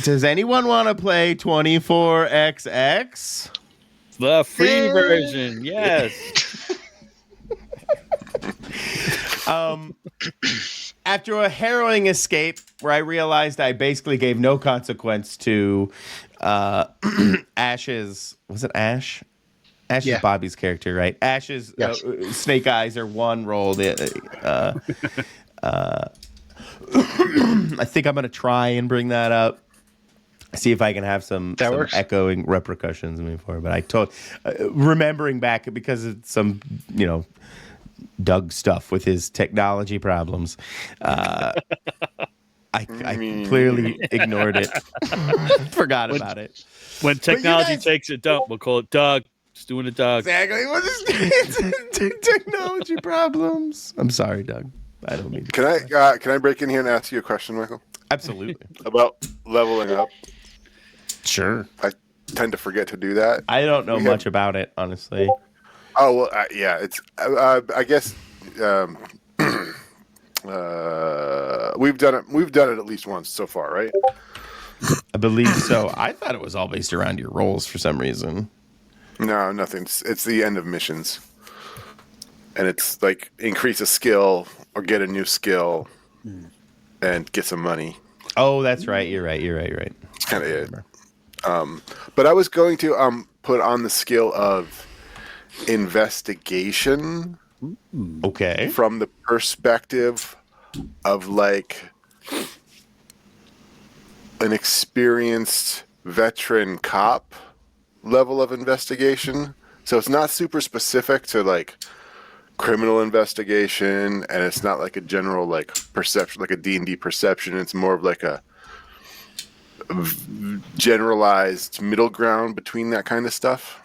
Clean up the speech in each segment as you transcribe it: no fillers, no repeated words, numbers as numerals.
Does anyone want to play 24XX? The free version, yes. After a harrowing escape where I realized I basically gave no consequence to Ash's... Was it Ash? Ash is Bobby's character, right? Ash's snake eyes are one roll. I think I'm going to try and bring that up. See if I can have some echoing repercussions moving forward. But I remembering back because of some, Doug stuff with his technology problems. I clearly ignored it. Forgot about it. When technology takes a dump, we'll call it Doug. It's doing a Doug. Exactly. What is technology problems? I'm sorry, Doug. I don't mean to. Can I break in here and ask you a question, Michael? Absolutely. About leveling up. Sure. I tend to forget to do that. I don't know much about it, honestly. Oh well, yeah. It's I guess we've done it. We've done it at least once so far, right? I believe so. I thought it was all based around your rolls for some reason. No, nothing. It's the end of missions, and it's like increase a skill or get a new skill, and get some money. Oh, that's right. You're right. It's kind of it. But I was going to put on the skill of investigation. Okay. From the perspective of like an experienced veteran cop level of investigation. So it's not super specific to like criminal investigation, and it's not like a general like perception, like a D&D perception. It's more of like a generalized middle ground between that kind of stuff.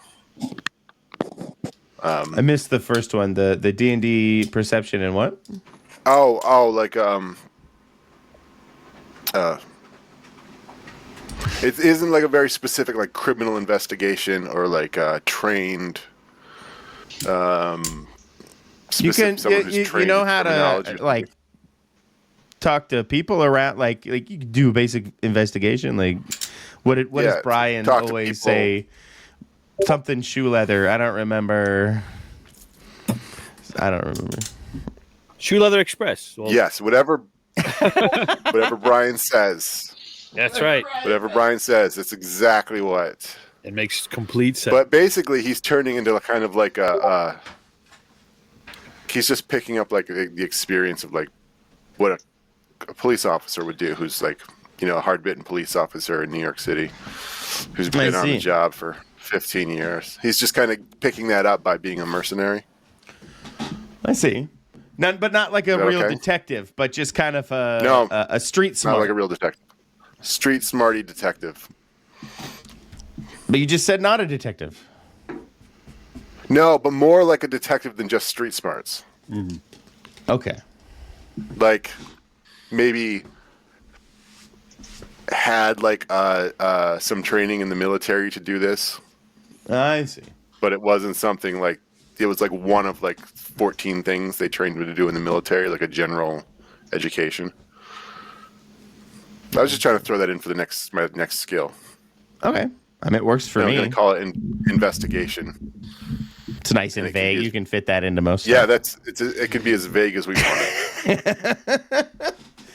I missed the first one, the D&D perception and what? Like it isn't like a very specific like criminal investigation or like trained you know how to like talk to people around like you can do basic investigation. Like what does Brian always say? Something shoe leather. I don't remember. Shoe Leather Express. Well, yes, whatever Brian says. That's right. Whatever Brian says, that's exactly what. It makes complete sense. But basically, he's turning into a kind of like he's just picking up like the experience of like what a police officer would do, who's like, a hard-bitten police officer in New York City, who's been on the job for 15 years. He's just kind of picking that up by being a mercenary. I see. But not like a real detective, but just kind of a street smart. Not like a real detective. Street smarty detective. But you just said not a detective. No, but more like a detective than just street smarts. Mm-hmm. Okay. Like maybe had like some training in the military to do this. I see. But it wasn't something like, it was like one of like 14 things they trained me to do in the military, like a general education. I was just trying to throw that in for my next skill. Okay. I mean, it works for me. I'm going to call it investigation. It's nice and vague. You can fit that into most stuff. It can be as vague as we want it.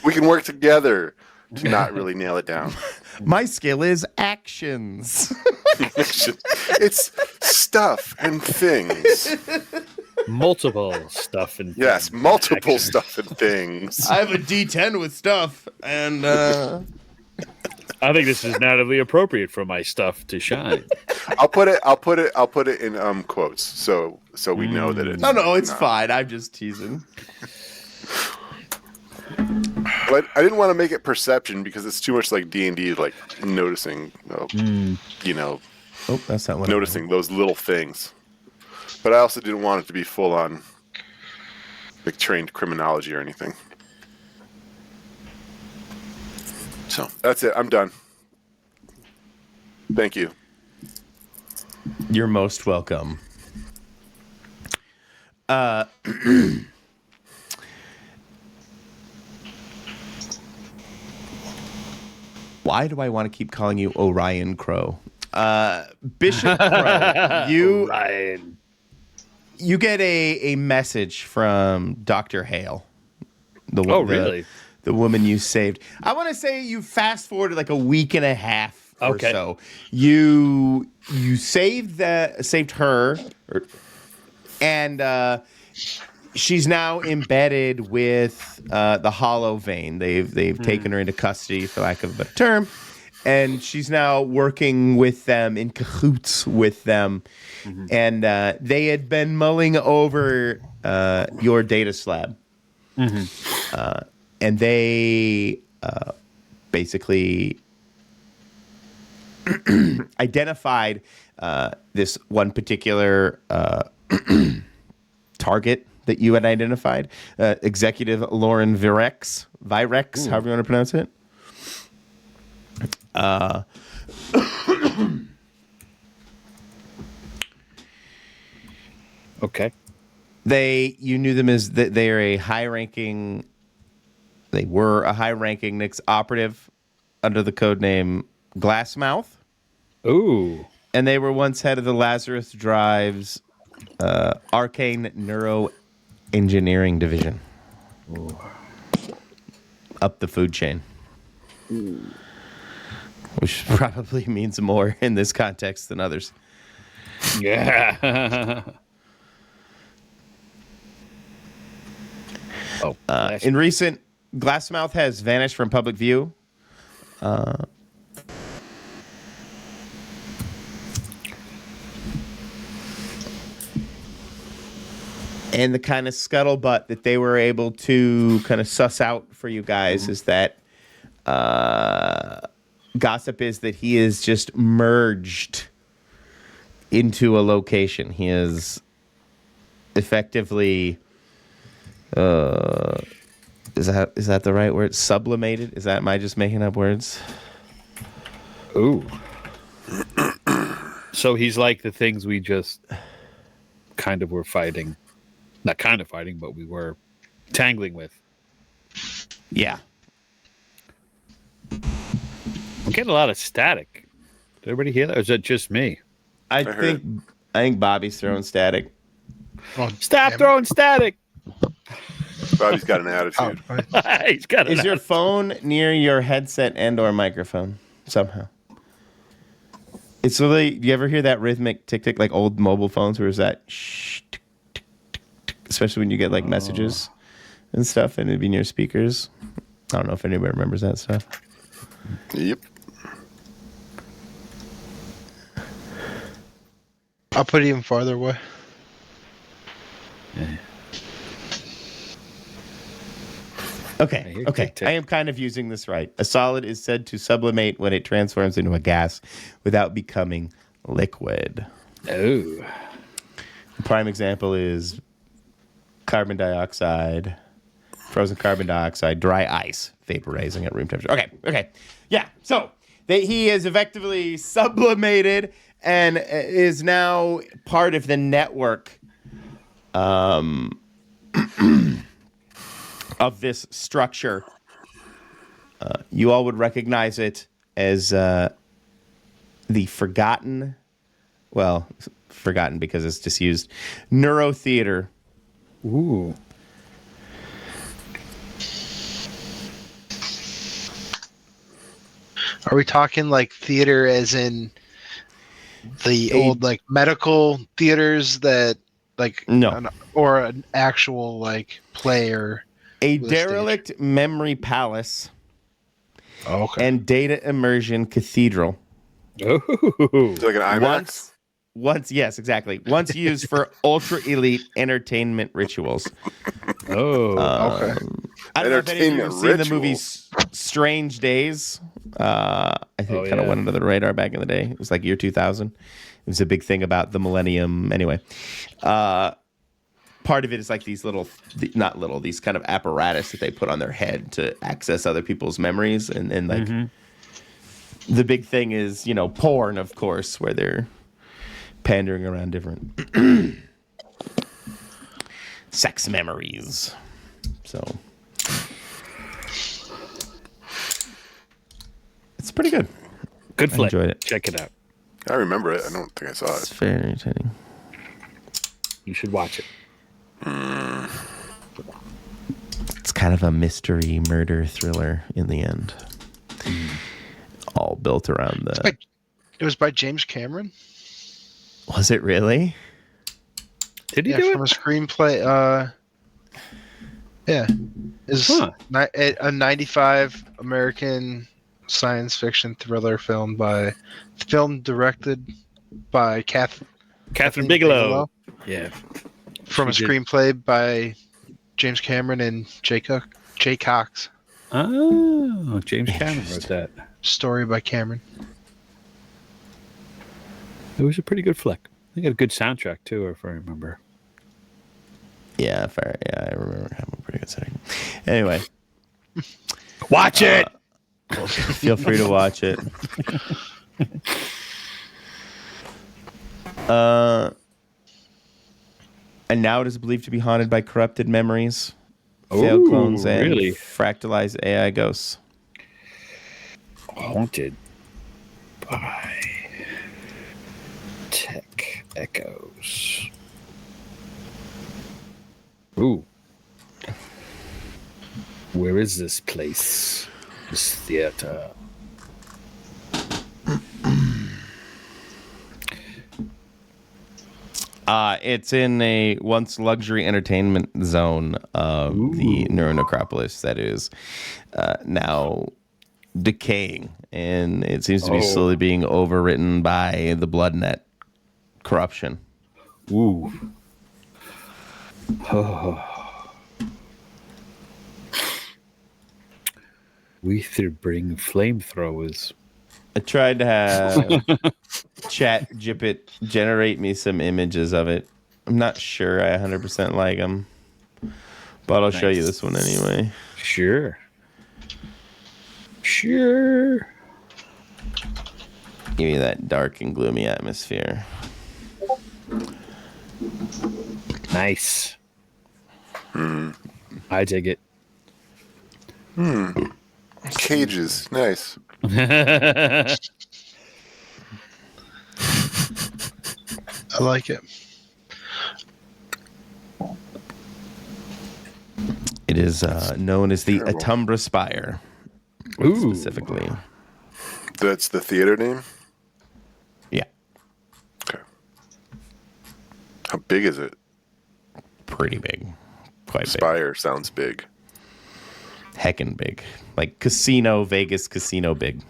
We can work together to not really nail it down. My skill is actions. It's stuff and things. Multiple stuff and things. Yes, multiple stuff and things. I have a D10 with stuff, and I think this is natively appropriate for my stuff to shine. I'll put it in quotes so we know that it's No, it's fine. I'm just teasing. But I didn't want to make it perception because it's too much like D&D, like noticing, that's not what noticing those little things. But I also didn't want it to be full on like trained criminology or anything. So that's it. I'm done. Thank you. You're most welcome. Why do I want to keep calling you Orion Crow? Bishop Crow, Orion. You get a message from Dr. Hale. Really? The woman you saved. I want to say you fast forwarded like a week and a half or so. You saved her, and she's now embedded with the Hollow Vein. They've taken her into custody, for lack of a better term, and she's now working with them, in cahoots with them. And they had been mulling over your data slab. And they basically identified this one particular target that you had identified, Executive Lauren Virex, however you want to pronounce it. Okay. You knew them as they were a high-ranking Nix operative under the code name Glassmouth. Ooh. And they were once head of the Lazarus Drive's Arcane Neuroengineering Division. Ooh. Up the food chain. Ooh. Which probably means more in this context than others. Yeah. In recent, Glassmouth has vanished from public view. And the kind of scuttlebutt that they were able to kind of suss out for you guys is that gossip is that he is just merged into a location. He is effectively, is that the right word? Sublimated? Am I just making up words? Ooh. So he's like the things we just kind of were fighting. Not kind of fighting, but we were tangling with. Yeah. I'm getting a lot of static. Did everybody hear that? Or is that just me? I think Bobby's throwing static. Stop throwing static. Bobby's got an attitude. He's got Is your phone near your headset and/or microphone somehow? It's really. Do you ever hear that rhythmic tick tick like old mobile phones, where is that shh, tick, tick, tick, especially when you get like messages and stuff, and it'd be near speakers. I don't know if anybody remembers that stuff. Yep. I'll put it even farther away. Yeah. Okay. I am kind of using this right. A solid is said to sublimate when it transforms into a gas without becoming liquid. Oh. A prime example is carbon dioxide, frozen carbon dioxide, dry ice vaporizing at room temperature. Okay. Yeah, so he is effectively sublimated and is now part of the network of this structure. You all would recognize it as the forgotten because it's disused, Neurotheater. Ooh. Are we talking like theater as in the old like medical theaters that like no, or an actual like play or a derelict memory palace? Okay. And data immersion cathedral. Ooh. It's like an IMAX? Once, yes, exactly. Once used for ultra elite entertainment rituals. Oh, okay. I don't know if any of you have seen the movie Strange Days. I think it kind of went under the radar back in the day. It was like year 2000. It was a big thing about the millennium. Anyway, part of it is like these these kind of apparatus that they put on their head to access other people's memories. And like the big thing is, porn, of course, where they're pandering around different sex memories. So It's pretty good. Good flick. I enjoyed it. Check it out. I remember it. I don't think I saw It's it. very entertaining. You should watch it. It's kind of a mystery murder thriller in the end. All built around the... It was by James Cameron. Was it really? Did he do from it? a screenplay. Yeah. Is a 95 American science fiction thriller film directed by Catherine Bigelow. Yeah. From a screenplay by James Cameron and Jay Cox. Oh, James Cameron wrote that. Story by Cameron. It was a pretty good flick. They got a good soundtrack too, if I remember. Yeah, fair. Yeah, I remember having a pretty good setting. Anyway, watch it. Feel free to watch it. And now it is believed to be haunted by corrupted memories, failed clones, and fractalized AI ghosts. Haunted by tech echoes. Ooh. Where is this place? This theater. It's in a once luxury entertainment zone of the Neuronecropolis that is now decaying, and it seems to be slowly being overwritten by the bloodnet corruption. Ooh. We should bring flamethrowers. I tried to have ChatGPT generate me some images of it. I'm not sure I 100% like them, but I'll show you this one anyway. Sure. Give me that dark and gloomy atmosphere. Nice. I dig it. Cages. Nice. I like it. It is known as the Atumbra Spire. Specifically. That's the theater name? Yeah. Okay. How big is it? Pretty big. Quite big. Spire sounds big. Heckin' big. Like Vegas casino big.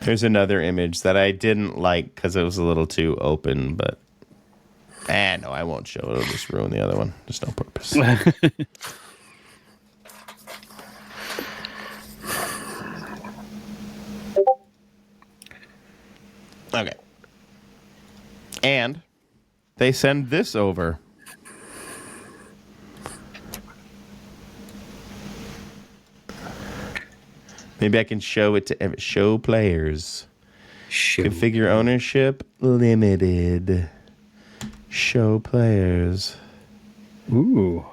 Here's another image that I didn't like because it was a little too open, but no, I won't show it. It'll just ruin the other one. There's no purpose. Okay. And they send this over. Maybe I can show it to show players. Configure ownership limited. Show players. Ooh.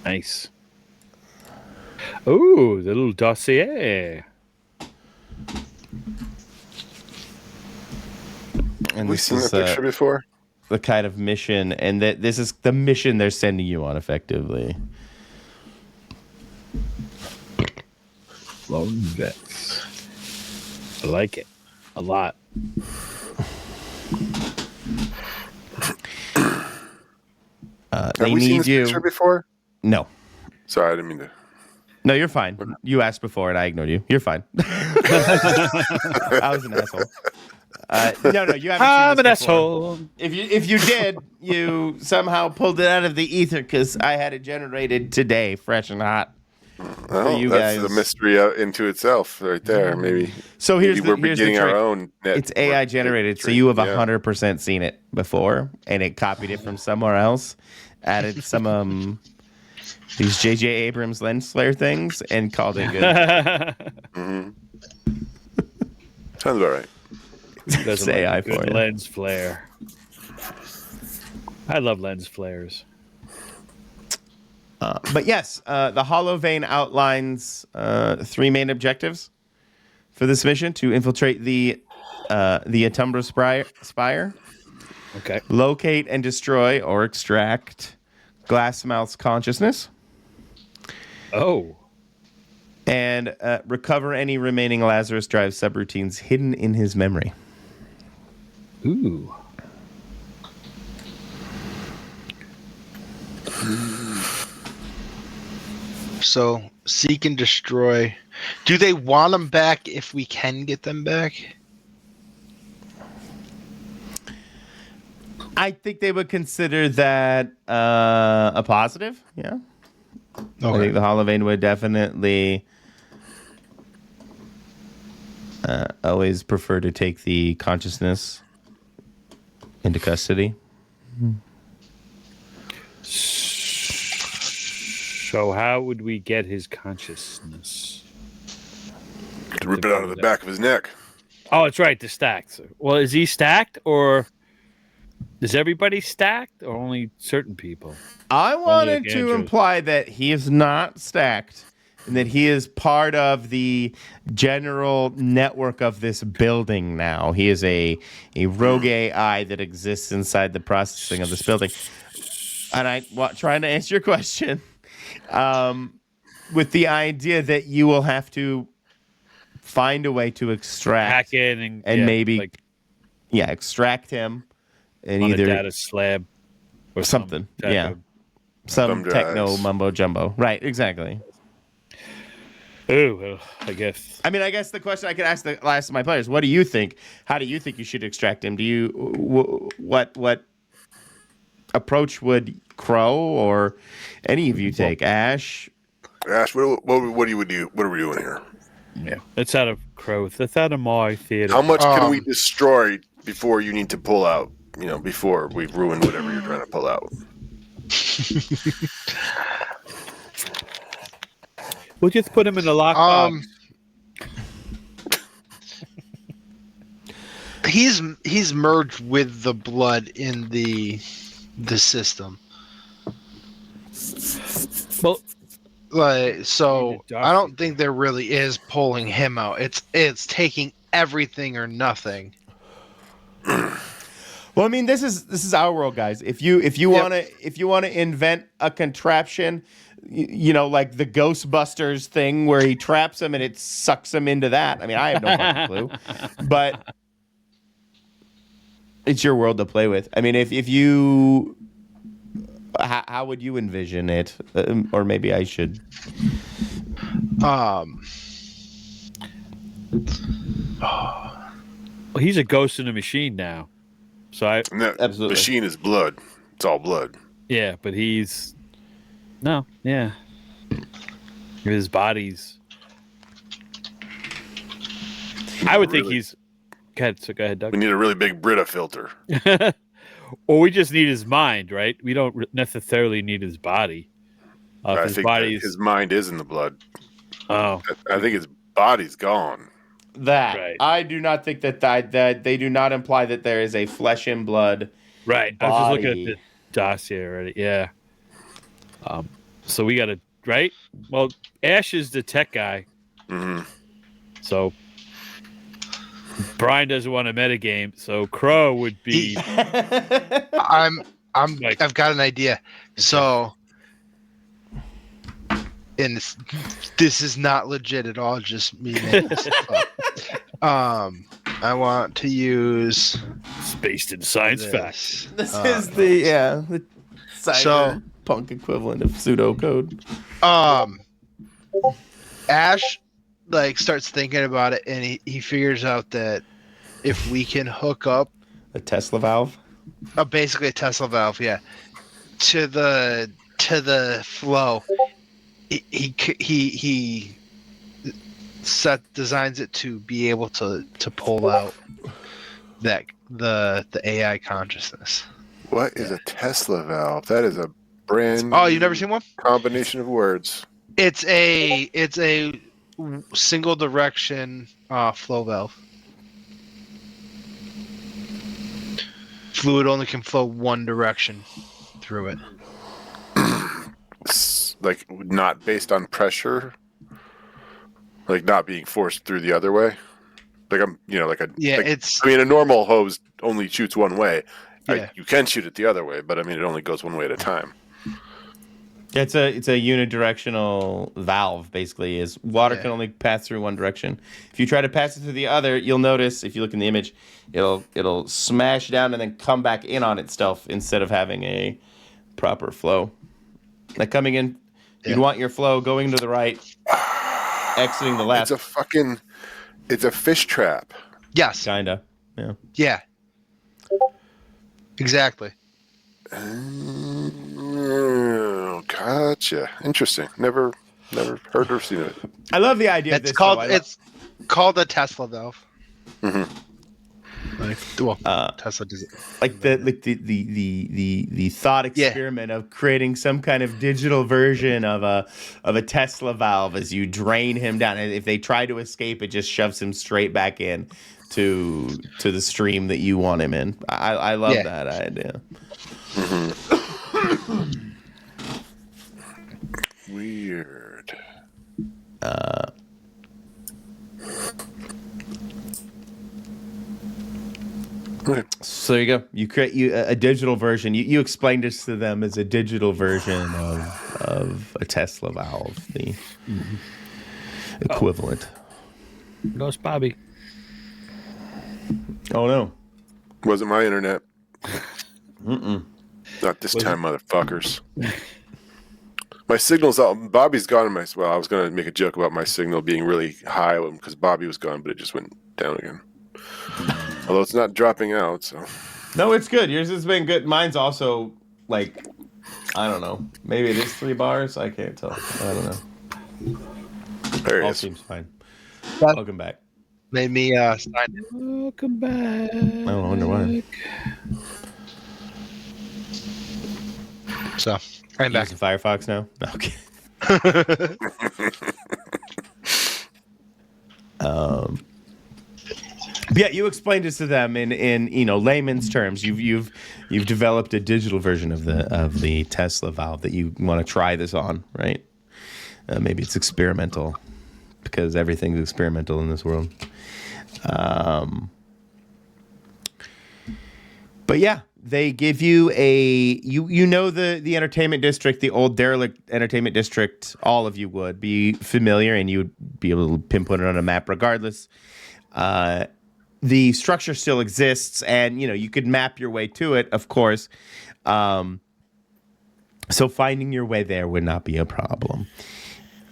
Nice. Ooh, the little dossier. And we've seen that picture before. The kind of mission, and that this is the mission they're sending you on, effectively. Lone vets. I like it a lot. Have we seen this picture before? No. Sorry, I didn't mean to. No, you're fine. You asked before, and I ignored you. You're fine. I was an asshole. No, you haven't. I'm an asshole. If you did, you somehow pulled it out of the ether because I had it generated today, fresh and hot. Well, you that's guys. the mystery into itself, right there. Maybe. So here's we're the beginning trick. our own. It's AI generated, so you have 100% seen it before, and it copied it from somewhere else, added some these J.J. Abrams lens flare things, and called it good. Sounds about right. That's AI for you. Lens flare. I love lens flares. But yes, the Hollow Vein outlines 3 main objectives for this mission: to infiltrate the Atumbra Spire, Okay. locate and destroy or extract Glassmouth's consciousness, Oh. and recover any remaining Lazarus Drive subroutines hidden in his memory. Ooh. So seek and destroy. Do they want them back if we can get them back? I think they would consider that a positive. Yeah. Okay. I think the Hollow Vein would definitely always prefer to take the consciousness into custody. So how would we get his consciousness? To rip it out of the back of his neck. Oh, it's right. The stacked. Well, is he stacked, or is everybody stacked, or only certain people? I wanted to imply that he is not stacked and that he is part of the general network of this building now. He is a rogue AI that exists inside the processing of this building. And trying to answer your question with the idea that you will have to find a way to extract hack in and maybe extract him and on either a data slab or something. Some techno mumbo jumbo. Right, exactly. Ooh, I guess. I mean, I guess the question I could ask the last of my players: what do you think? How do you think you should extract him? Do you what approach would Crow or any of you take? Ash, what do you do? What are we doing here? Yeah, that's out of Crow. That's out of my theater. How much can we destroy before you need to pull out? You know, before we've ruined whatever you're trying to pull out. We'll just put him in a lockbox. He's merged with the blood in the system. Well, so I don't think there really is pulling him out. It's taking everything or nothing. Well, I mean, this is our world, guys. If you want to invent a contraption, you know, like the Ghostbusters thing where he traps him and it sucks him into that. I mean, I have no fucking clue, but it's your world to play with. I mean, if you, how would you envision it? Or maybe I should. Well, he's a ghost in a machine now. So absolutely. Machine is blood. It's all blood. Yeah, but his body's. I would think he's. Go ahead, Doug. We need a really big Brita filter. Or we just need his mind, right? We don't necessarily need his body. I think his mind is in the blood. Oh, I think his body's gone. Right. I do not think that they do not imply that there is a flesh and blood. Right. Body. I was just looking at the dossier already. Yeah. So we got to right. Well, Ash is the tech guy. Mm-hmm. So Brian doesn't want a metagame. So Crow would be. I've got an idea. So. And this is not legit at all, just me making this up. I want to use Spaced in Science Facts. This is the cyberpunk equivalent of pseudocode. Ash starts thinking about it, and he figures out that if we can hook up a Tesla valve, basically a Tesla valve, to the flow. He designs it to be able to pull out that the AI consciousness. What is a Tesla valve? That is a brand. Oh, you've never seen one? Combination of words. It's a single direction flow valve. Fluid only can flow one direction through it. like not based on pressure, like not being forced through the other way. Like I'm, like a it's. I mean, a normal hose only shoots one way. Yeah. You can shoot it the other way, but I mean, it only goes one way at a time. It's a unidirectional valve. Basically, is water can only pass through one direction. If you try to pass it through the other, you'll notice if you look in the image, it'll smash down and then come back in on itself instead of having a proper flow. Like coming in, you'd want your flow going to the right, exiting the left. It's a fish trap. Yes. Kinda. Yeah. Yeah. Exactly. Oh, gotcha. Interesting. Never heard or seen it. I love the idea of this. It's called a Tesla valve. Mm-hmm. Tesla does it. Like the thought experiment of creating some kind of digital version of a Tesla valve as you drain him down. And if they try to escape, it just shoves him straight back in to the stream that you want him in. I love that idea. Mm-hmm. Weird. So there you go. You create a digital version. You explained this to them as a digital version of a Tesla valve, the equivalent. Goes Bobby. Oh no! Wasn't my internet. Not this time, motherfuckers. My signal's out. Bobby's gone. I was going to make a joke about my signal being really high because Bobby was gone, but it just went down again. Although it's not dropping out, so. No, it's good. Yours has been good. Mine's also like, I don't know. Maybe it is 3 bars. I can't tell. I don't know. There it All is. seems fine. Welcome back. Made me sign in. Welcome back. I wonder why. So I'm back. Using Firefox now. Okay. Yeah, you explained this to them in layman's terms. You've developed a digital version of the Tesla valve that you want to try this on, right? Maybe it's experimental because everything's experimental in this world. But yeah, they give you the entertainment district, the old derelict entertainment district. All of you would be familiar, and you would be able to pinpoint it on a map regardless. The structure still exists, and you could map your way to it, of course. So finding your way there would not be a problem,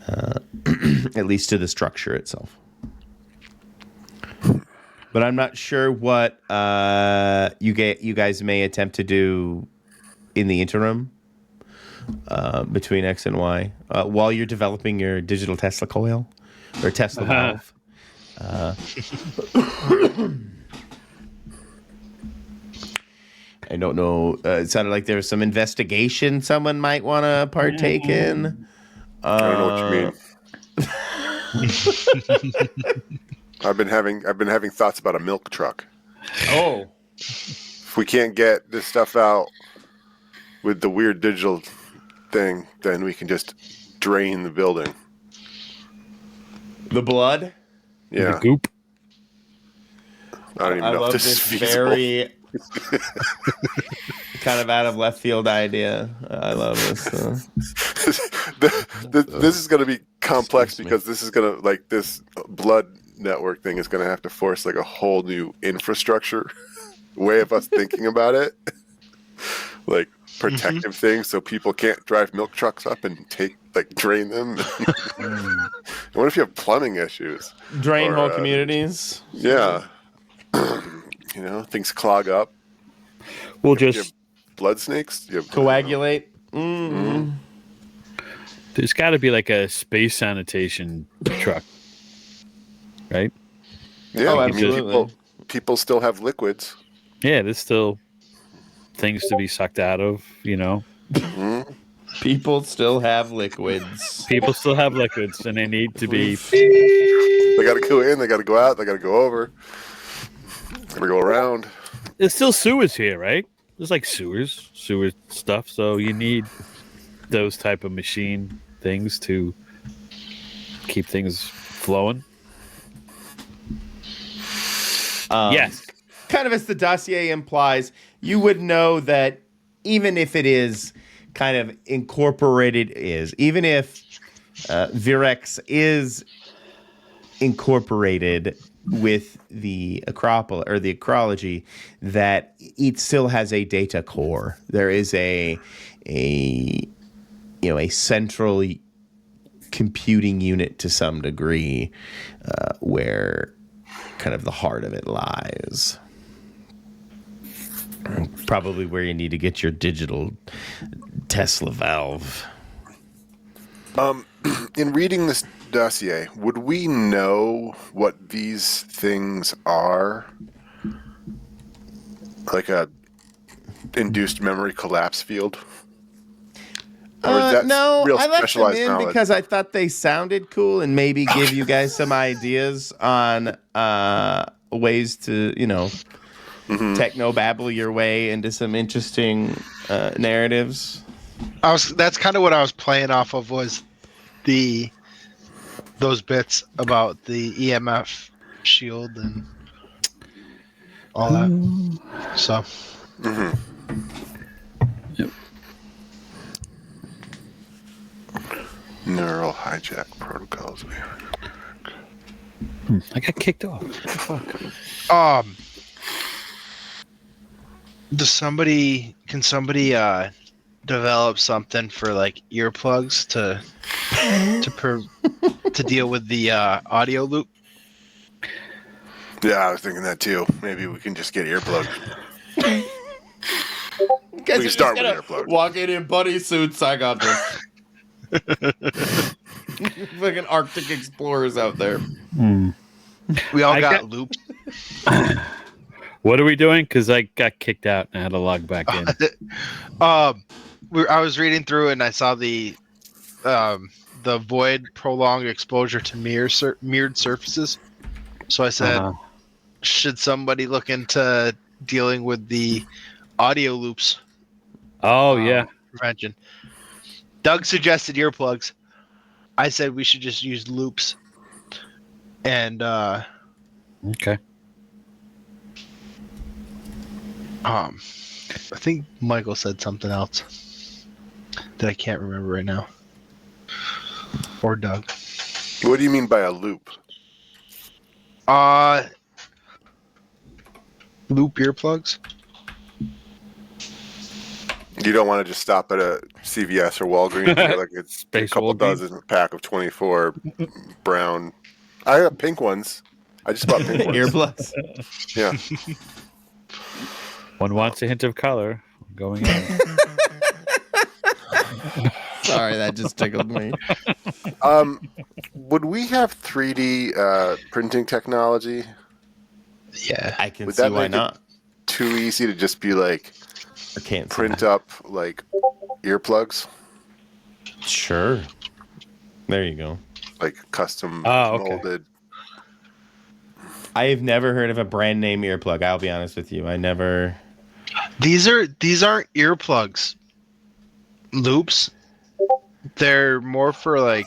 at least to the structure itself. But I'm not sure what you guys may attempt to do in the interim between X and Y while you're developing your digital Tesla coil or Tesla valve. I don't know. It sounded like there was some investigation someone might want to partake in. I don't know what you mean. I've been having thoughts about a milk truck. Oh. If we can't get this stuff out with the weird digital thing, then we can just drain the building. The blood? Yeah. The goop. I don't even know if this is feasible. Very kind of out of left field idea. I love this. This is going to be complex because this is going to this blood network thing is going to have to force a whole new infrastructure way of us thinking about it, protective things so people can't drive milk trucks up and drain them. What if you have plumbing issues? Drain whole communities. Yeah. Things clog up. We'll you just have blood snakes. You have, coagulate. There's got to be a space sanitation truck, right? Yeah, oh, absolutely. People still have liquids. Yeah, there's still things to be sucked out of. People still have liquids. People still have liquids, and they need to be. They got to go in. They got to go out. They got to go over. Got to go around. There's still sewers here, right? There's sewer stuff, so you need those type of machine things to keep things flowing. Yes. Kind of as the dossier implies, you would know that even if it is kind of incorporated, even if Virex is incorporated with the Acropolis or the ecology, that it still has a data core. There is a central computing unit to some degree where kind of the heart of it lies. Probably where you need to get your digital Tesla valve. In reading this dossier, would we know what these things are? Like a induced memory collapse field? No, I left them in because I thought they sounded cool and maybe give you guys some ideas on ways to, techno-babble your way into some interesting narratives. That's kind of what I was playing off of, was those bits about the EMF shield and all that. So. Yep. Neural hijack protocols. I got kicked off. What the fuck? Can somebody develop something for like earplugs to deal with the audio loop? Yeah, I was thinking that too. Maybe we can just get earplugs. We can start with earplugs. Walking in buddy suits, I got this. Fucking Arctic explorers out there. We all got loops. What are we doing? Because I got kicked out and I had to log back in. I was reading through and I saw the void prolonged exposure to mirrored surfaces. So I said, should somebody look into dealing with the audio loops? Oh, yeah. Prevention. Doug suggested earplugs. I said we should just use loops. And okay. I think Michael said something else that I can't remember right now. Or Doug. What do you mean by a loop? Loop earplugs. You don't want to just stop at a CVS or Walgreens and get like it's a couple dozen pack of 24 brown. I have pink ones. I just bought pink ones. Earplugs. Yeah. One wants a hint of color going in. Sorry, that just tickled me. Would we have 3D printing technology? Yeah, I can see why not. Too easy to just be like, I can't print up like earplugs. Sure. There you go. Like custom molded. I've never heard of a brand name earplug. I'll be honest with you. I never. These aren't earplugs. Loops. They're more for like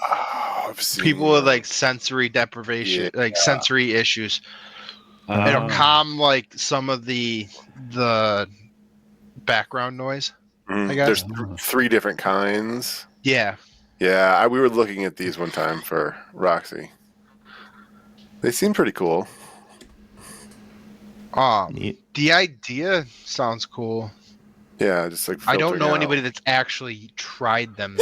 people with like sensory deprivation, like sensory issues. It'll calm like some of the background noise. I guess there's 3 different kinds. Yeah. Yeah, we were looking at these one time for Roxy. They seem pretty cool. The idea sounds cool. Yeah, just like I don't know anybody that's actually tried them.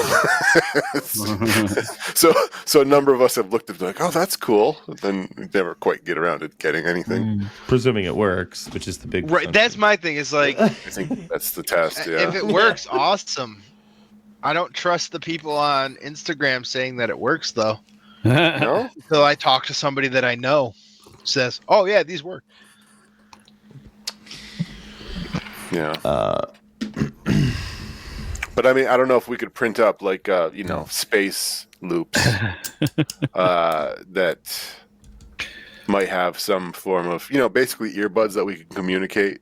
So a number of us have looked at like, oh, that's cool. But then we never quite get around to getting anything. Presuming it works, which is the big right. That's my thing. Is like, I think that's the test. Yeah. If it works, awesome. I don't trust the people on Instagram saying that it works though. No? Until I talk to somebody that I know says, "Oh yeah, these work." Yeah. But I mean, I don't know if we could print up like space loops that might have some form of basically earbuds that we can communicate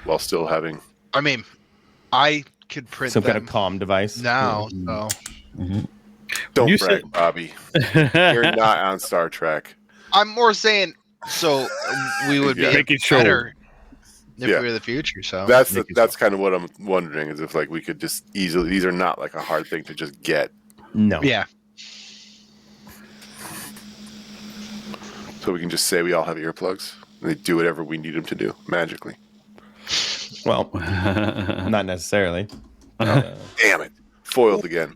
while still having. I mean, I could print some them kind of comm device now. So Don't brag, Bobby. You're not on Star Trek. I'm more saying, so we would be better if we were the future. So that's kind of what I'm wondering, is if like we could just easily, these are not like a hard thing to just get. No. Yeah. So we can just say we all have earplugs and they do whatever we need them to do magically. Well, not necessarily. Damn it. Foiled again.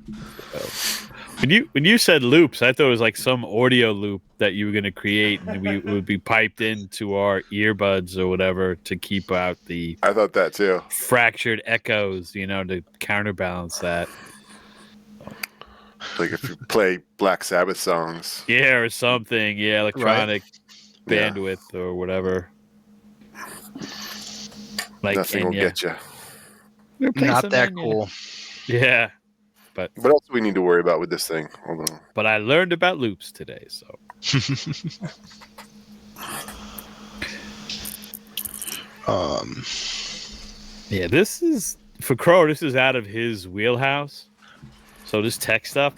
When you said loops, I thought it was like some audio loop that you were going to create, and it would be piped into our earbuds or whatever to keep out the. I thought that too. Fractured echoes, to counterbalance that. Like if you play Black Sabbath songs. Yeah, or something. Yeah, electronic bandwidth or whatever. Like nothing will get you. Not that cool. Yeah. But what else do we need to worry about with this thing? Hold on. But I learned about loops today, so. Yeah, this is for Crow. This is out of his wheelhouse. So this tech stuff,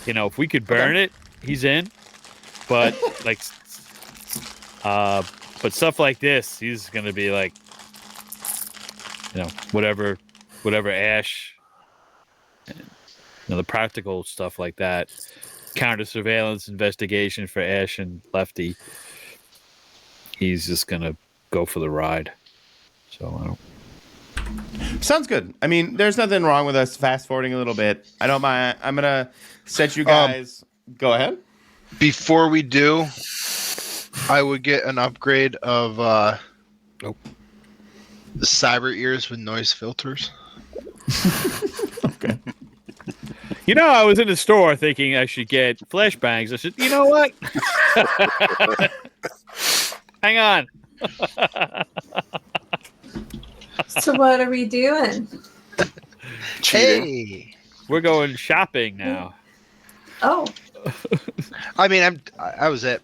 if we could burn it, he's in. But but stuff like this, he's gonna be like, whatever Ash. The practical stuff like that, counter surveillance investigation for Ash and Lefty. He's just gonna go for the ride. So sounds good. I mean, there's nothing wrong with us fast forwarding a little bit. I don't mind. I'm gonna set you guys. Go ahead. Before we do, I would get an upgrade of the cyber ears with noise filters. Okay. I was in the store thinking I should get flashbangs. I said, you know what? Hang on. So what are we doing? Hey, we're going shopping now. Oh. I mean, I was it.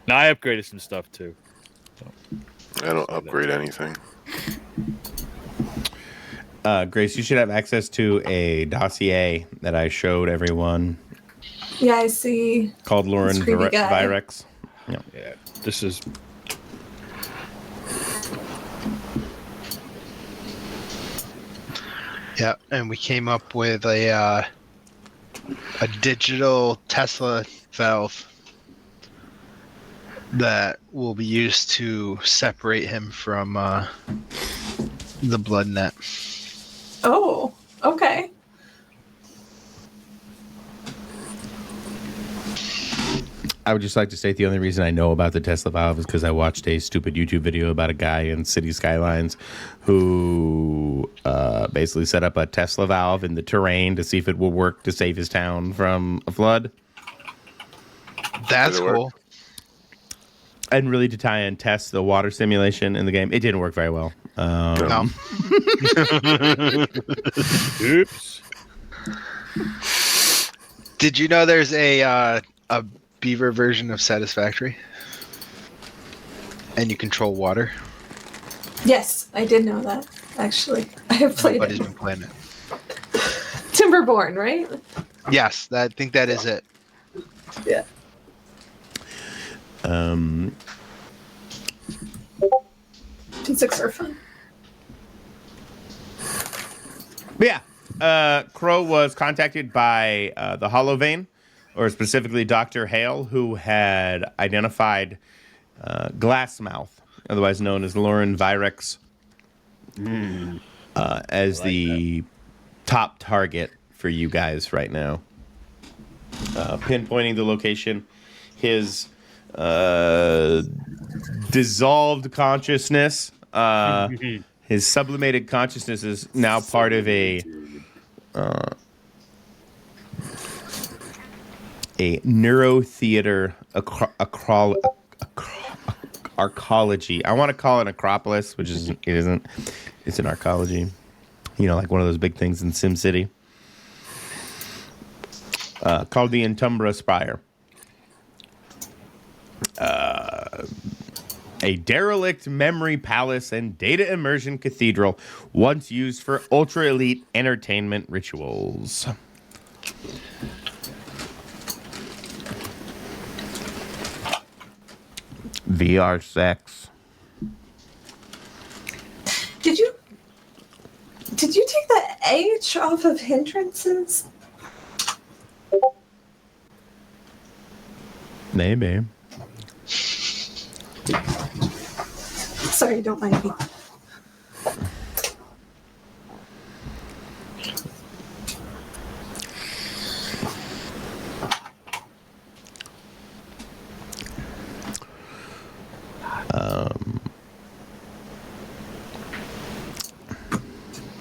No, I upgraded some stuff too. So. I don't upgrade anything. Grace, you should have access to a dossier that I showed everyone. Yeah, I see. Called Lauren Virex. Yeah, this is. Yeah, and we came up with a digital Tesla valve that will be used to separate him from the blood net. Oh, okay. I would just like to state the only reason I know about the Tesla valve is because I watched a stupid YouTube video about a guy in City Skylines who basically set up a Tesla valve in the terrain to see if it will work to save his town from a flood. That's cool. And really to try and test the water simulation in the game. It didn't work very well. No. Oops. Did you know there's a beaver version of Satisfactory? And you control water? Yes, I did know that, actually. I have played Nobody's it. been playing it. Timberborn, right? Yes, I think that is it. Yeah. Physics are fun. But yeah, Crow was contacted by the Hollowvein, or specifically Dr. Hale, who had identified Glassmouth, otherwise known as Lauren Virex, as the top target for you guys right now. Pinpointing the location, his dissolved consciousness, his sublimated consciousness is now part of a neurotheater arcology. I want to call it Acropolis, which is it isn't. It's an arcology. Like one of those big things in SimCity. Called the Entumbra Spire. a derelict memory palace and data immersion cathedral once used for ultra-elite entertainment rituals. VR sex. Did you take the H off of hindrances? Maybe. Sorry, don't mind me.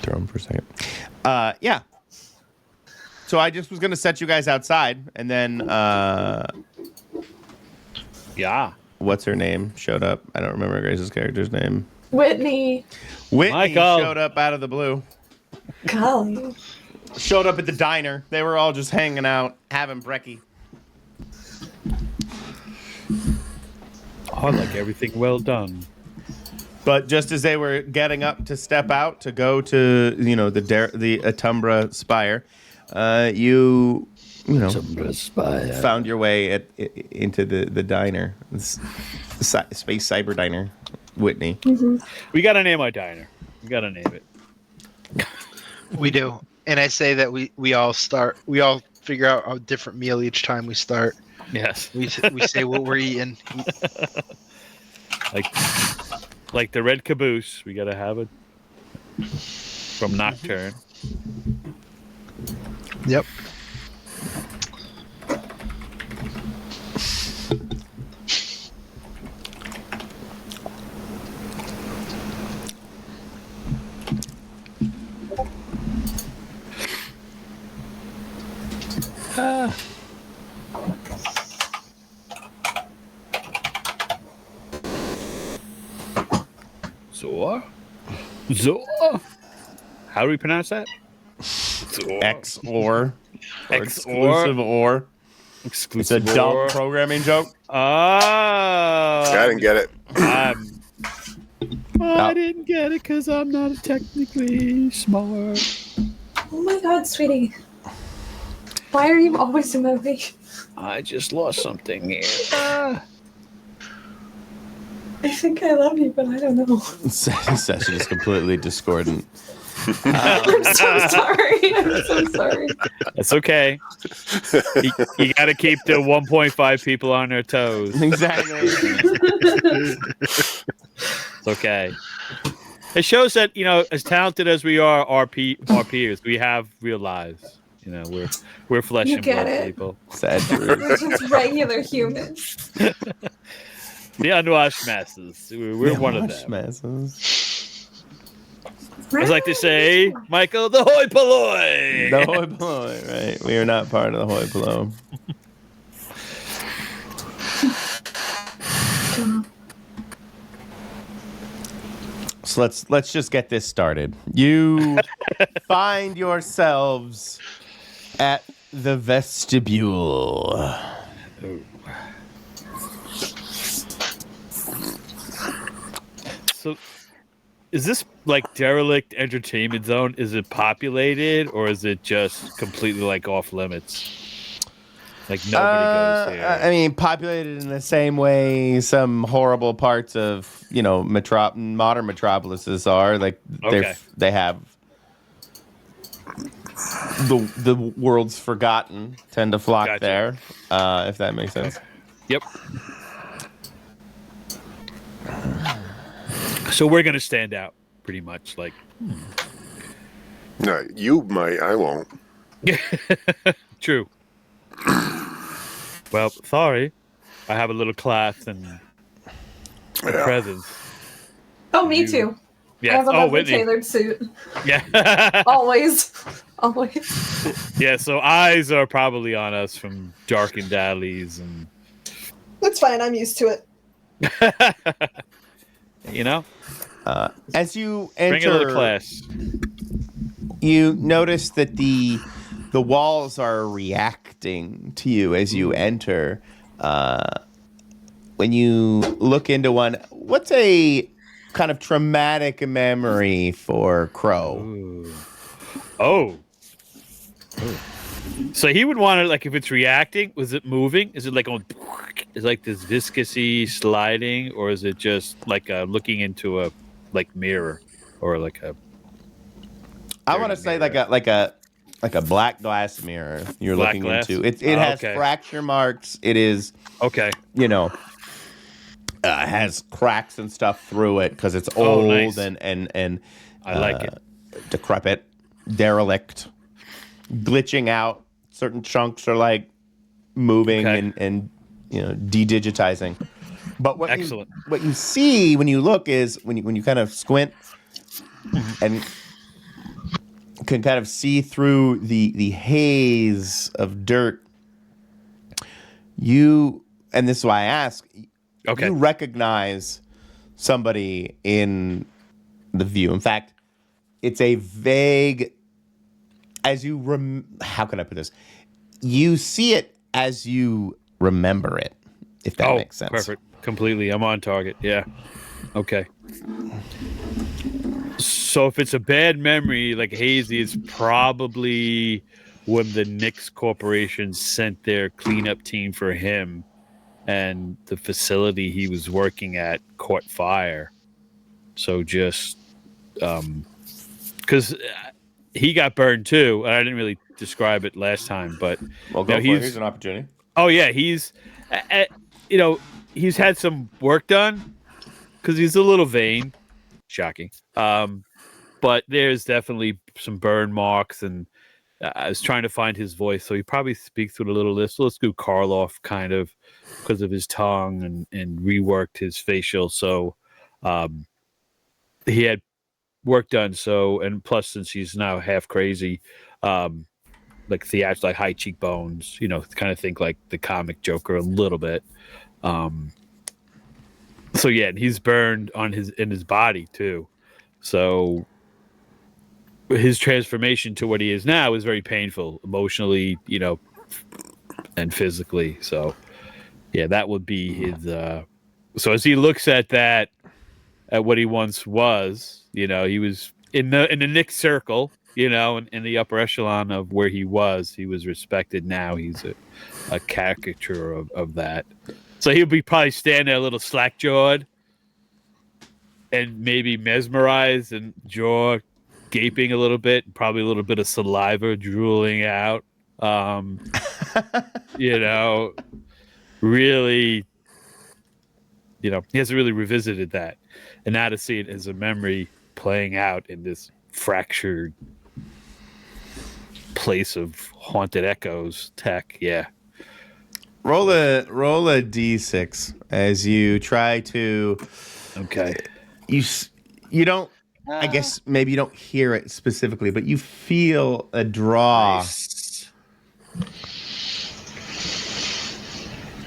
Throw him for a second. Yeah. So I just was going to set you guys outside, and then Yeah. what's her name showed up. I don't remember Grace's character's name. Whitney. Michael. Showed up out of the blue. Golly. Showed up at the diner. They were all just hanging out, having brekkie. Oh, like everything well done. But just as they were getting up to step out to go to, the Atumbra Spire, you found your way into the diner, Space Cyber Diner, Whitney. Mm-hmm. We got to name our diner. We got to name it. We do. And I say that we all figure out a different meal each time we start. Yes. We say what we're eating. Like the red caboose, we gotta have it from Nocturne. Yep. Zor? How do we pronounce that? X or exclusive or. It's a Exclusive dumb programming joke. I didn't get it. I didn't get it because I'm not technically smart. Oh my God, sweetie. Why are you always in my way? I just lost something here. I think I love you, but I don't know. This session is completely discordant. I'm so sorry. I'm so sorry. It's okay. You got to keep the 1.5 people on their toes. Exactly. It's okay. It shows that, as talented as we are, our peers, we have real lives. We're flesh and blood people. Sad We're just regular humans. The unwashed masses. We're one of them. Masses. I'd like to say, Michael, the hoi polloi. The hoi polloi, right? We are not part of the hoi polloi. So let's just get this started. You find yourselves at the vestibule. So, is this like derelict entertainment zone? Is it populated or is it just completely like off limits? Like nobody goes here. I mean, populated in the same way some horrible parts of modern metropolises are. Like they have the world's forgotten tend to flock there. If that makes sense. Yep. So we're gonna stand out pretty much. Like, No, you might. I won't. True. Well, sorry. I have a little class and presence. Oh, me too. Yeah. I have a lovely Whitney. tailored suit. Yeah. Always. Yeah. So eyes are probably on us from darkened alleys and. That's fine. I'm used to it. As you Bring a little enter, class. you notice that the walls are reacting to you as you enter. when you look into one, what's a kind of traumatic memory for Crow? Ooh. Oh. So he would want to, like, if it's reacting, was it moving? Is it like on? Is like this viscousy sliding, or is it just like looking into a mirror, or like a? I want to say like a black glass mirror you're Black looking glass? into. It has fracture marks. It is has cracks and stuff through it because it's old and I like it. Decrepit, derelict, glitching out. Certain chunks are like moving and de-digitizing. But what you see when you look is when you kind of squint and can kind of see through the haze of dirt. And this is why I ask. You recognize somebody in the view. In fact, it's a vague. How can I put this? You see it as you remember it, if that makes sense. Perfect. Completely. I'm on target. Yeah. Okay. So if it's a bad memory, like hazy, it's probably when the Nix Corporation sent their cleanup team for him and the facility he was working at caught fire. So just because he got burned too. I didn't really describe it last time, but here's an opportunity. Oh yeah, he's he's had some work done because he's a little vain. Shocking. But there's definitely some burn marks, and I was trying to find his voice, so he probably speaks with a little list. So let's do Karloff kind of because of his tongue and reworked his facial. So he had work done. So, and plus, since he's now half crazy, like theatrical, like high cheekbones, kind of think like the comic Joker a little bit. So yeah, and he's burned in his body too. So his transformation to what he is now is very painful, emotionally, and physically. So yeah, that would be his. So as he looks at that, at what he once was, he was in the Nix circle, in the upper echelon of where he was respected. Now he's a caricature of that. So he'll be probably standing there a little slack-jawed and maybe mesmerized and jaw gaping a little bit, probably a little bit of saliva drooling out. Really, he hasn't really revisited that. And now to see it as a memory playing out in this fractured place of haunted echoes tech. Yeah. Roll a d6 as you try to. Okay. You don't. I guess maybe you don't hear it specifically, but you feel a draw. Nice.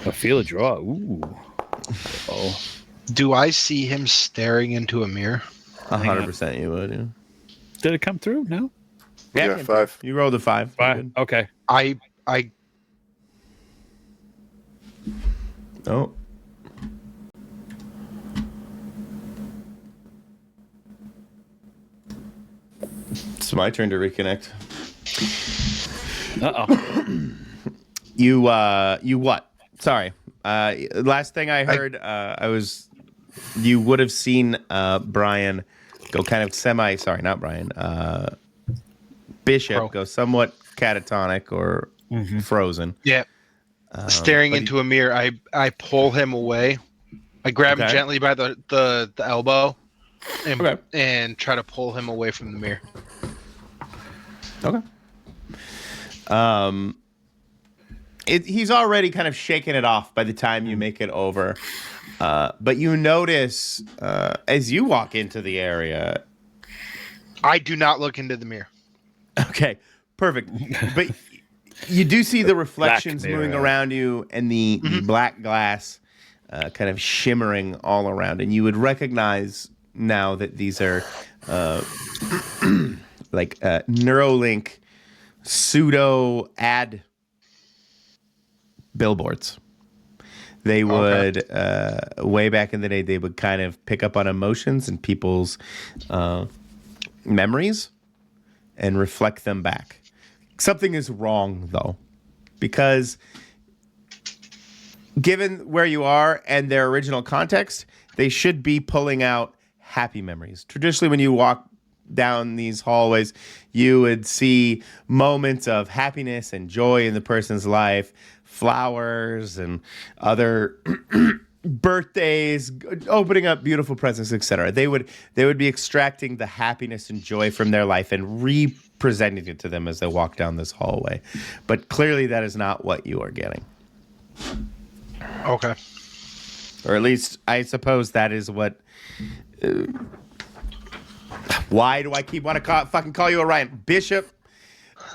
I feel a draw. Ooh. Oh. Do I see him staring into a mirror? 100% you would. Yeah. Did it come through? No. Yeah, 5. You rolled a 5. 5. Okay. I. Oh. It's my turn to reconnect. Uh-oh. You what? Sorry. Last thing I heard, you would have seen Brian go kind of not Brian. Bishop Crow. go somewhat catatonic or frozen. Yeah. Staring into a mirror, I pull him away. I grab him gently by the elbow and try to pull him away from the mirror. Okay. He's already kind of shaken it off by the time you make it over. But you notice as you walk into the area. I do not look into the mirror. Okay, perfect. But you do see the reflections moving around you and the black glass kind of shimmering all around. And you would recognize now that these are like Neuralink pseudo ad billboards They would, way back in the day, they would kind of pick up on emotions and people's memories and reflect them back. Something is wrong, though, because given where you are and their original context, they should be pulling out happy memories. Traditionally, when you walk down these hallways, you would see moments of happiness and joy in the person's life, flowers and other birthdays, opening up beautiful presents, etc. They would be extracting the happiness and joy from their life and representing it to them as they walk down this hallway. But clearly that is not what you are getting. Okay. Or at least I suppose that is what why do I keep want to fucking call you Orion? Bishop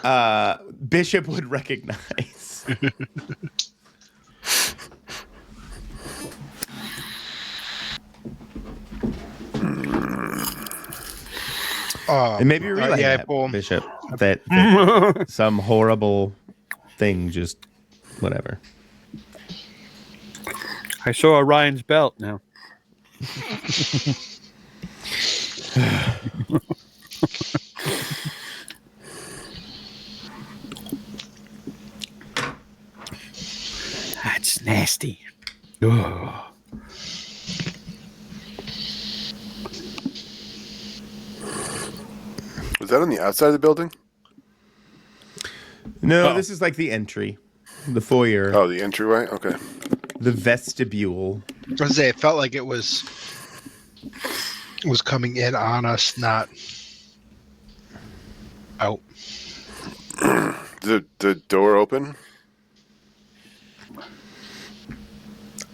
would recognize. And maybe you're realizing that, Bishop, that some horrible thing just whatever. I saw Orion's belt now. That's nasty. Ugh. Was that on the outside of the building? No, this is like the entry, the foyer. Oh, the entryway? Okay. The vestibule. I was gonna say, it felt like it was coming in on us, not out. The door open?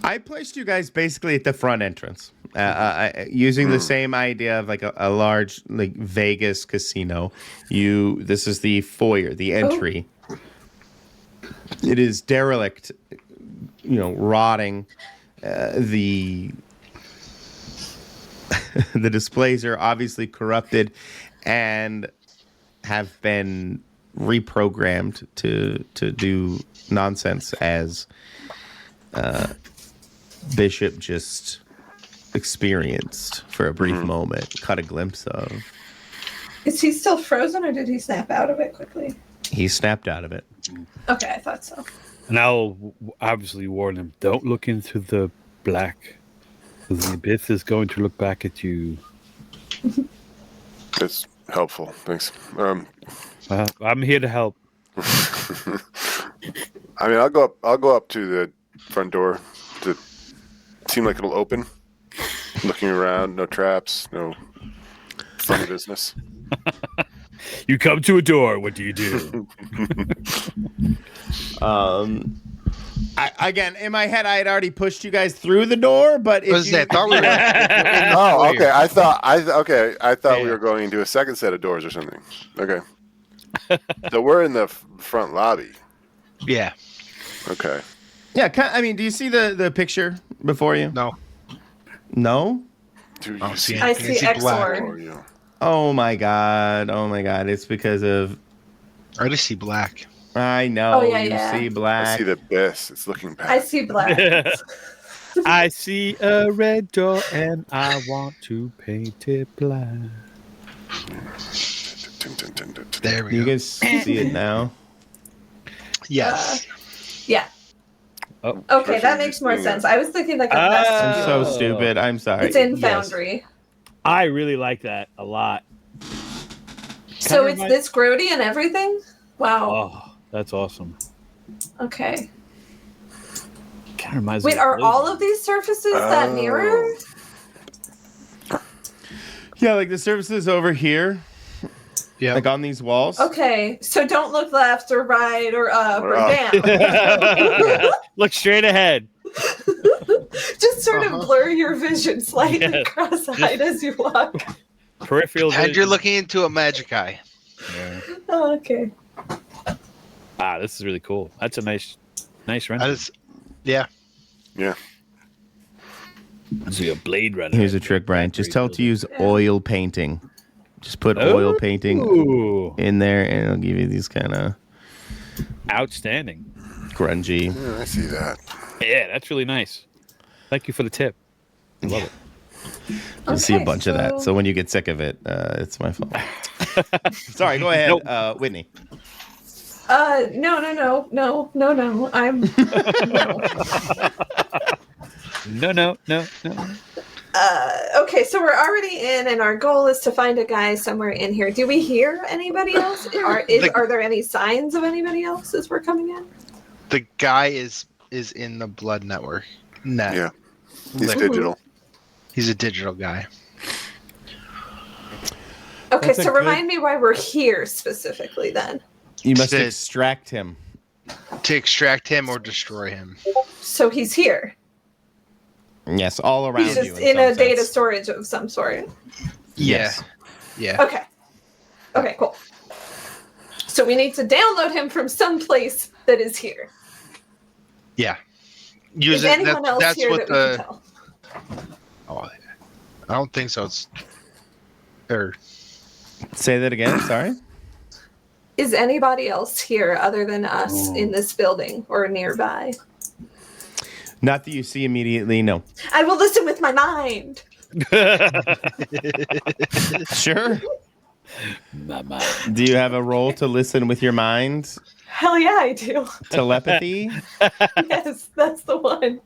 I placed you guys basically at the front entrance, using the same idea of like a large like Vegas casino. This is the foyer, the entry. Oh. It is derelict, rotting. The displays are obviously corrupted and have been reprogrammed to do nonsense as Bishop just experienced for a brief moment, caught a glimpse of. Is he still frozen or did he snap out of it quickly? He snapped out of it. Okay, I thought so. And I'll obviously warn him, don't look into the black. Because the abyss is going to look back at you. That's helpful. Thanks. I'm here to help. I mean, I'll go up to the front door. To seem like it'll open. Looking around, no traps, no funny business. You come to a door. What do you do? Again, in my head, I had already pushed you guys through the door, but if you... Oh, okay. I thought we were going into a second set of doors or something. Okay. So we're in the front lobby. Yeah. Okay. Yeah, I mean, do you see the picture before you? No. No? I see X-Lord. Oh my god. It's because of... I already see black. I know. Oh, yeah. See black. I see the abyss. It's looking back. I see black. I see a red door and I want to paint it black. There we go. You guys see it now? Yes. Yeah. Oh, okay, that makes more sense. I was thinking like a vestibule. I'm so stupid. I'm sorry. It's in Foundry. I really like that a lot. So it's this grody and everything? Wow. Oh, that's awesome. Okay. Kind of reminds me. Wait, are all of these surfaces that mirror? Yeah, like the surfaces over here. Yeah. Like on these walls. Okay, so don't look left or right or up or down. Look straight ahead. Just sort of blur your vision slightly cross-eyed as you walk. Peripheral vision. And you're looking into a magic eye. Yeah. Oh, okay. Ah, this is really cool. That's a nice render. Yeah. Yeah. This is a Blade Runner. Here's a trick, Brian. Just tell it to use oil painting. Just put oil painting in there, and it'll give you these kind of... Outstanding. grungy. Yeah, I see that. Yeah, that's really nice. Thank you for the tip. I love it. You'll see a bunch of that. So when you get sick of it, it's my fault. Sorry, go ahead, nope. Whitney. No. I'm No. Okay, so we're already in, and our goal is to find a guy somewhere in here. Do we hear anybody else? Are there any signs of anybody else as we're coming in? The guy is in the blood network. Yeah, he's digital. He's a digital guy. Okay, so remind me why we're here specifically then. You must extract him. To extract him or destroy him. So he's here. Yes, all around you. He's just in a data storage of some sort. Yes. Yeah. Okay, cool. So we need to download him from someplace that is here. Yeah. Is anyone else here that we can tell? Oh, I don't think so. Say that again. Sorry. Is anybody else here other than us in this building or nearby? Not that you see immediately. No. I will listen with my mind. Sure. Do you have a role to listen with your mind? Hell yeah, I do. Telepathy? Yes, that's the one.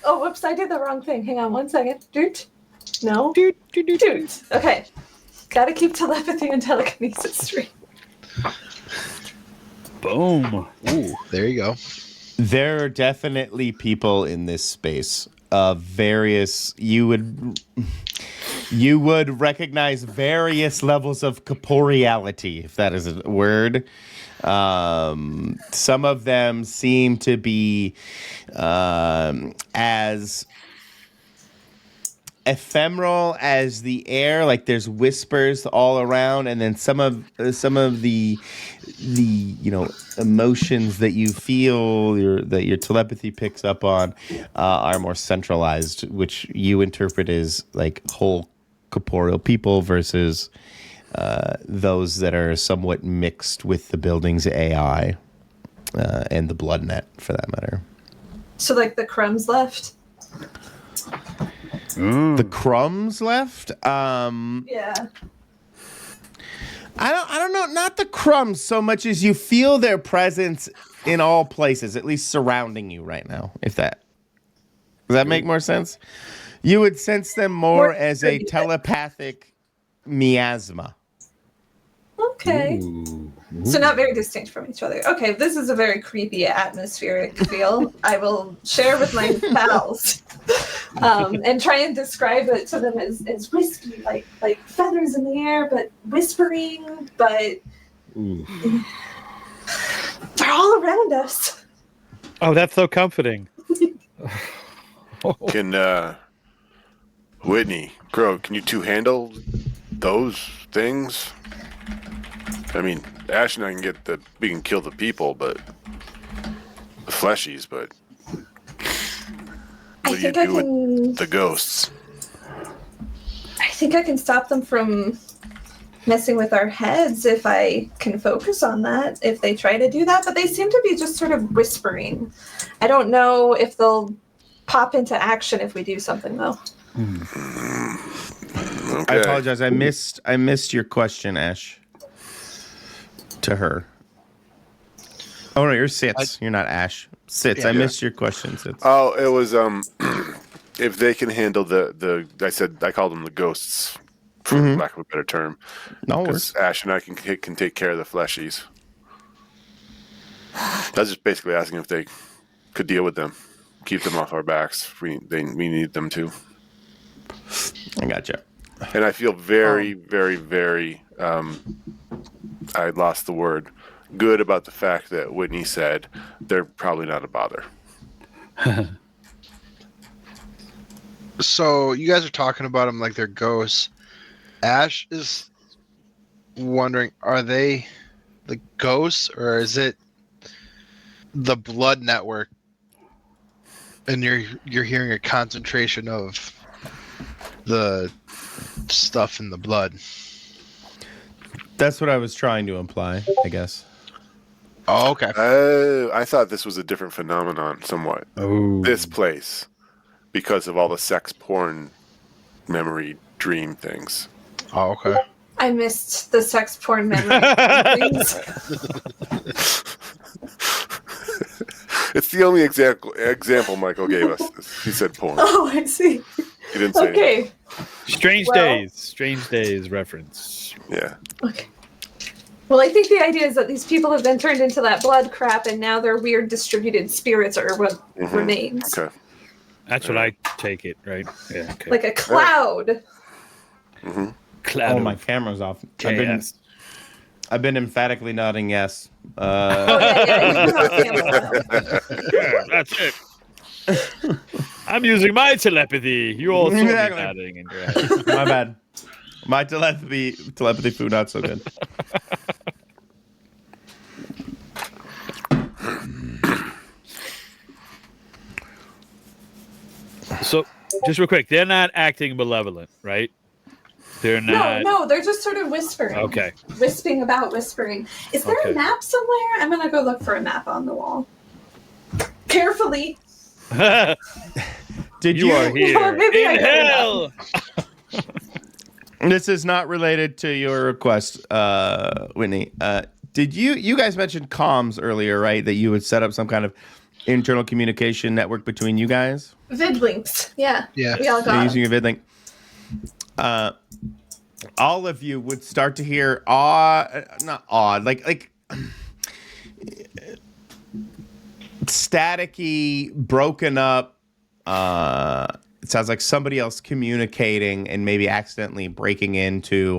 Oh, whoops, I did the wrong thing. Hang on 1 second. Doot. No. Doot. Okay. Gotta keep telepathy and telekinesis straight. Boom. Ooh, there you go. There are definitely people in this space of various. You would recognize various levels of corporeality, if that is a word. Some of them seem to be as ephemeral as the air, like there's whispers all around, and then some of the emotions that you feel that your telepathy picks up on are more centralized, which you interpret as like whole corporeal people versus those that are somewhat mixed with the building's AI and the blood net, for that matter. So like the crumbs left? The crumbs left? Yeah. I don't know, not the crumbs so much as you feel their presence in all places, at least surrounding you right now, if that. Does that make more sense? You would sense them more as a telepathic miasma. Okay. Ooh. So not very distinct from each other. Okay, this is a very creepy atmospheric feel. I will share with my pals and try and describe it to them as wispy, like feathers in the air, but whispering, but they're all around us. Oh, that's so comforting. Can Whitney, Grove, can you two handle those things? I mean, Ash and I we can kill the people, but the fleshies, but what do you do with the ghosts? I think I can stop them from messing with our heads if I can focus on that, if they try to do that, but they seem to be just sort of whispering. I don't know if they'll pop into action if we do something, though. Okay. I apologize. I missed your question, Ash. To her. Oh no, you're Sitz. You're not Ash. Sitz. Yeah, I missed your question, Sitz. Oh, it was if they can handle I called them the ghosts, for lack of a better term. No, because Ash and I can take care of the fleshies. I was just basically asking if they could deal with them, keep them off our backs. We need them to. I gotcha. And I feel very, very, very. I lost the word. Good about the fact that Whitney said they're probably not a bother. So you guys are talking about them like they're ghosts. Ash is wondering, are they the ghosts or is it the blood network? And you're hearing a concentration of the stuff in the blood. That's what I was trying to imply, I guess. Oh, okay. I thought this was a different phenomenon, somewhat. Oh. This place, because of all the sex porn, memory, dream things. Oh, okay. I missed the sex porn memory. It's the only example Michael gave us. He said porn. Oh, I see. He didn't say Okay. Strange Days reference. Yeah. Okay. Well, I think the idea is that these people have been turned into that blood crap, and now their weird distributed spirits are what remains. Okay. That's what I take it, right? Yeah. Okay. Like a cloud. Mm-hmm. Cloud. Oh, my camera's off. Chaos. I've been emphatically nodding yes. Yeah, That's it. I'm using my telepathy. You all saw me Exactly. nodding and your head. My bad. My telepathy food not so good. So, just real quick, they're not acting malevolent, right? They're not. No, they're just sort of whispering. Okay. Whispering. Is there a map somewhere? I'm gonna go look for a map on the wall. Carefully. Did You are here maybe I in got hell. This is not related to your request, Whitney. Did you guys mentioned comms earlier, right? That you would set up some kind of internal communication network between you guys? Vidlinks. Yeah. Yeah. We all You're got using a vidlink. All of you would start to hear like staticky, broken up. It sounds like somebody else communicating and maybe accidentally breaking into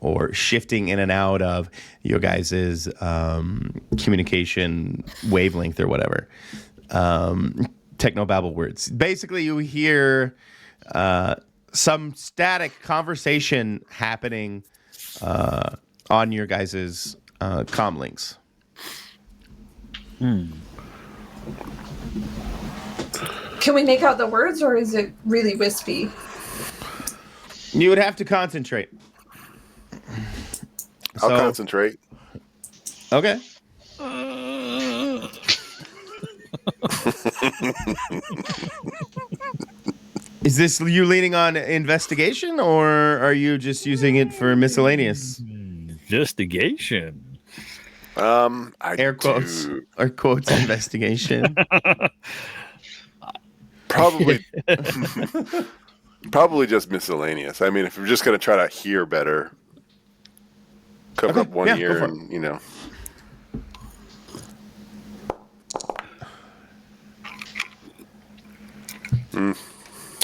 or shifting in and out of your guys' communication wavelength or whatever. Technobabble words. Basically, you hear some static conversation happening on your guys' comm links. Can we make out the words, or is it really wispy? You would have to concentrate. I'll concentrate. Okay. Is this you leaning on investigation, or are you just using it for miscellaneous? Investigation. Air quotes or quotes investigation. Probably just miscellaneous. I mean, if we're just gonna try to hear better, cover up one ear, and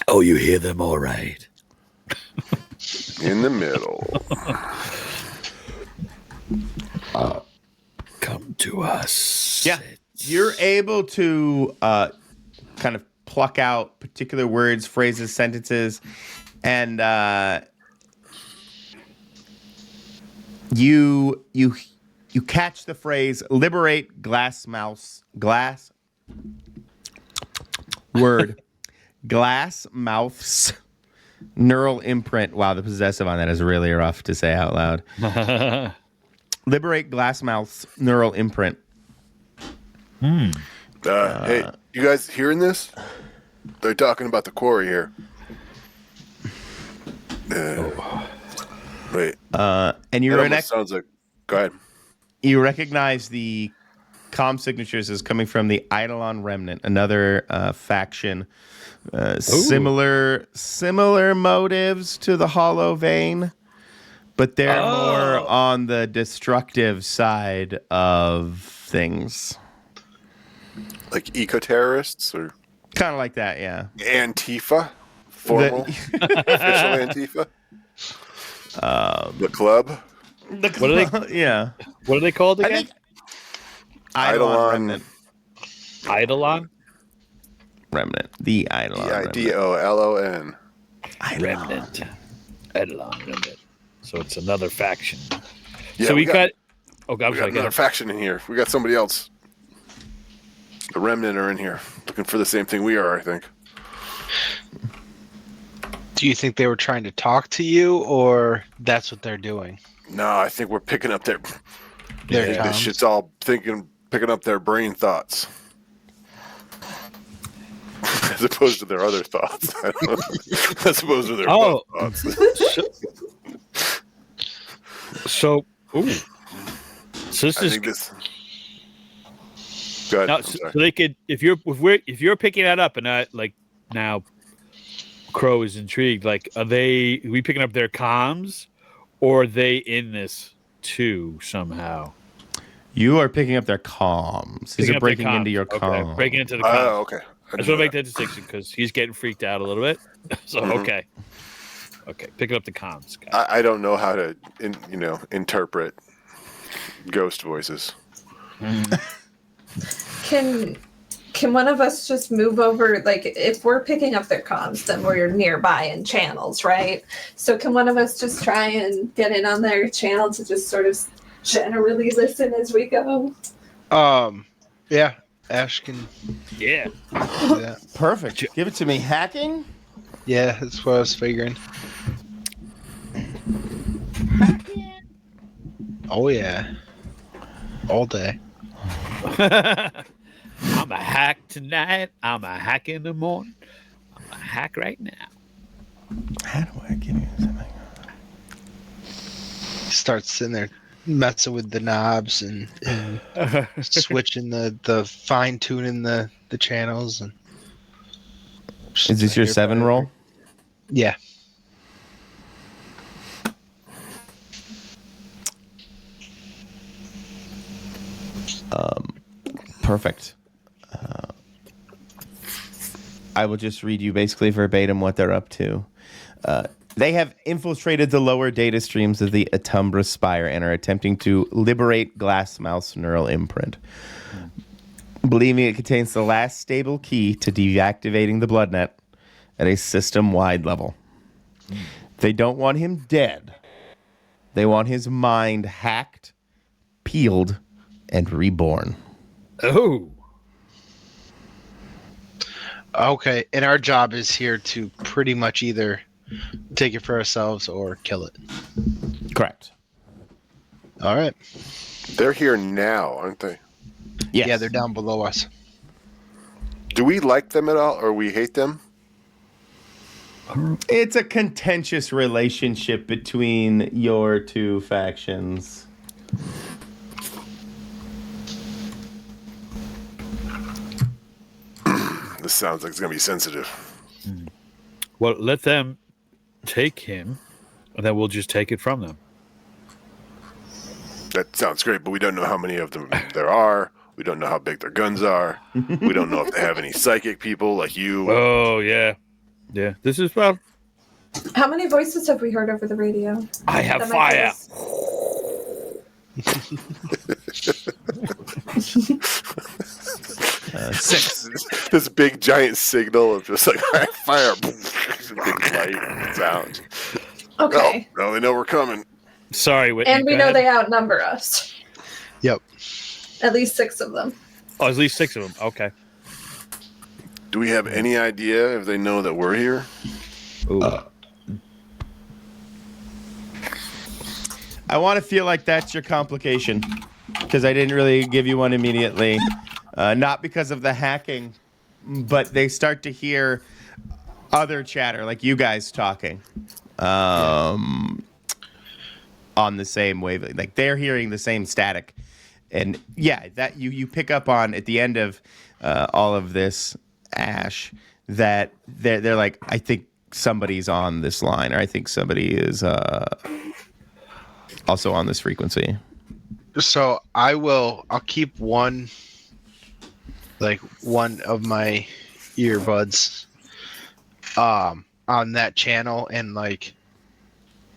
Oh, you hear them all right. in the middle. Come to us. Yeah, you're able to kind of pluck out particular words, phrases, sentences, and you catch the phrase "liberate Glassmouth's Glassmouth's neural imprint." Wow, the possessive on that is really rough to say out loud. Liberate Glassmouth's neural imprint. Hey, you guys hearing this? They're talking about the quarry here. Wait. And Sounds like. Go ahead. You recognize the comm signatures as coming from the Eidolon Remnant, another faction. Similar motives to the Hollow Vein, but they're more on the destructive side of things. Like eco-terrorists or kind of like that, yeah. Antifa, formal official Antifa. The club. What are they? Yeah. What are they called again? Eidolon Remnant. Eidolon Remnant. The Eidolon. Eidolon. Remnant. Eidolon Remnant. So it's another faction. Yeah, so we got. We got another faction in here. We got somebody else. The Remnant are in here, looking for the same thing we are, I think. Do you think they were trying to talk to you, or that's what they're doing? No, I think we're picking up their Their this shit's all picking up their brain thoughts. As opposed to their other thoughts. I don't know. As opposed to their thoughts. So this is. Go ahead. Now, so they could, if you're picking that up, and now, Crow is intrigued. Like, are we picking up their comms, or are they in this too somehow? You are picking up their comms. These are breaking into your comms. Okay. Breaking into the comms. Oh, okay. I just want to make that distinction because he's getting freaked out a little bit. So okay, picking up the comms. I don't know how to, interpret ghost voices. Can one of us just move over? Like, if we're picking up their comms, then we're nearby in channels, right? So can one of us just try and get in on their channel to just sort of generally listen as we go? Yeah. Ash can. Yeah. Perfect. Give it to me. Hacking? Yeah, that's what I was figuring. Oh, yeah. All day. I'm a hack tonight. I'm a hack in the morning. I'm a hack right now. How do I give you something? Starts sitting there messing with the knobs and switching the fine tuning the channels. And is this your 7 roll? Yeah. Perfect. I will just read you basically verbatim what they're up to. They have infiltrated the lower data streams of the Atumbra Spire and are attempting to liberate Glassmouth's neural imprint. Believing it contains the last stable key to deactivating the bloodnet at a system-wide level. They don't want him dead. They want his mind hacked, peeled, and reborn. Oh. Okay, and our job is here to pretty much either take it for ourselves or kill it. Correct. All right. They're here now, aren't they? Yes. Yeah, they're down below us. Do we like them at all, or we hate them? It's a contentious relationship between your two factions. This sounds like it's going to be sensitive. Well, let them take him, and then we'll just take it from them. That sounds great, but we don't know how many of them there are. We don't know how big their guns are. We don't know if they have any psychic people like you. Oh, yeah. Yeah, this is, well... How many voices have we heard over the radio? I have fire! Six. This big giant signal of just like fire, big light sound. Okay. No, they know we're coming. Sorry, Whitney. And we know they outnumber us. Yep. At least 6 of them. Oh, at least 6 of them. Okay. Do we have any idea if they know that we're here? I want to feel like that's your complication, because I didn't really give you one immediately. Not because of the hacking, but they start to hear other chatter, like you guys talking on the same wavelength. Like they're hearing the same static. And yeah, that you pick up on at the end of all of this, Ash, that they're like, I think somebody's on this line, or I think somebody is also on this frequency. So I'll keep one of my earbuds on that channel and like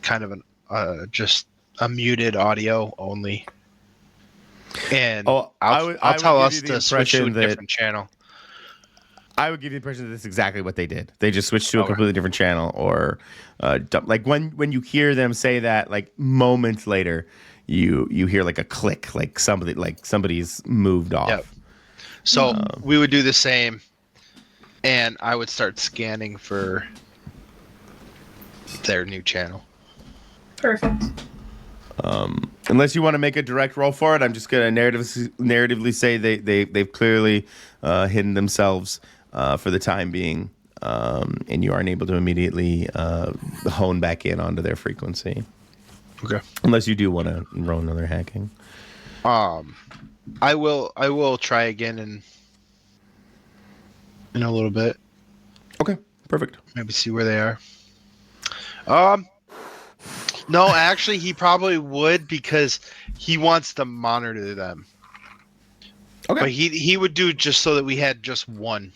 kind of just a muted audio only. And I'll tell us to switch to a different channel. I would give you the impression that that's exactly what they did. They just switched to a completely different channel, or like when you hear them say that, like moments later, you hear like a click, like somebody's moved off. Yep. So we would do the same, and I would start scanning for their new channel. Perfect. Unless you want to make a direct roll for it, I'm just going to narratively say they've clearly hidden themselves for the time being, and you aren't able to immediately hone back in onto their frequency. Okay. Unless you do want to roll another hacking. I will try again in a little bit. Okay, perfect. Maybe see where they are. No, actually, he probably would because he wants to monitor them. Okay. But he would do just so that we had just one.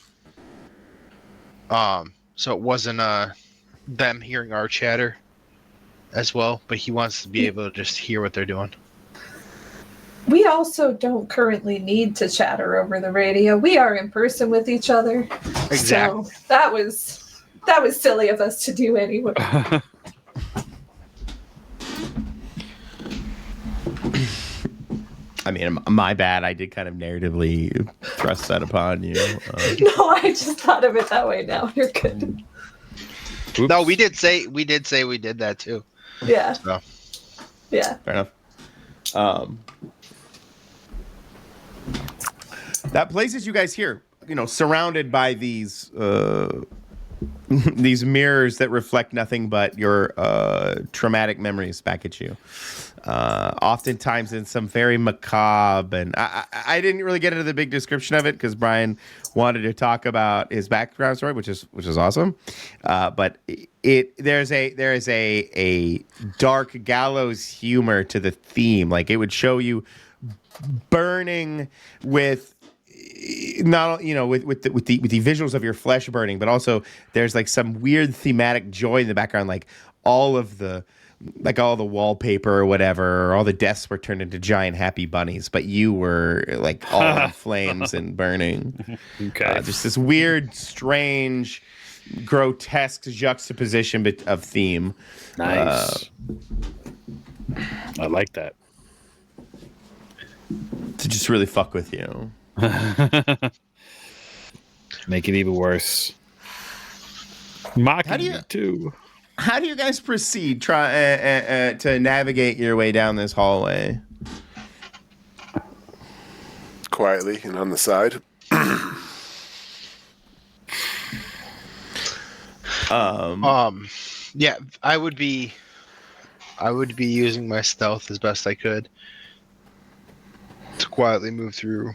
So it wasn't them hearing our chatter as well, but he wants to be able to just hear what they're doing. We also don't currently need to chatter over the radio. We are in person with each other. Exactly. So that was silly of us to do anyway. I mean, my bad. I did kind of narratively thrust that upon you. No, I just thought of it that way now. You're good. Oops. No, we did say we did that too. Yeah. So. Yeah. Fair enough. That places you guys here, surrounded by these these mirrors that reflect nothing but your traumatic memories back at you. Oftentimes in some very macabre, and I didn't really get into the big description of it because Brian wanted to talk about his background story, which is awesome. But there is a dark gallows humor to the theme. Like it would show you burning with not with the visuals of your flesh burning, but also there's like some weird thematic joy in the background, like all the wallpaper or whatever, or all the desks were turned into giant happy bunnies, but you were like all in flames and burning. Okay. Just this weird, strange, grotesque juxtaposition of theme. Nice. I like that. To just really fuck with you. Make it even worse. Mocking you too. How do you guys proceed? Try to navigate your way down this hallway. Quietly and on the side. Yeah, I would be using my stealth as best I could to quietly move through.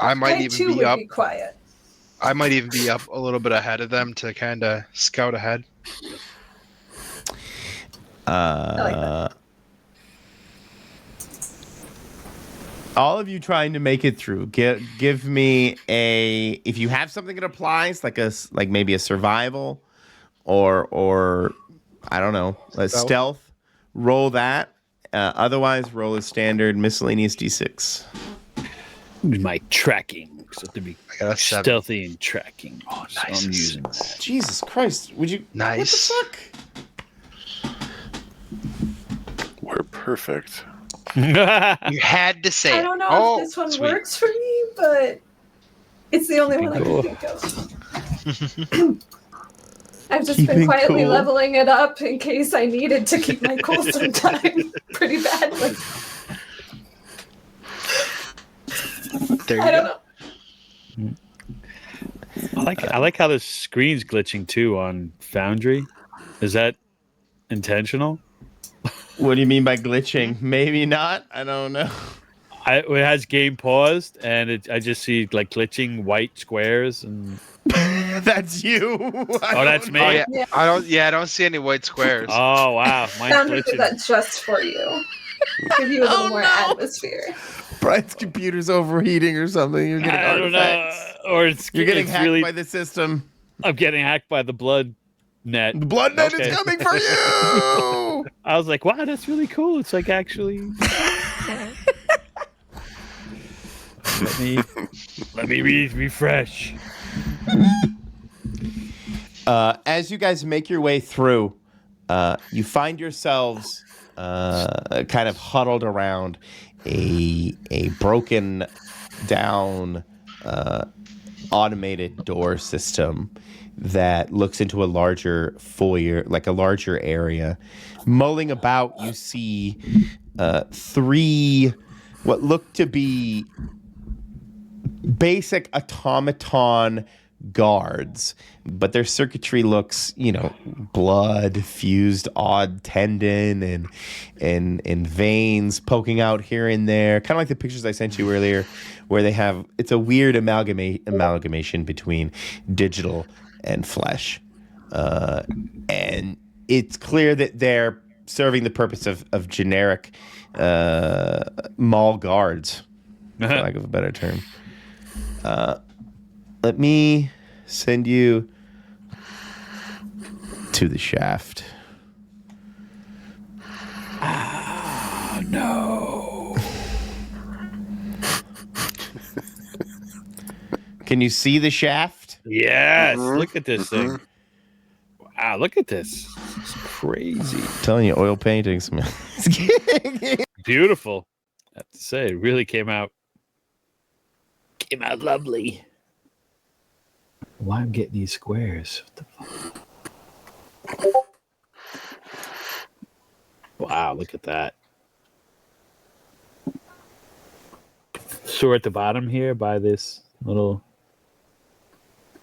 I might even be up. Be quiet. I might even be up a little bit ahead of them to kind of scout ahead. I like that. All of you trying to make it through. Give me if you have something that applies, like maybe a survival, or I don't know, a stealth. Roll that. Otherwise, roll a standard miscellaneous d6. My tracking. So to be I got a 7. stealthy and tracking. Oh, So nice. I'm using that. Jesus Christ! Would you? Nice. What the fuck? We're perfect. You had to say I it. don't know Oh, if this one sweet. works for me, but it's the only one Cool. I can think of. I've just Keeping been quietly cool. leveling it up in case I needed to keep my cool sometime pretty badly. There you I don't go. know. I like how the screen's glitching too on Foundry. Is that intentional? What do you mean by glitching? Maybe not. I don't know. It has game paused, and I just see like glitching white squares and. That's you. That's me. Oh, yeah. Yeah. I don't see any white squares. Oh wow, mine's Foundry did glitching. that just for you. Give you a little more atmosphere. Brian's computer's overheating or something. You're getting I don't know, artifacts. or it's You're getting it's hacked really. by the system. I'm getting hacked by the blood net. The blood net Okay. is coming for you. I was like, wow, that's really cool. It's like actually. let me refresh. As you guys make your way through, you find yourselves kind of huddled around a broken down automated door system that looks into a larger foyer, like a larger area. Mulling about, you see 3 what look to be basic automaton guards, but their circuitry looks, blood fused, odd tendon and veins poking out here and there, kind of like the pictures I sent you earlier, where they have it's a weird amalgamation between digital and flesh, and it's clear that they're serving the purpose of generic mall guards, for lack of a better term. Let me send you to the shaft. Oh, no. Can you see the shaft? Yes. Look at this thing. Wow, look at this. It's crazy. I'm telling you, oil paintings, man. Beautiful. I have to say, it really came out lovely. Why I'm getting these squares? What the fuck? Wow, look at that. So we're at the bottom here by this little...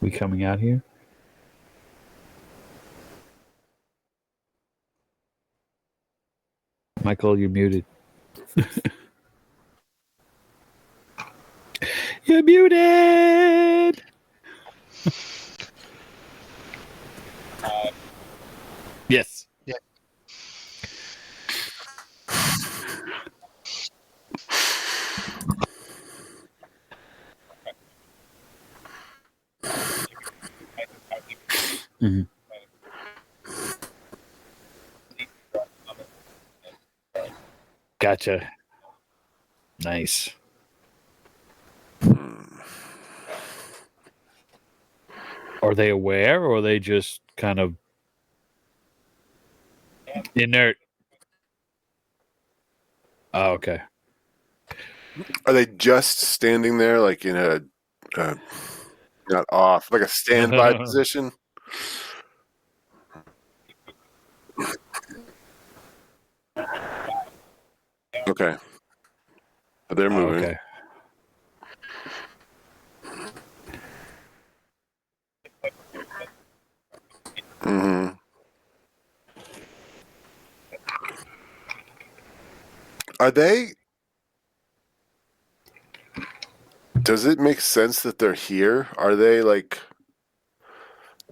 We coming out here? Michael, you're muted. You're muted! Yes. Yeah. Mm-hmm. Gotcha. Nice. Are they aware, or are they just kind of inert? Oh, okay. Are they just standing there, like in a not off, like a standby position? Okay. But they're moving. Okay. Mm-hmm. Are they... Does it make sense that they're here? Are they like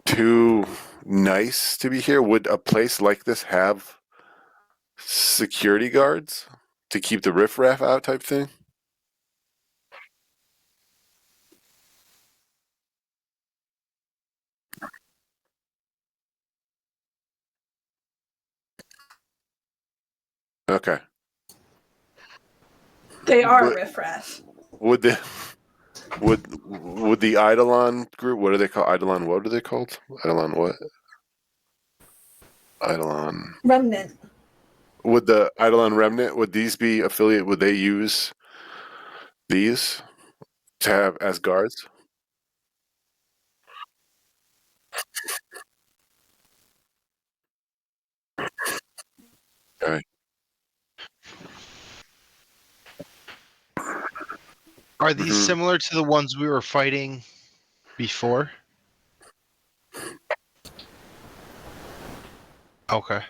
too nice to be here? Would a place like this have security guards to keep the riffraff out type thing? Okay. They are riffraff. Would the would the Eidolon group, what do they call Eidolon? What are they called? Eidolon what? Eidolon Remnant. Would the Eidolon Remnant, would these be affiliate? Would they use these to have as guards? Okay. Are these similar to the ones we were fighting before? Okay.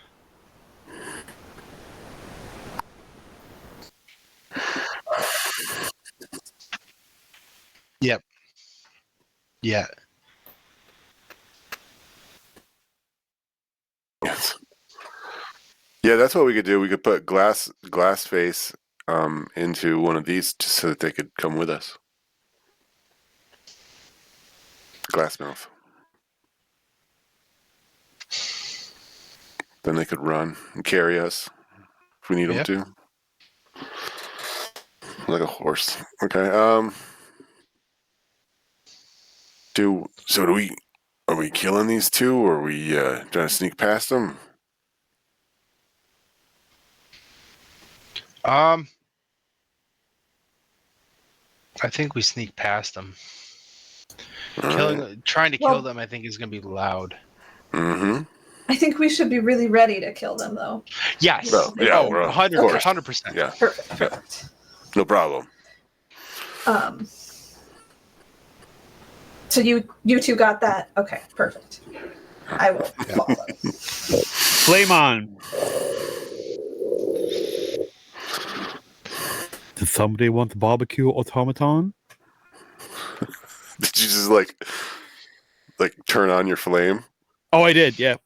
Yep. Yeah. Yes. Yeah, that's what we could do. We could put glass face into one of these just so that they could come with us. Glassmouth. Then they could run and carry us if we need them to. Like a horse. Okay. Are we killing these two, or are we trying to sneak past them? I think we sneak past them. Trying to kill them, I think, is going to be loud. Mm-hmm. I think we should be really ready to kill them, though. Yes. Well, yeah, Oh, we're 100%. Yeah. Perfect. No problem. So you two got that? Okay, perfect. I will follow. Flame on. Did somebody want the barbecue automaton? Did you just like turn on your flame? Oh, I did. Yeah.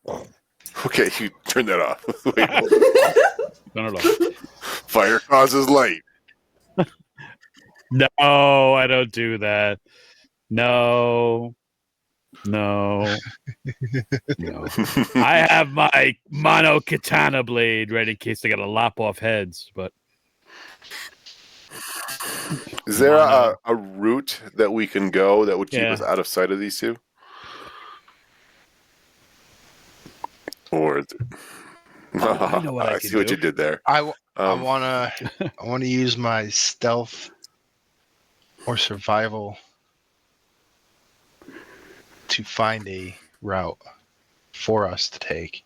Okay, you turn that off. Wait, Turn it off. fire causes light. No, I don't do that. No. I have my mono katana blade ready in case they got to lop off heads. But is there a route that we can go that would keep us out of sight of these two? Or I know what I see what you did there. I want to use my stealth or survival to find a route for us to take.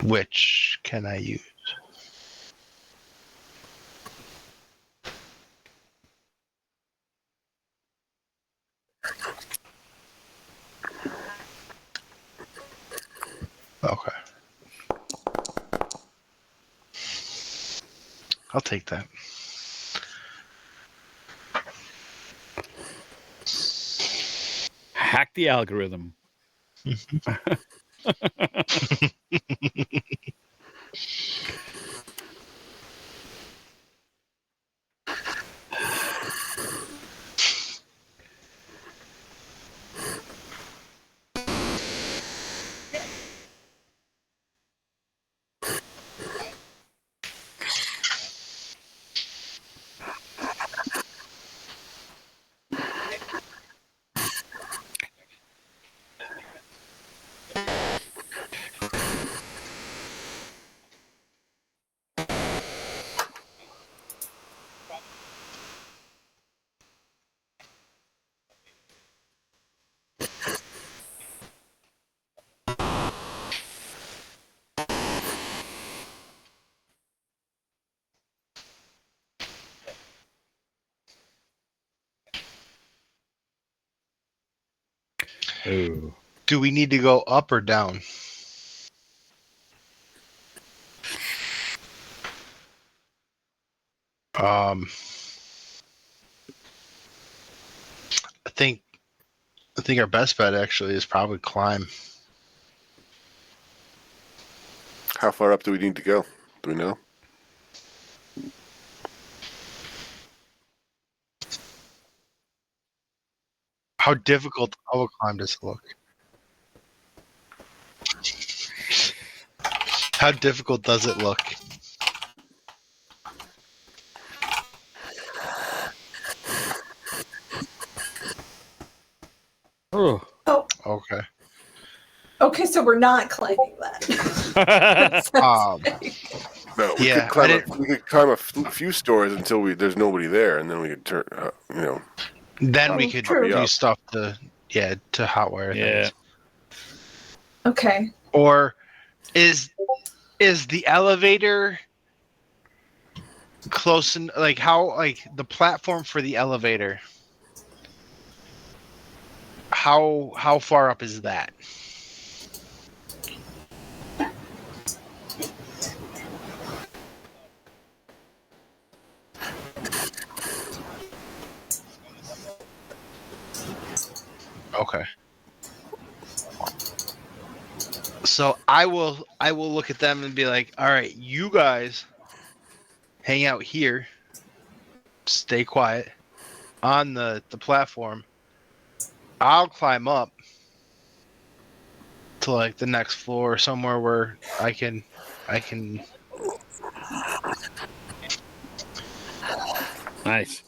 Which can I use? Okay. I'll take that. Hack the algorithm. Ooh. Do we need to go up or down? I think our best bet actually is probably climb. How far up do we need to go? Do we know? How difficult of a climb does it look? How difficult does it look? Oh. Okay. Okay, so we're not climbing that. No, we could climb a few stories until there's nobody there, and then we could turn. Then we could do stuff to hotwire things. Okay. Or is the elevator close and the platform for the elevator? How far up is that? Okay. So I will look at them and be like, all right, you guys hang out here, stay quiet on the platform. I'll climb up to the next floor, somewhere where I can Nice.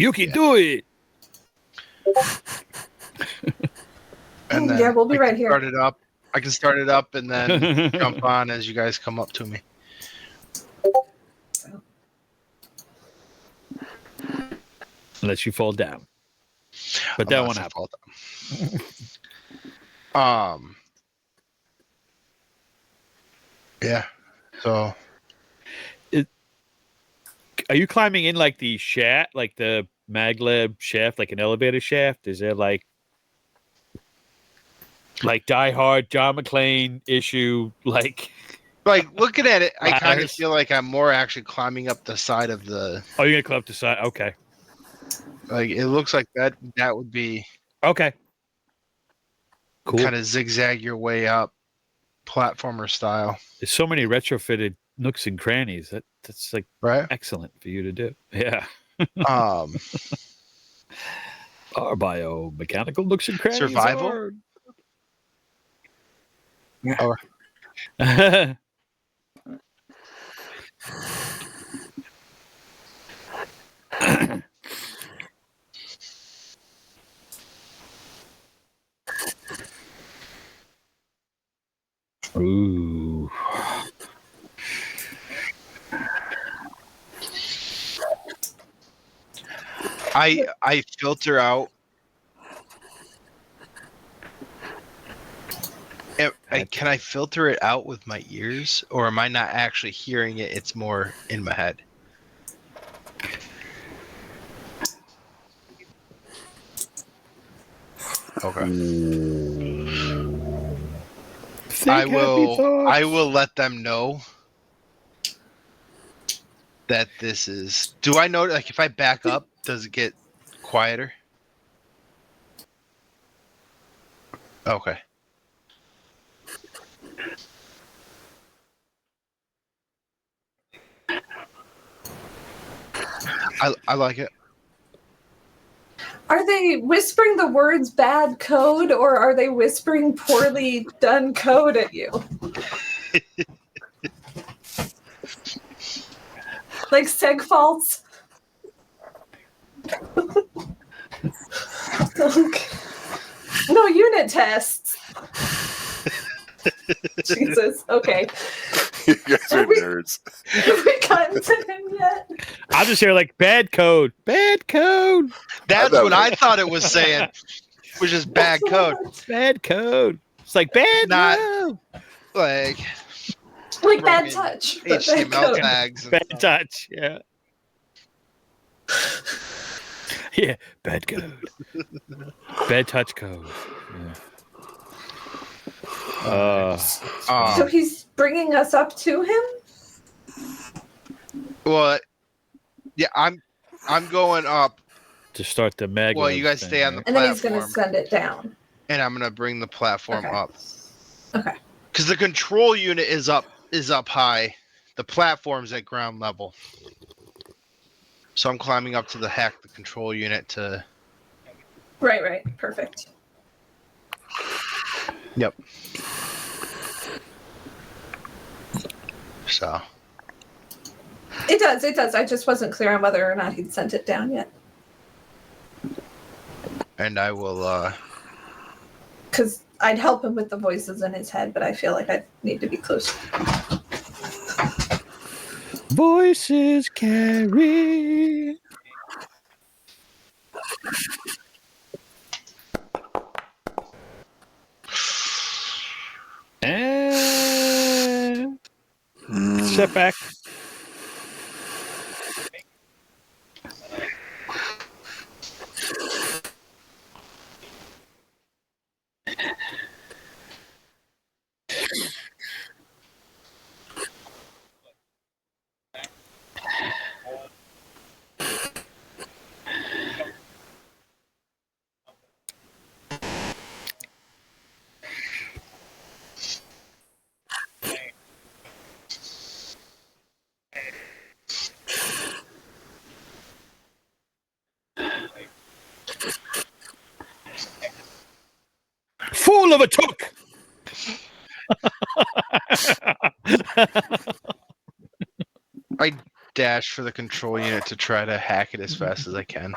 You can do it. And then yeah, we'll be right here. Start it up. I can start it up and then jump on as you guys come up to me. Unless you fall down. But that won't happen. Yeah. So are you climbing in like the shaft, like the maglev shaft, like an elevator shaft? Is there like Die Hard, John McClane issue, like looking at it, I kind of feel like I'm more actually climbing up the side of the. Oh, you're gonna climb up the side? Okay. Like it looks like that would be okay. Cool. Kind of zigzag your way up, platformer style. There's so many retrofitted nooks and crannies. That's like excellent for you to do. Yeah. Our biomechanical nooks and crannies. Survival. Yeah. Ooh. I filter out. Can I filter it out with my ears, or am I not actually hearing it? It's more in my head. Okay. I will let them know that this is. Do I know? Like, if I back up, does it get quieter? Okay. I like it. Are they whispering the words bad code, or are they whispering poorly done code at you? Like seg faults? Okay. No, unit tests. Jesus. Okay. You guys are nerds. Have we gotten to him yet? I'll just hear like bad code. Bad code. That's what I thought it was saying. Which is bad code. Bad code. It's like bad code. Like bad touch. HTML tags. Bad touch, yeah. Yeah, bad code. Bad touch code. Yeah. So he's bringing us up to him? Well, yeah, I'm going up to start the maglev. Well, you guys stay on the and platform. then he's going to send it down. And I'm going to bring the platform up. Okay. Because the control unit is up high. The platform's at ground level. So I'm climbing up to the control unit to. Right. Perfect. Yep. So. It does. I just wasn't clear on whether or not he'd sent it down yet. And I will. Because I'd help him with the voices in his head, but I feel like I need to be closer. Voices carry. And step back. Fool of a took. dash for the control unit to try to hack it as fast as I can.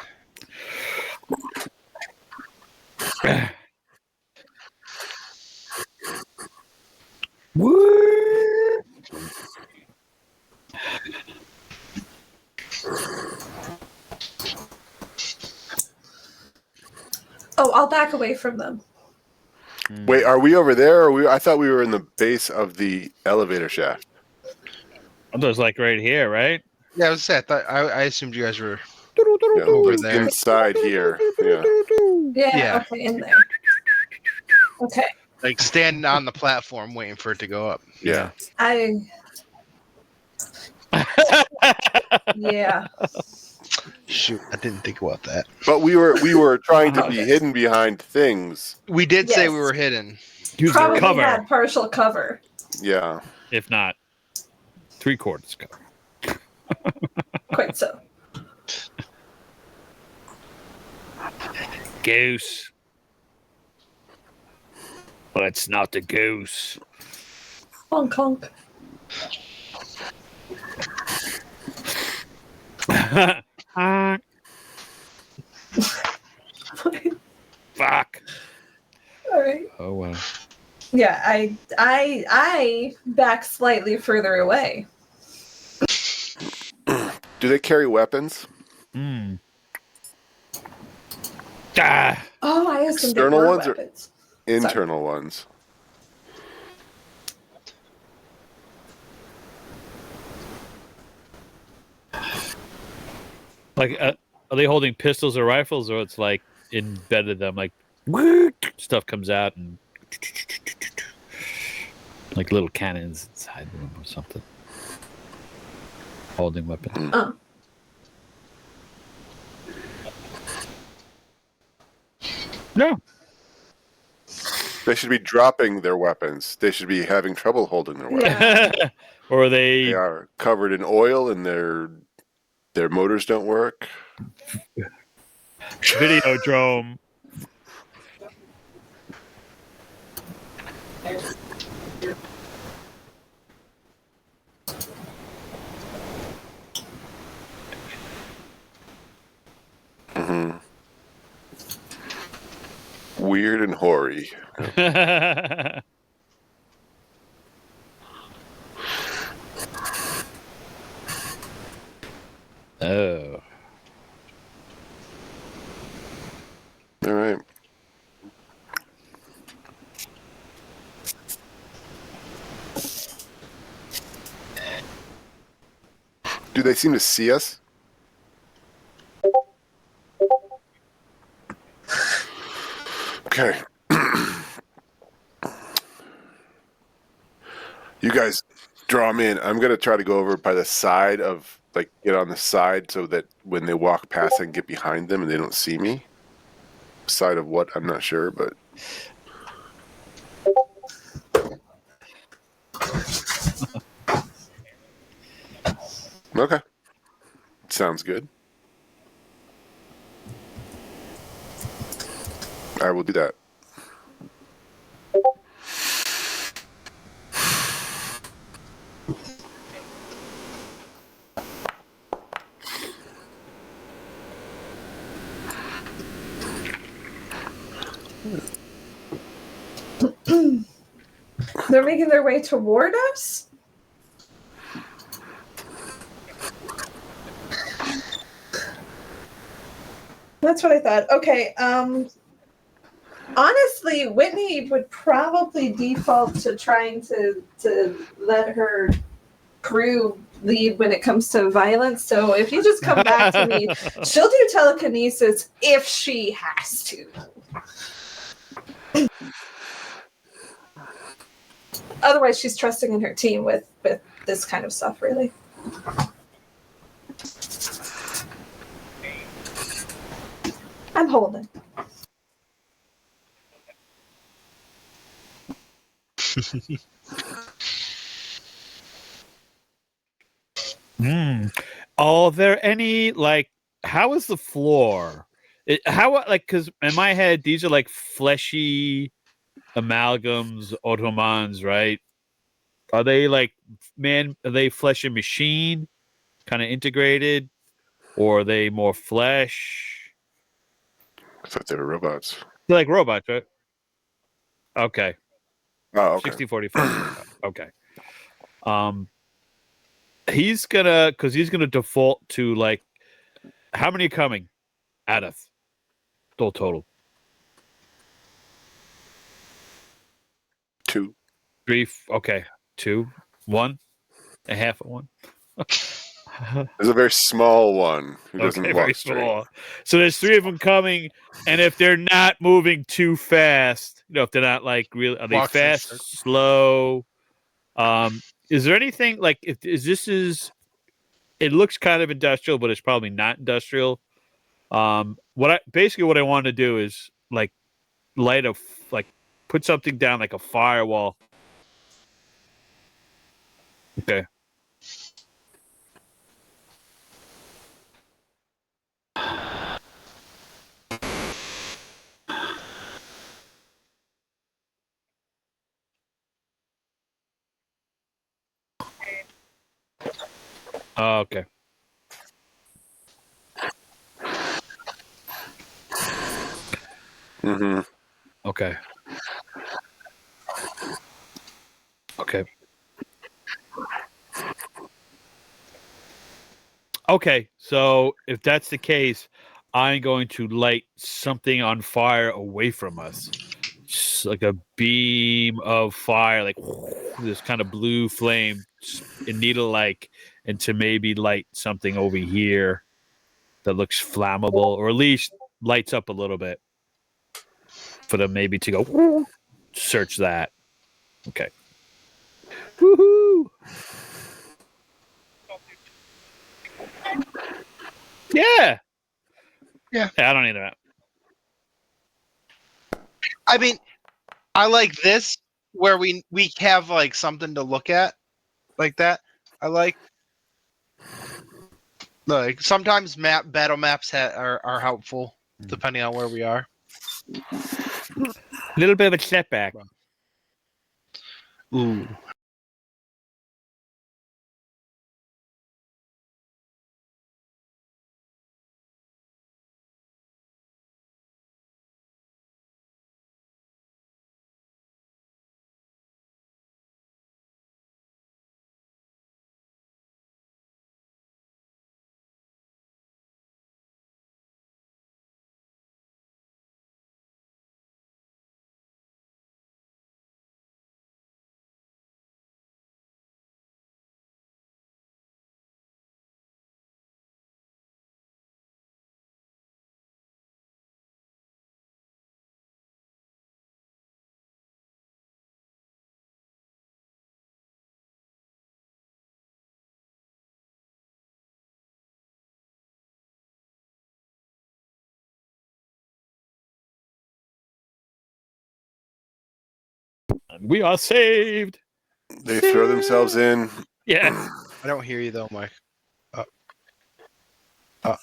Oh, I'll back away from them. Wait, are we over there? Or I thought we were in the base of the elevator shaft. I was like right here, right? Yeah, I was saying, I assumed you guys were over there. Inside here. Yeah. Yeah. Okay, in there. Okay. Like standing on the platform waiting for it to go up. Yeah. Yeah. Shoot, I didn't think about that. But we were trying to be hidden behind things. We did say we were hidden. Probably cover. Had partial cover. Yeah. If not, 3/4 cover. Quite so. Goose. But it's not the goose. Honk honk. Fuck. All right. Oh wow. Yeah, I back slightly further away. Do they carry weapons? Ah. Oh, I assumed external ones weapons. Or internal ones? Like, are they holding pistols or rifles, or it's like embedded them, like stuff comes out and like little cannons inside them or something, holding weapons. No. They should be dropping their weapons. They should be having trouble holding their weapons. Yeah. Or they are covered in oil and their motors don't work. Videodrome. Mm-hmm. Weird and hoary. Oh. All right. Do they seem to see us? Okay. You guys draw them in. I'm going to try to go over by the side of, like, get on the side so that when they walk past, I can get behind them and they don't see me. Side of what? I'm not sure, but. Okay. Sounds good. I will do that. They're making their way toward us? That's what I thought. Okay. Honestly, Whitney would probably default to trying to let her crew lead when it comes to violence. So if you just come back to me, she'll do telekinesis if she has to. Otherwise, she's trusting in her team with this kind of stuff, really. I'm holding. Are there any, like, how is the floor? Because in my head, these are like fleshy amalgams, automans, right? Are they like, are they flesh and machine? kind of integrated, or are they more flesh? I thought they were robots. They're like robots, right? Okay. Oh, okay. 60-40. Okay. He's gonna default to like, how many are coming? Adith. Total. 2. 3. Okay. 2. 1. A half of 1. There's a very small one who doesn't walk very straight. small. So there's 3 of them coming, and if they're not moving too fast, if they're not like really, are they fast, slow? Is there anything like it looks kind of industrial, but it's probably not industrial. What I want to do is like put something down like a firewall. Okay. Okay. Mm-hmm. Okay. Okay. Okay. So if that's the case, I'm going to light something on fire away from us. Just like a beam of fire, like this kind of blue flame and needle-like, and to maybe light something over here that looks flammable, or at least lights up a little bit for them maybe to go search that. Okay. Woohoo! Yeah. Yeah. I don't need that. I mean, I like this where we have like something to look at like that. I like sometimes battle maps are helpful depending on where we are. A little bit of a setback. Ooh. We are saved. They throw themselves in. Yeah. I don't hear you though, Mike. Oh,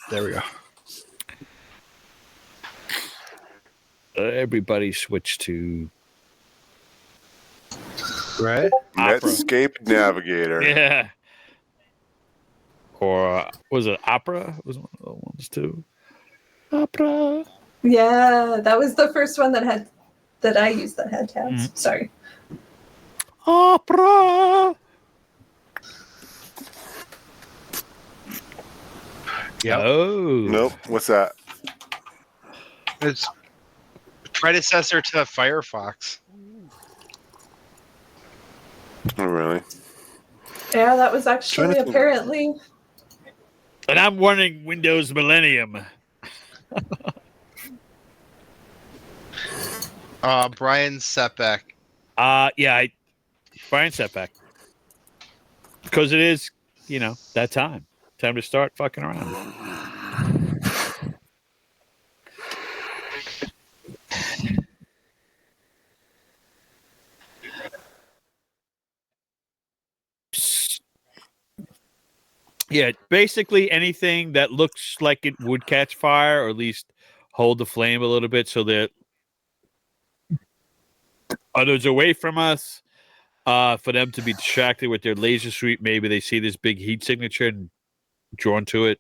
there we go. Everybody switch to Right? Netscape Navigator. Yeah. Or was it Opera? Was one of the ones too. Opera. Yeah, that was the first one that I used that had tabs. Sorry. Opera. Yeah. Oh. Nope. What's that? It's predecessor to Firefox. Oh, really? Yeah, that was actually apparently. And I'm running Windows Millennium. Brian Setback. Yeah, Brian Setback. Because it is, that time. Time to start fucking around. Yeah, basically anything that looks like it would catch fire, or at least hold the flame a little bit so that others away from us, for them to be distracted with their laser sweep. Maybe they see this big heat signature and drawn to it,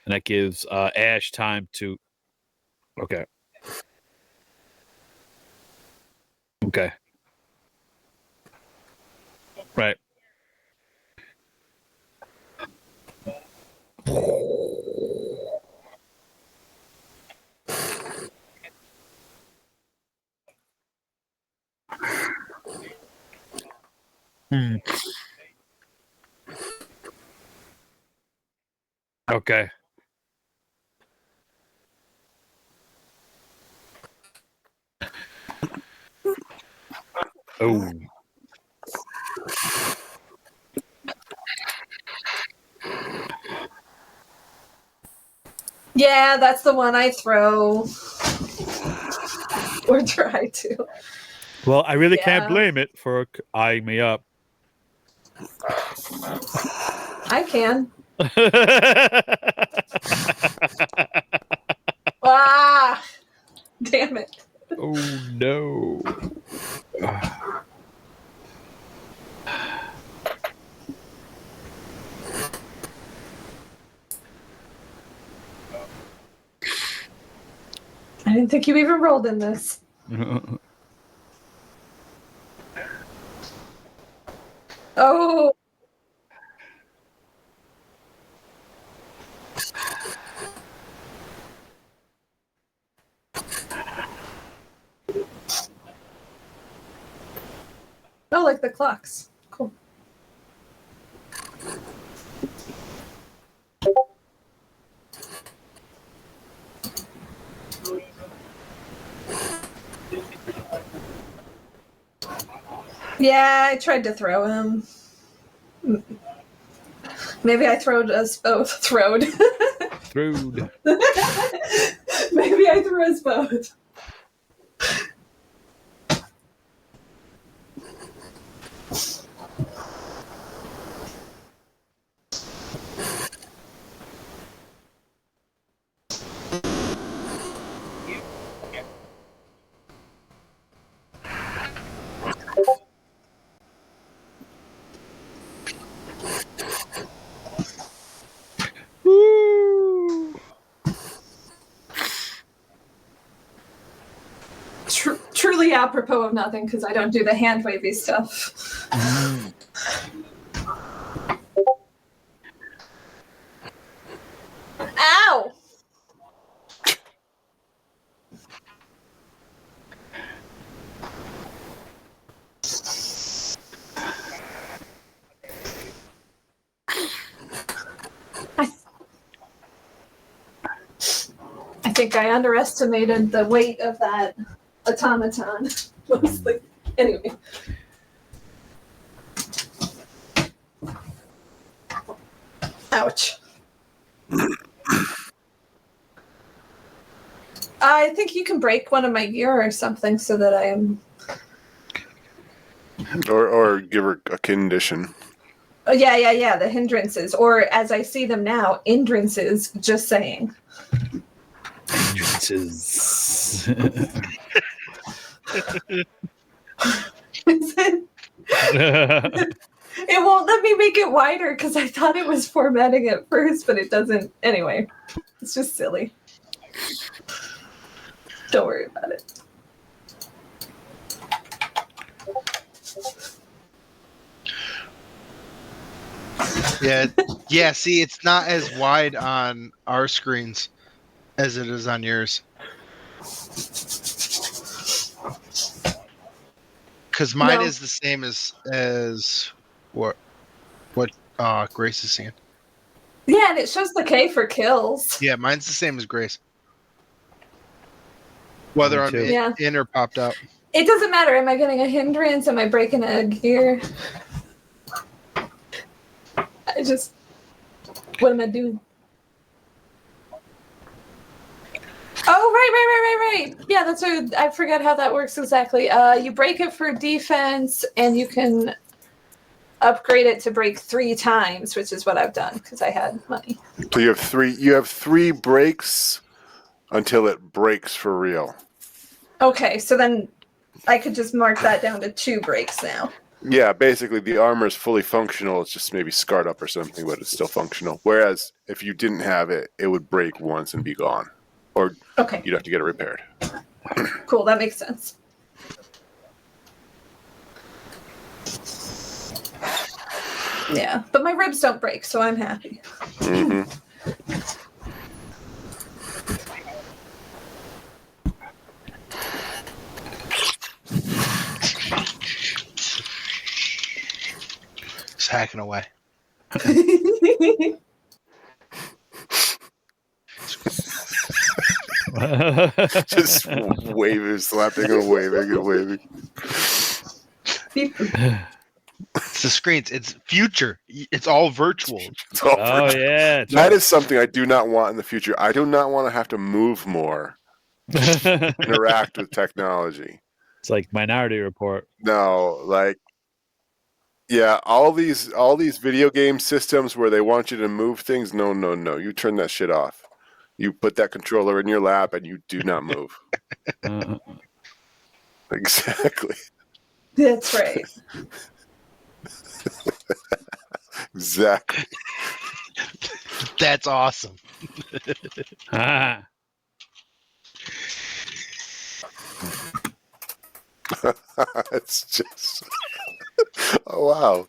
and that gives Ash time to. Okay. Okay. Right. Okay. Oh. Yeah, that's the one I throw. Or try to. Well, I really can't blame it for eyeing me up. I can. Ah! Damn it. Oh, no. I didn't think you even rolled in this. Oh. Oh, like the clocks. Cool. Yeah, I tried to throw him. Maybe I throwed us both. Throwed. Throwed. Maybe I threw us both. Truly apropos of nothing, because I don't do the hand wavy stuff. Ow! I think I underestimated the weight of that automaton. Mostly. Anyway. Ouch. I think you can break one of my gear or something so that I am. Or give her a condition. Oh, yeah. The hindrances. Or as I see them now, hindrances, just saying. Hindrances. It won't let me make it wider because I thought it was formatting at first, but it doesn't. Anyway, it's just silly. Don't worry about it. Yeah. See, it's not as wide on our screens as it is on yours. Because mine is the same as what Grace is seeing. Yeah, and it shows the K for kills. Yeah, mine's the same as Grace. Whether I'm in or popped out. It doesn't matter. Am I getting a hindrance? Am I breaking a gear? What am I doing? Oh, right. Yeah, that's what I forgot how that works exactly. You break it for defense, and you can upgrade it to break 3 times, which is what I've done because I had money. So you have three breaks until it breaks for real. Okay, so then I could just mark that down to 2 breaks now. Yeah, basically the armor is fully functional. It's just maybe scarred up or something, but it's still functional. Whereas if you didn't have it, it would break once and be gone, or you'd have to get it repaired. Cool, that makes sense. Yeah, but my ribs don't break, so I'm happy. Mm-hmm. Just hacking away. Just waving, slapping and waving and waving. It's the screens. It's future. It's all virtual. It's all Oh virtual. yeah, that is something I do not want in the future. I do not want to have to move more to interact with technology. It's like Minority Report. No, like, yeah, all these video game systems where they want you to move things. No. You turn that shit off. You put that controller in your lap and you do not move. Exactly. That's right. Exactly. That's awesome. It's just, oh wow,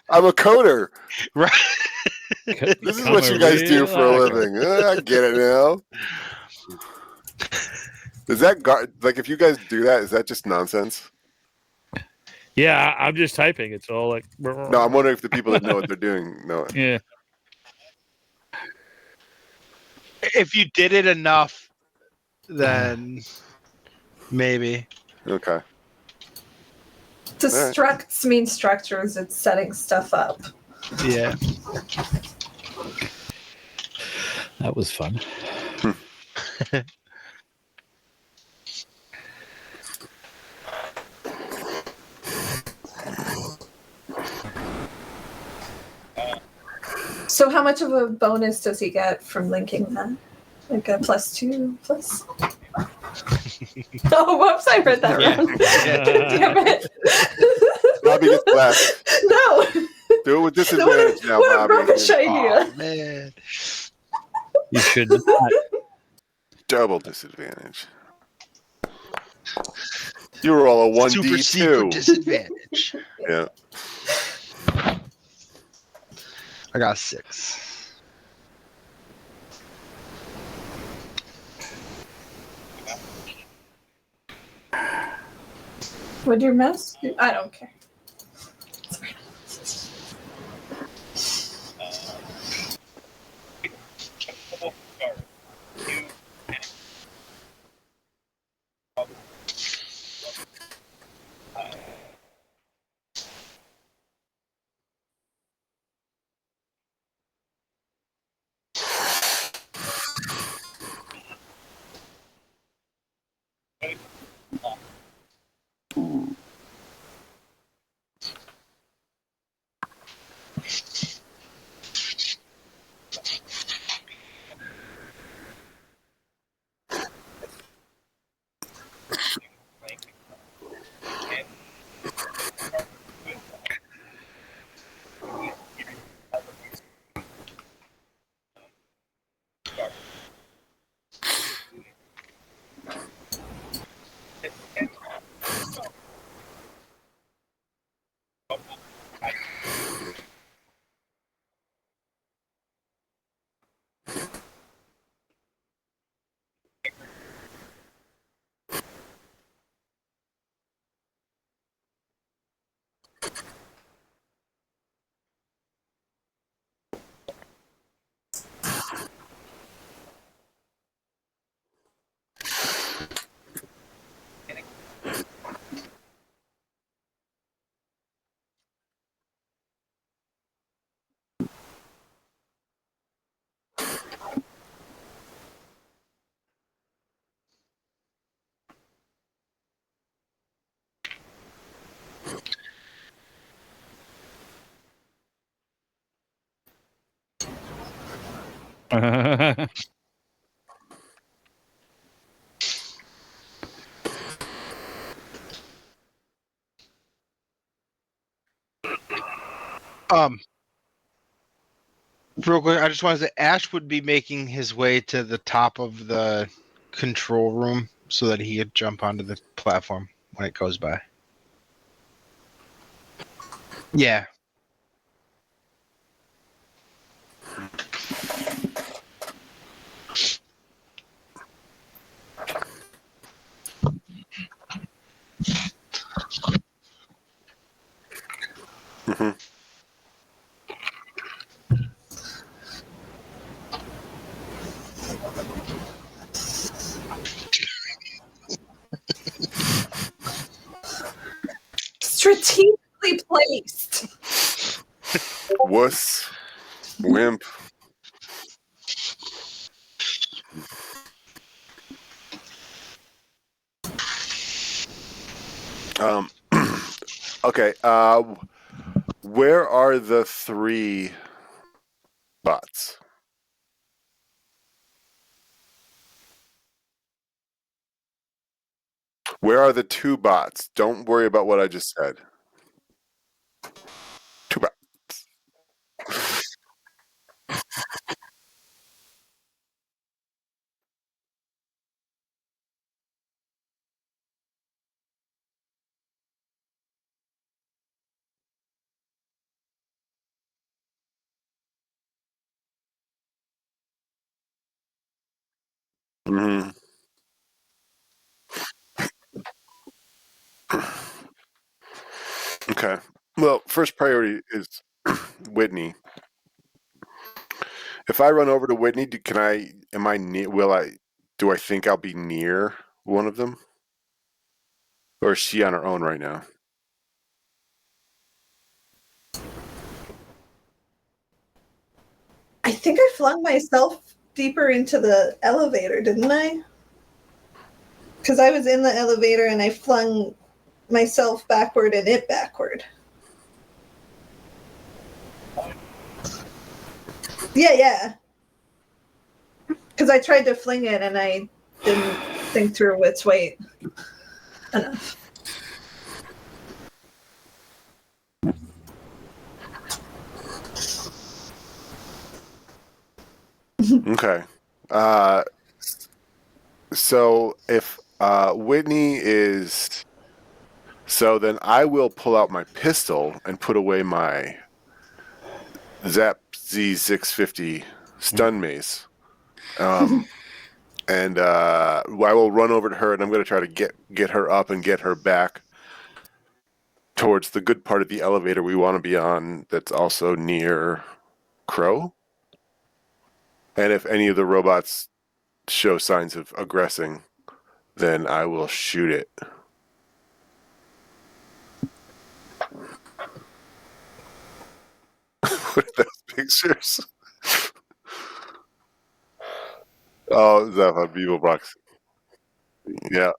I'm a coder. Right. This is what you guys do for a living. I get it now. Is that like, if you guys do that, is that just nonsense? Yeah, I'm just typing. It's all like. No, I'm wondering if the people that know what they're doing know it. Yeah. If you did it enough, then maybe. Okay. Destructs mean structures. It's setting stuff up. Yeah. That was fun. So how much of a bonus does he get from linking that? Like a +2 plus? Oh, whoops, I read that wrong. Damn it. Bobby gets left. No. Do it with disadvantage now, what Bobby. a rubbish idea. Oh, man. You should not. Double disadvantage. You were all a 1d2. Super secret disadvantage. Yeah. I got 6. Would your mouse do? I don't care. Real quick, I just wanted to say Ash would be making his way to the top of the control room so that he could jump onto the platform when it goes by. Yeah. Mm-hmm. Strategically placed. Wuss. Wimp. Okay. Where are the 3 bots? Where are the 2 bots? Don't worry about what I just said. 2 bots. Mm-hmm. Okay. Well, first priority is Whitney. If I run over to Whitney, do I think I'll be near one of them? Or is she on her own right now? I think I flung myself deeper into the elevator, didn't I? Because I was in the elevator and I flung myself backward and it backward. Yeah. Because I tried to fling it and I didn't think through its weight enough. Okay. So if Whitney is... So then I will pull out my pistol and put away my Zap Z650 stun mace. And I will run over to her and I'm going to try to get her up and get her back towards the good part of the elevator we want to be on that's also near Crow. And if any of the robots show signs of aggressing, then I will shoot it. What are those pictures? Oh, Zap on Beeble Box. Yeah.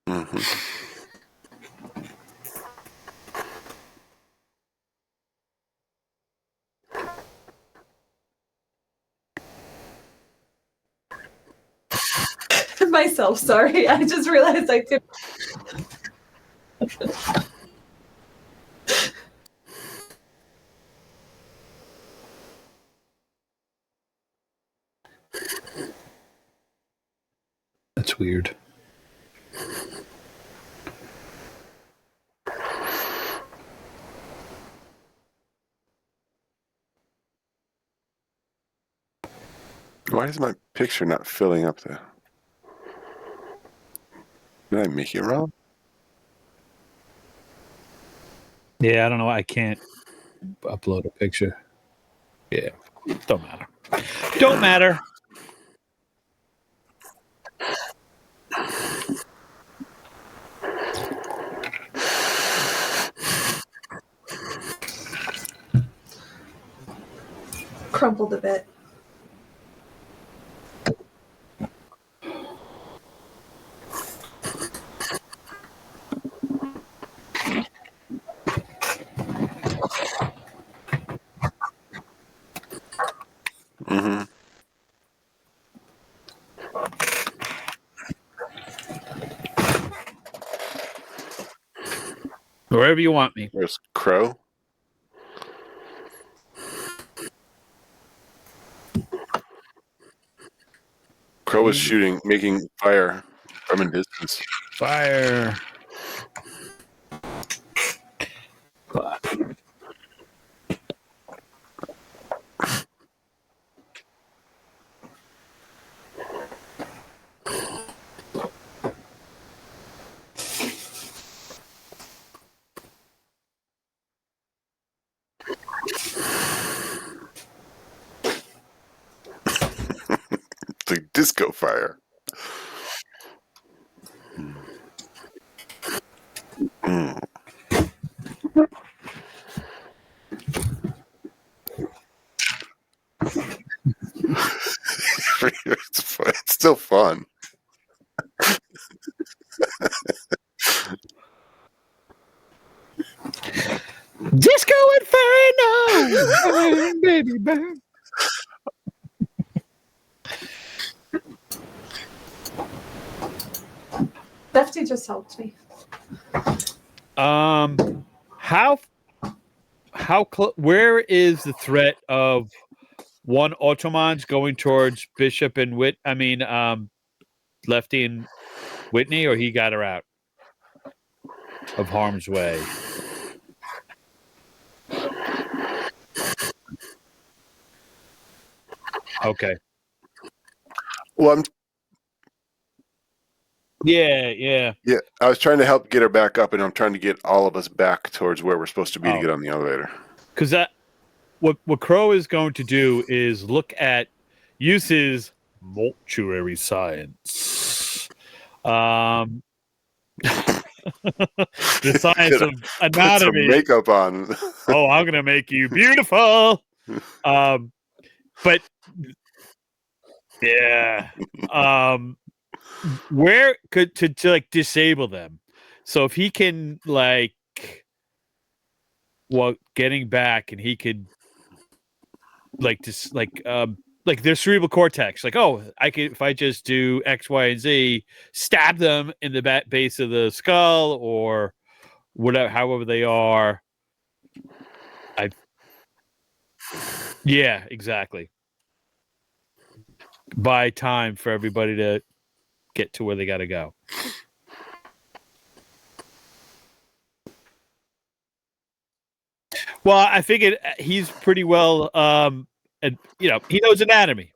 Mm-hmm. Myself, sorry. I just realized I could. That's weird. Why is my picture not filling up there? Did I make it wrong? Yeah, I don't know why I can't upload a picture. Yeah, don't matter. Don't matter. crumpled a bit. Mm-hmm. Wherever you want me. Where's Crow? Crow was shooting, making fire from a distance. Fire. It's like disco fire. Mm. It's still fun. Disco Inferno! Baby, baby. Lefty just helped me. Where is the threat of one Ultramon's going towards Bishop and Lefty and Whitney, or he got her out of harm's way? Okay. Well, Yeah. I was trying to help get her back up, and I'm trying to get all of us back towards where we're supposed to be to get on the elevator. Because what Crow is going to do is use his mortuary science. The science of anatomy. Put some makeup on. I'm going to make you beautiful. But yeah. Where could to like disable them? So if he can getting back, and he could their cerebral cortex, I could, if I just do X, Y, and Z, stab them in the base of the skull or whatever, however they are. Yeah, exactly. Buy time for everybody to get to where they got to go. Well, I figured he's pretty well, and he knows anatomy.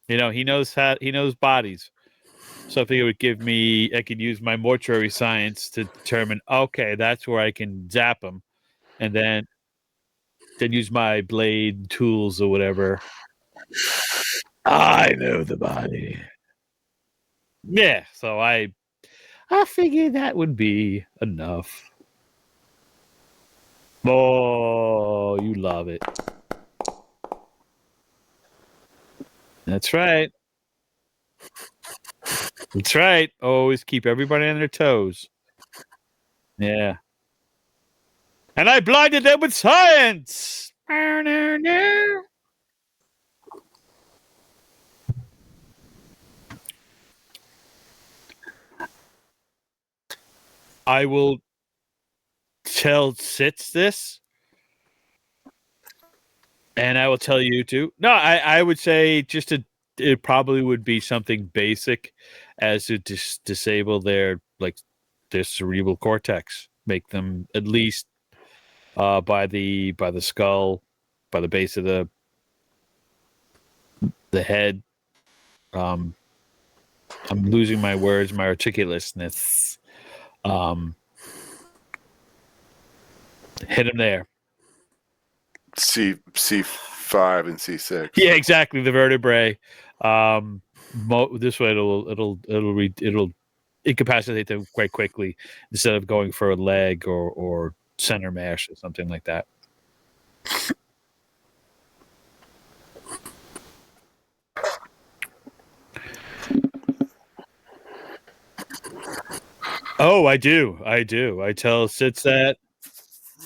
He knows bodies. So I think it would I could use my mortuary science to determine, okay, that's where I can zap him, and then use my blade tools or whatever. I know the body. Yeah, so I figured that would be enough. Oh, you love it. That's right. That's right. Always keep everybody on their toes. Yeah. And I blinded them with science. I will tell Sitz this, and I will tell you too. No, I would say it probably would be something basic as to disable their cerebral cortex, make them at least by the skull, by the base of the head. I'm losing my words, my articulateness. Hit him there. C5 and C6. Yeah, exactly. The vertebrae. This way it'll incapacitate them quite quickly instead of going for a leg or center mash or something like that. Oh, I do. I tell Sitz that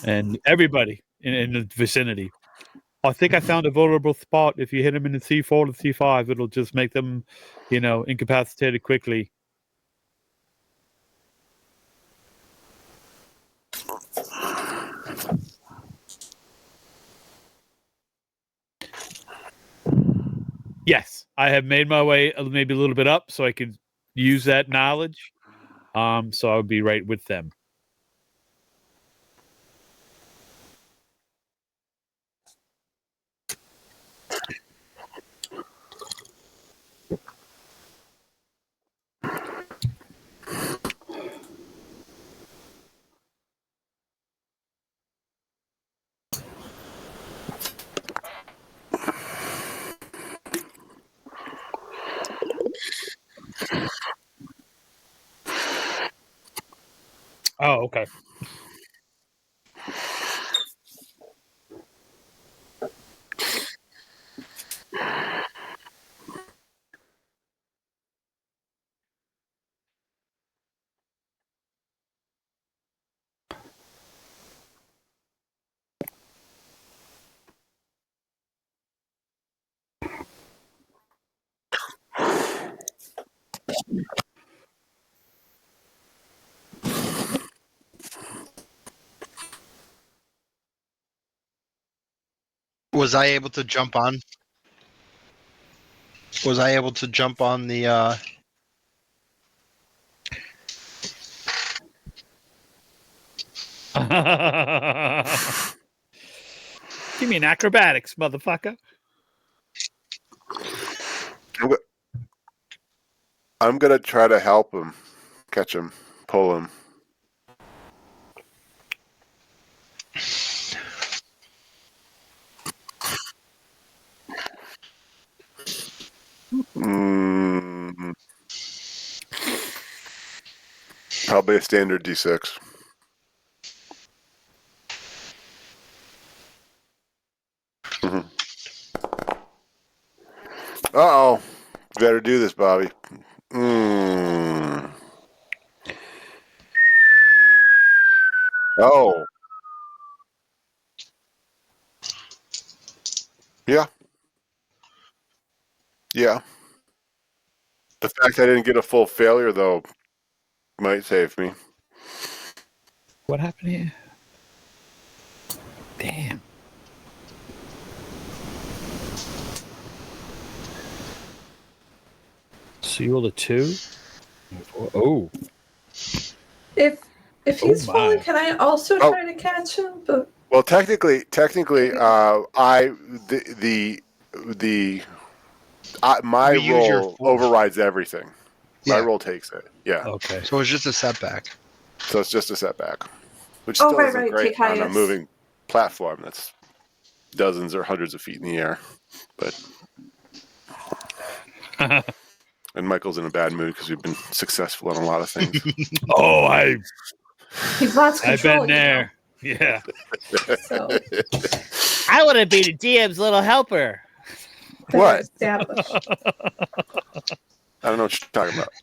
and everybody in the vicinity. I think I found a vulnerable spot. If you hit them in the C4 to C5, it'll just make them, incapacitated quickly. Yes, I have made my way maybe a little bit up so I could use that knowledge. So I would be right with them. Oh, okay. Was I able to jump on? Was I able to jump on the? You mean acrobatics, motherfucker? I'm gonna try to help him, catch him, pull him. Probably a standard D6. Uh-oh. Better do this, Bobby. Oh. Yeah. Yeah. The fact I didn't get a full failure, though, might save me. What happened here? Damn. So you rolled a 2? Oh. If he's falling, can I also try to catch him? But well, technically, my roll overrides everything. My roll takes it. Yeah. Okay. So it's just a setback. So it's just a setback, which still isn't great on a moving platform that's dozens or hundreds of feet in the air. But and Michael's in a bad mood because we've been successful in a lot of things. He's lost control. I've been there. Yeah. So. I want to be the DM's little helper. What? I don't know what you're talking about.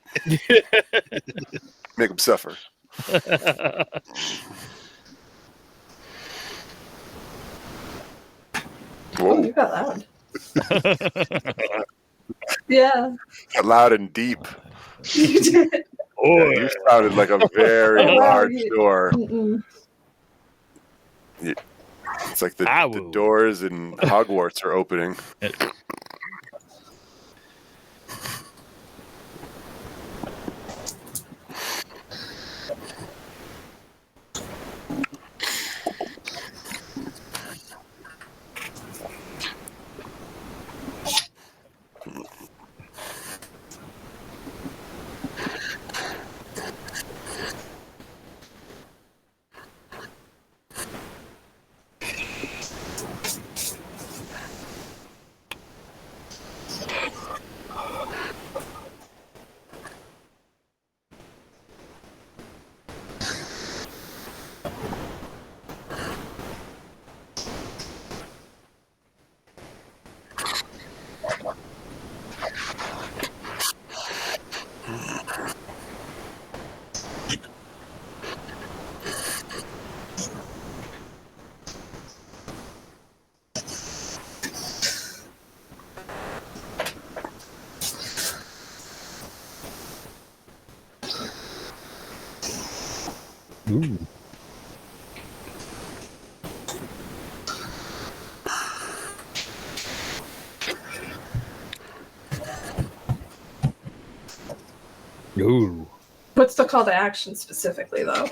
Make him suffer. Oh, you got loud. Yeah. Got loud and deep. You did. Oh, yeah, you sounded like a very large door. It's like the doors in Hogwarts are opening. Ooh. Ooh. What's the call to action specifically, though?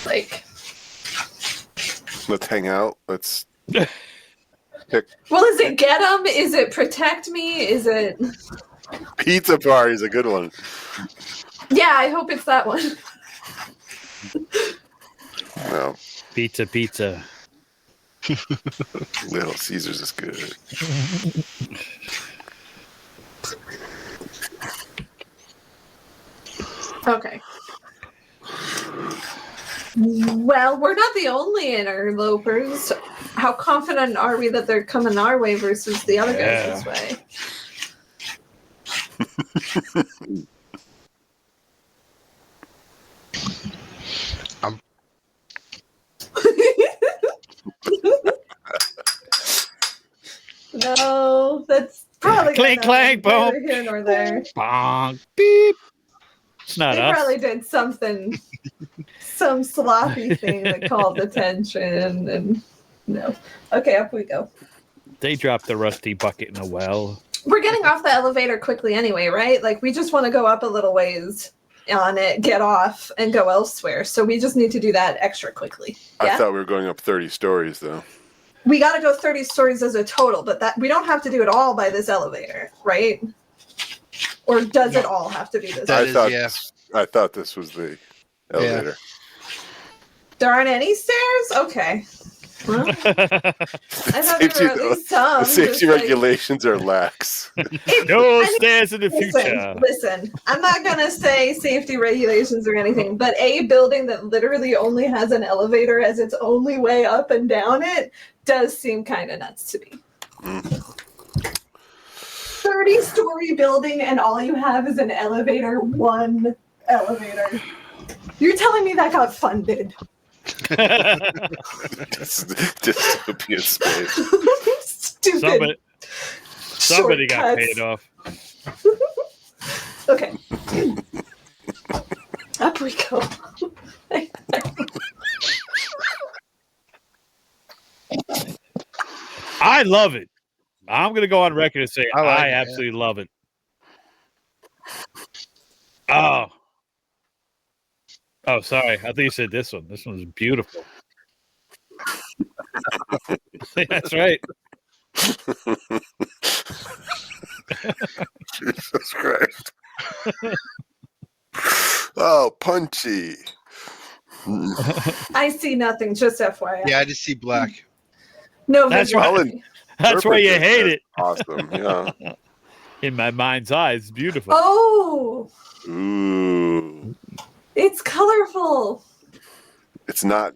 Like, let's hang out. Let's pick. Well, is it get 'em? Is it protect me? Is it Pizza party is a good one. Yeah, I hope it's that one. No. Pizza. Little Caesars is good. Okay. Well, we're not the only interlopers. How confident are we that they're coming our way versus the other guys' way? No, that's probably clink, clank, boom. Neither here nor there. Bonk, beep. It's not They us. probably did something, some sloppy thing that called attention, and no. Okay, up we go. They dropped the rusty bucket in a well. We're getting off the elevator quickly anyway, right? Like, we just want to go up a little ways on it, get off, and go elsewhere. So we just need to do that extra quickly. Yeah? I thought we were going up 30 stories, though. We got to go 30 stories as a total, but that we don't have to do it all by this elevator, right? Or does it all have to be this? I thought this was the elevator. There aren't any stairs? Okay. Well, I thought there were at least some. The safety regulations are lax. No stairs in the future. Listen, I'm not going to say safety regulations or anything, but a building that literally only has an elevator as its only way up and down it does seem kind of nuts to me. 30-story building and all you have is an elevator, one elevator. You're telling me that got funded? Dystopian space. Stupid. Somebody got paid off. Okay. Up we go. I love it. I'm going to go on record and say I absolutely love it. Oh, sorry. I think you said this one. This one's beautiful. That's right. Jesus Christ. Oh, punchy. I see nothing, just FYI. Yeah, I just see black. No, that's right. That's why you hate it. Awesome, yeah. In my mind's eye, it's beautiful. Oh. Ooh. It's colorful. It's not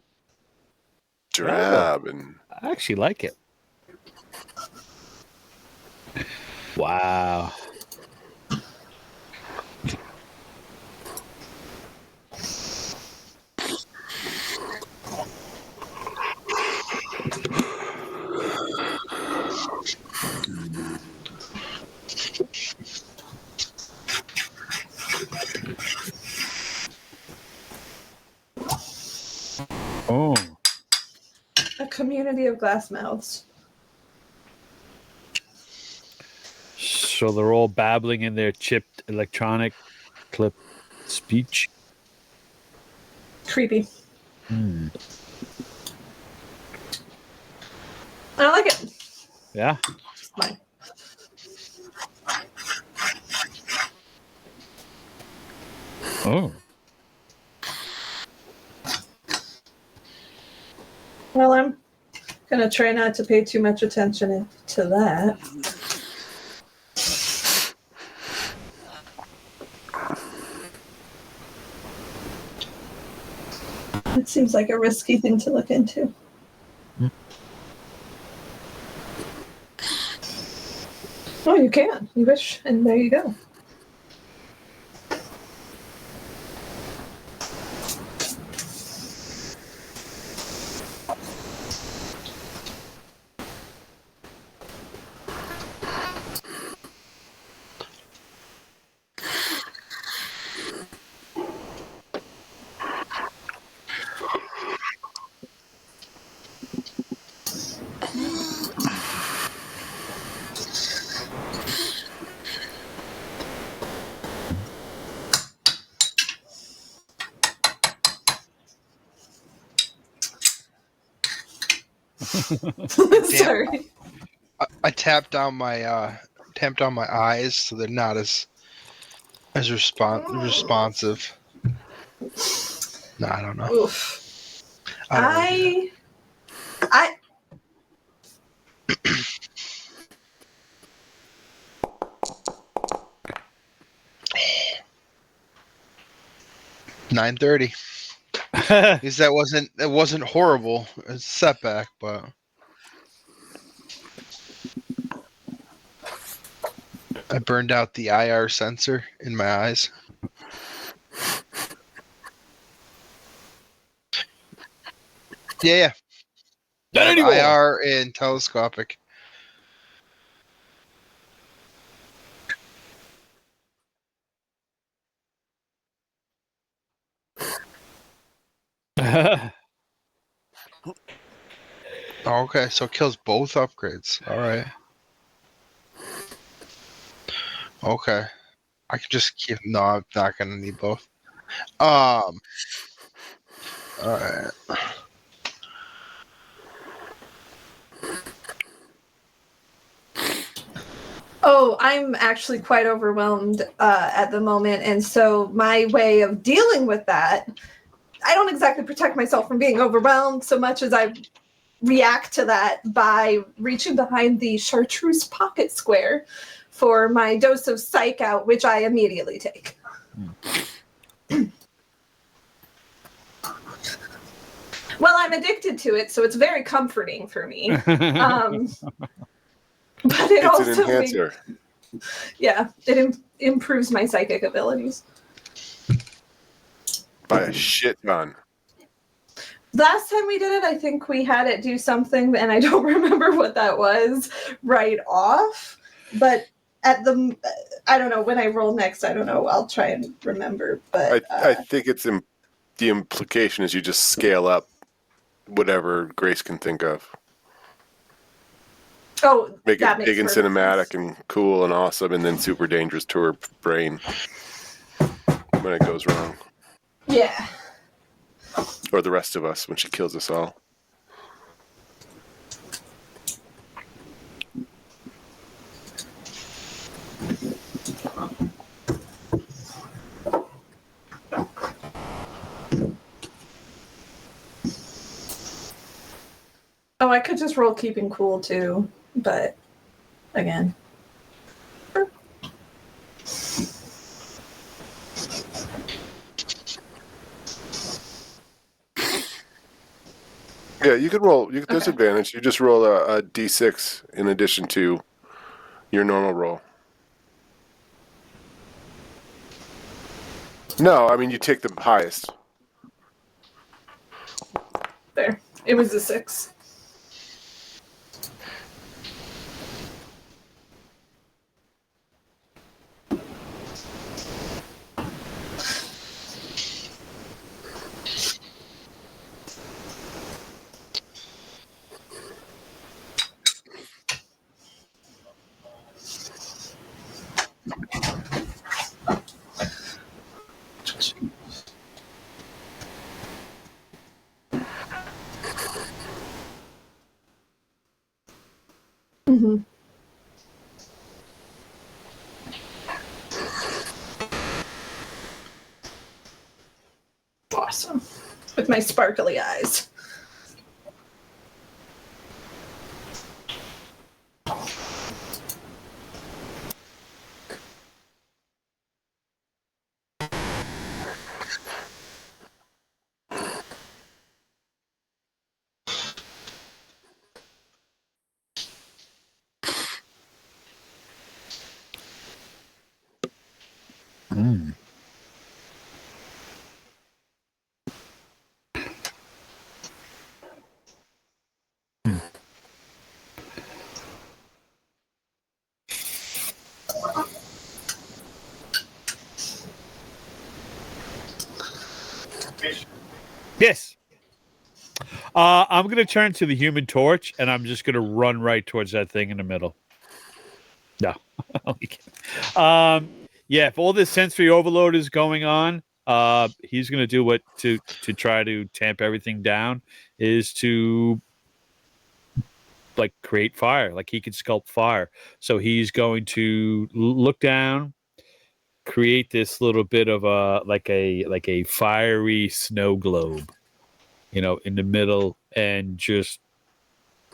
drab. And I actually like it. Wow. Oh. A community of glassmouths. So they're all babbling in their chipped electronic clip speech. Creepy. I like it. Yeah. It's mine. Oh. Well, I'm gonna try not to pay too much attention to that. It seems like a risky thing to look into. Oh, you can. You wish, and there you go. Sorry. I tapped on my eyes so they're not as responsive. No, I don't know. Oof. I 9:30. At least that wasn't horrible. It's a setback, but I burned out the IR sensor in my eyes. Yeah. Not anymore. IR and telescopic. Okay, so it kills both upgrades. All right. Okay. I could just keep. No, I'm not gonna need both. All right. Oh, I'm actually quite overwhelmed at the moment, and so my way of dealing with that, I don't exactly protect myself from being overwhelmed so much as I react to that by reaching behind the chartreuse pocket square for my dose of psych out, which I immediately take. Well, I'm addicted to it, so it's very comforting for me. But it's also an enhancer. It improves my psychic abilities. By a shit ton. Last time we did it, I think we had it do something, and I don't remember what that was right off. But I don't know, when I roll next, I don't know. I'll try and remember. But I think it's the implication is you just scale up whatever Grace can think of. Oh, make it big and cinematic sense. And cool and awesome, and then super dangerous to her brain when it goes wrong. Yeah. Or the rest of us when she kills us all. Oh, I could just roll keeping cool too, but again. Yeah, you could roll. There's advantage. You just roll a d6 in addition to your normal roll. No, I mean you take the highest. There. It was a 6. Mm-hmm. Awesome. With my sparkly eyes. Mm. Yes. I'm going to turn to the Human Torch, and I'm just going to run right towards that thing in the middle. No. Yeah, if all this sensory overload is going on, he's going to do what to try to tamp everything down is to like create fire, like he could sculpt fire. So he's going to look down, create this little bit of a fiery snow globe, in the middle, and just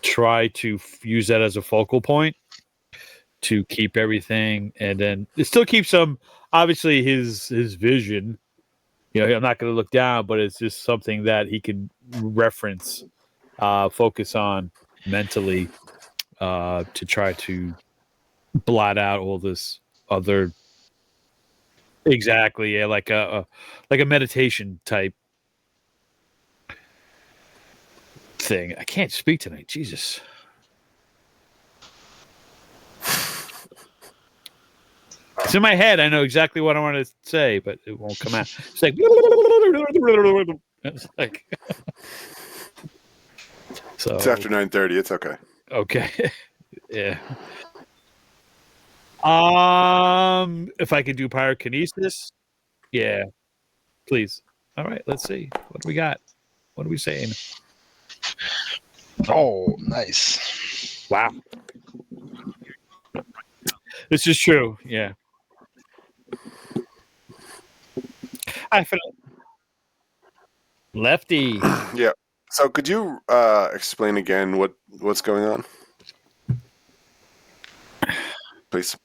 try to use that as a focal point to keep everything. And then it still keeps obviously his vision. I'm not going to look down, but it's just something that he can reference, focus on mentally, to try to blot out all this other. Exactly, yeah, like a meditation type thing. I can't speak tonight, Jesus. It's in my head. I know exactly what I want to say, but it won't come out. It's like, so it's after 9:30. It's okay. Okay, yeah. If I could do pyrokinesis, yeah, please. All right, let's see. What do we got? What are we saying? Oh, nice. Wow. This is true. Yeah. I feel Lefty. Yeah. So could you explain again what's going on, please?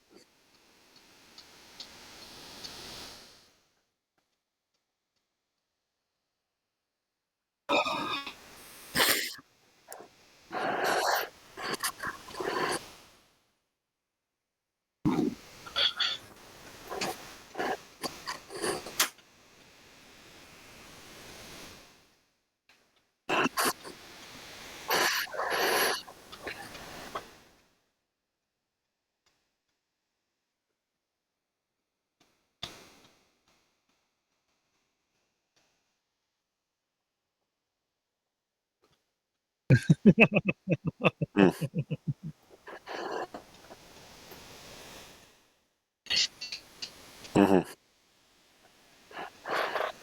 Mm-hmm.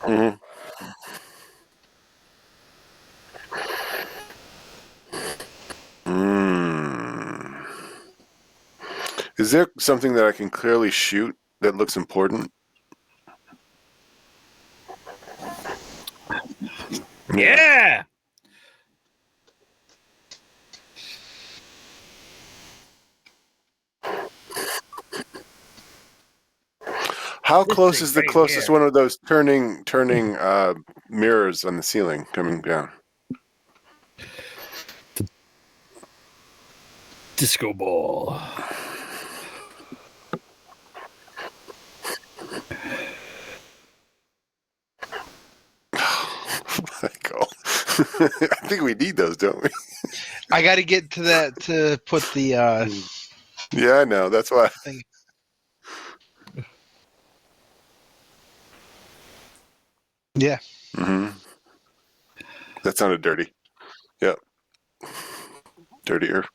Mm-hmm. Mm. Is there something that I can clearly shoot that looks important? Yeah. How close is the closest one of those turning mirrors on the ceiling coming down? Disco ball. Michael. I think we need those, don't we? I got to get to that to put the. Yeah, I know. That's why. Thing. Yeah. Mm-hmm. That sounded dirty. Yep. Dirtier.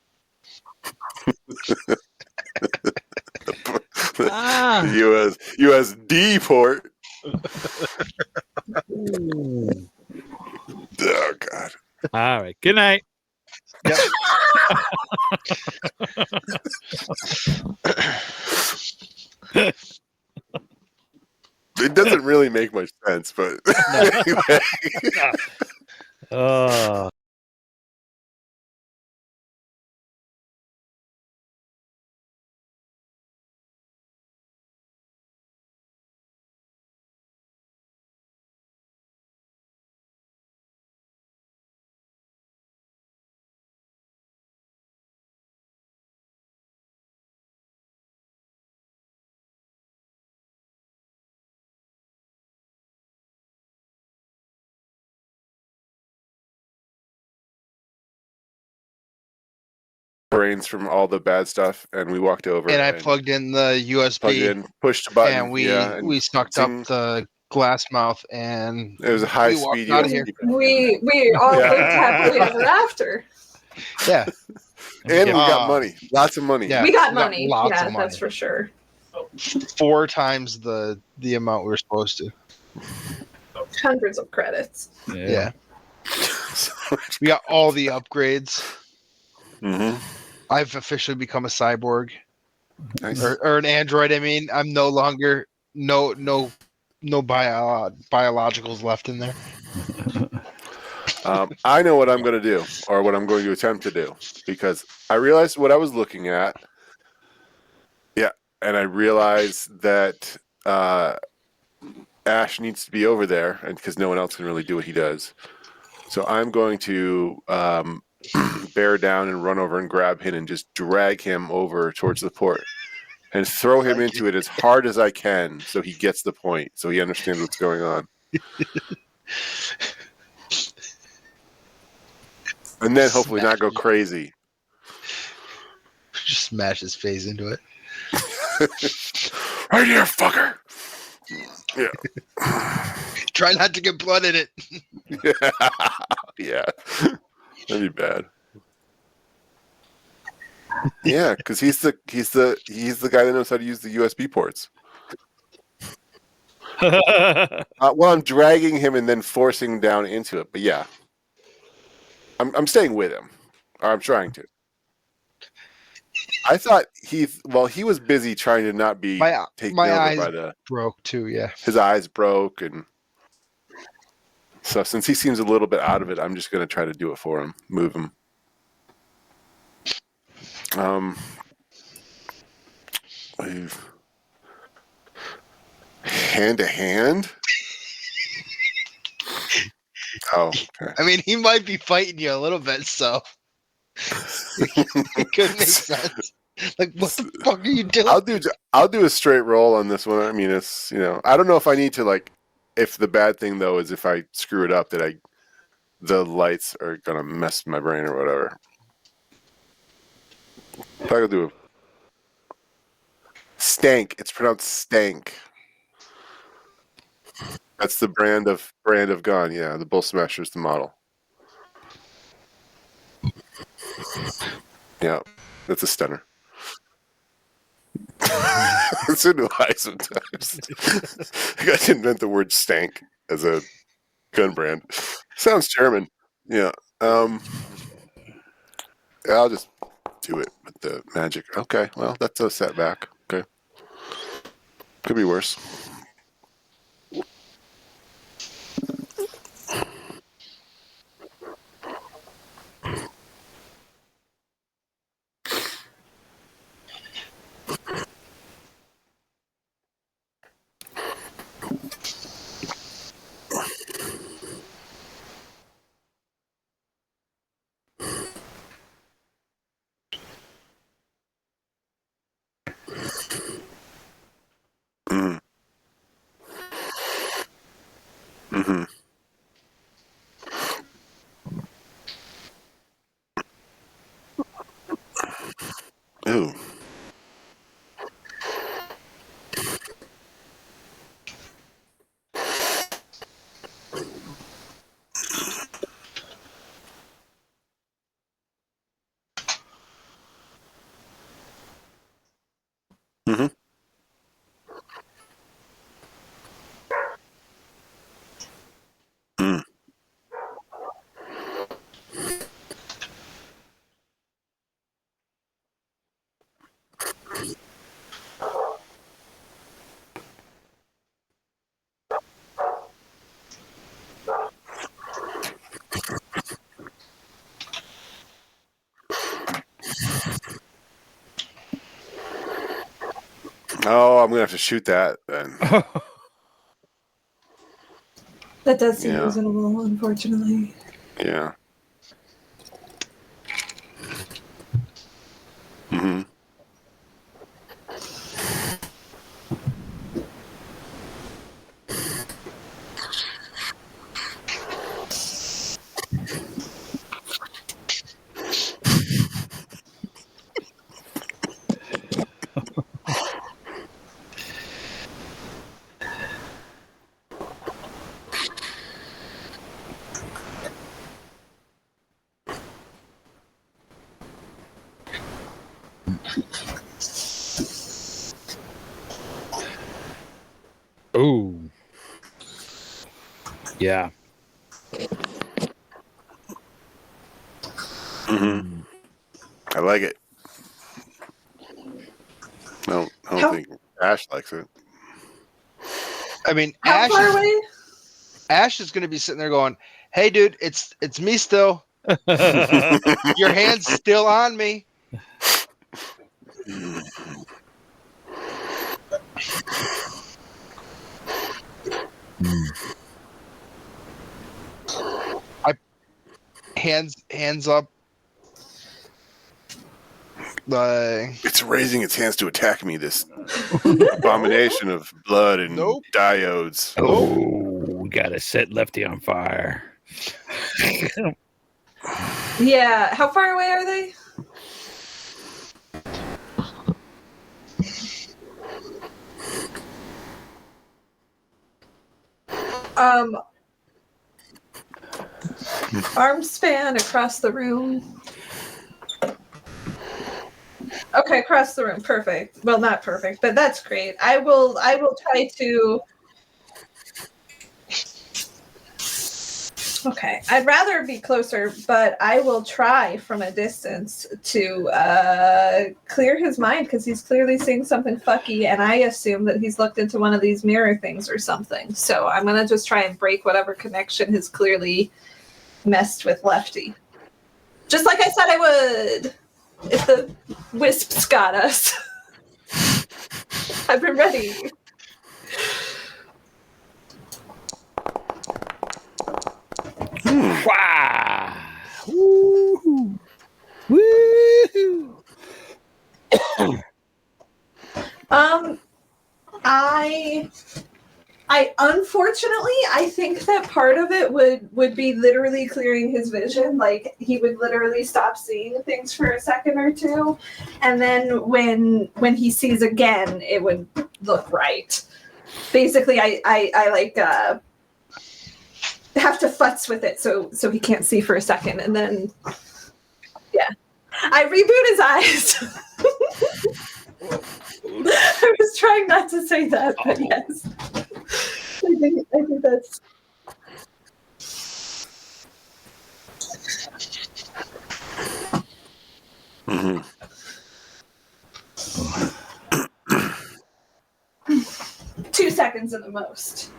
The USD port. Oh God. All right. Good night. Yep. It doesn't really make much sense, but anyway. Brains from all the bad stuff, and we walked over. And I plugged in the USB, pushed a button, and we sucked up the Glassmouth, and it was a high speed USB. We all lived happily ever after. Yeah, and we got money, lots of money. Yeah, we got money. Yeah, that's for sure. 4 times the amount we were supposed to. Hundreds of credits. Yeah. We got all the upgrades. Mm-hmm. I've officially become a cyborg. Nice. Or an android. I mean, I'm no longer no biologicals left in there. I know what I'm going to do, or what I'm going to attempt to do, because I realized what I was looking at. Yeah, and I realized that Ash needs to be over there, and because no one else can really do what he does. So I'm going to bear down and run over and grab him and just drag him over towards the port and throw him into it as hard as I can, so he gets the point, so he understands what's going on. And then hopefully not go crazy. Just smash his face into it. Right here, fucker. Yeah. Try not to get blood in it. Yeah. That'd be bad. Yeah, because he's the guy that knows how to use the USB ports. Well, I'm dragging him and then forcing him down into it. But yeah, I'm staying with him. Or I'm trying to. I thought he was busy trying to not be taken over eyes by the broke too. Yeah, his eyes broke, and so since he seems a little bit out of it, I'm just going to try to do it for him, move him. Hand to hand. Oh, okay. I mean, he might be fighting you a little bit, so it could make sense. Like, what the fuck are you doing? I'll do a straight roll on this one. I mean, it's I don't know if I need to like. If the bad thing though is if I screw it up, that the lights are gonna mess with my brain or whatever. If I could do a stank. It's pronounced stank. That's the brand of gun. Yeah, the Bull Smasher's the model. Yeah, that's a stunner. So do I sometimes. I got to invent the word stank as a gun brand. Sounds German. Yeah. I'll just do it with the magic. Okay, well, that's a setback. Okay. Could be worse. Mm. Mm-hmm. Ooh. Mm-hmm. Mm. Oh, I'm gonna have to shoot that then. That does seem reasonable, unfortunately. Yeah. Mm-hmm. Ooh. Yeah. Mm-hmm. I like it. I don't think Ash likes it. I mean, How far away? Ash is going to be sitting there going, "Hey, dude, it's me still. Your hand's still on me." Hands up. It's raising its hands to attack me. This abomination of blood and diodes. Oh, gotta set Lefty on fire. Yeah. How far away are they? Arm span across the room. Okay, across the room. Perfect. Well, not perfect, but that's great. I will try to. Okay, I'd rather be closer, but I will try from a distance to clear his mind because he's clearly seeing something fucky, and I assume that he's looked into one of these mirror things or something. So I'm gonna just try and break whatever connection has clearly messed with Lefty. Just like I said I would. If the wisps got us. I've been ready. Wow. Woo-hoo. Woo-hoo. I unfortunately, I think that part of it would be literally clearing his vision. Like he would literally stop seeing things for a second or two, and then when he sees again, it would look right. Basically, I like have to futz with it so he can't see for a second, and then yeah, I reboot his eyes. I was trying not to say that, but yes. I think that's. Mm-hmm. 2 seconds at the most.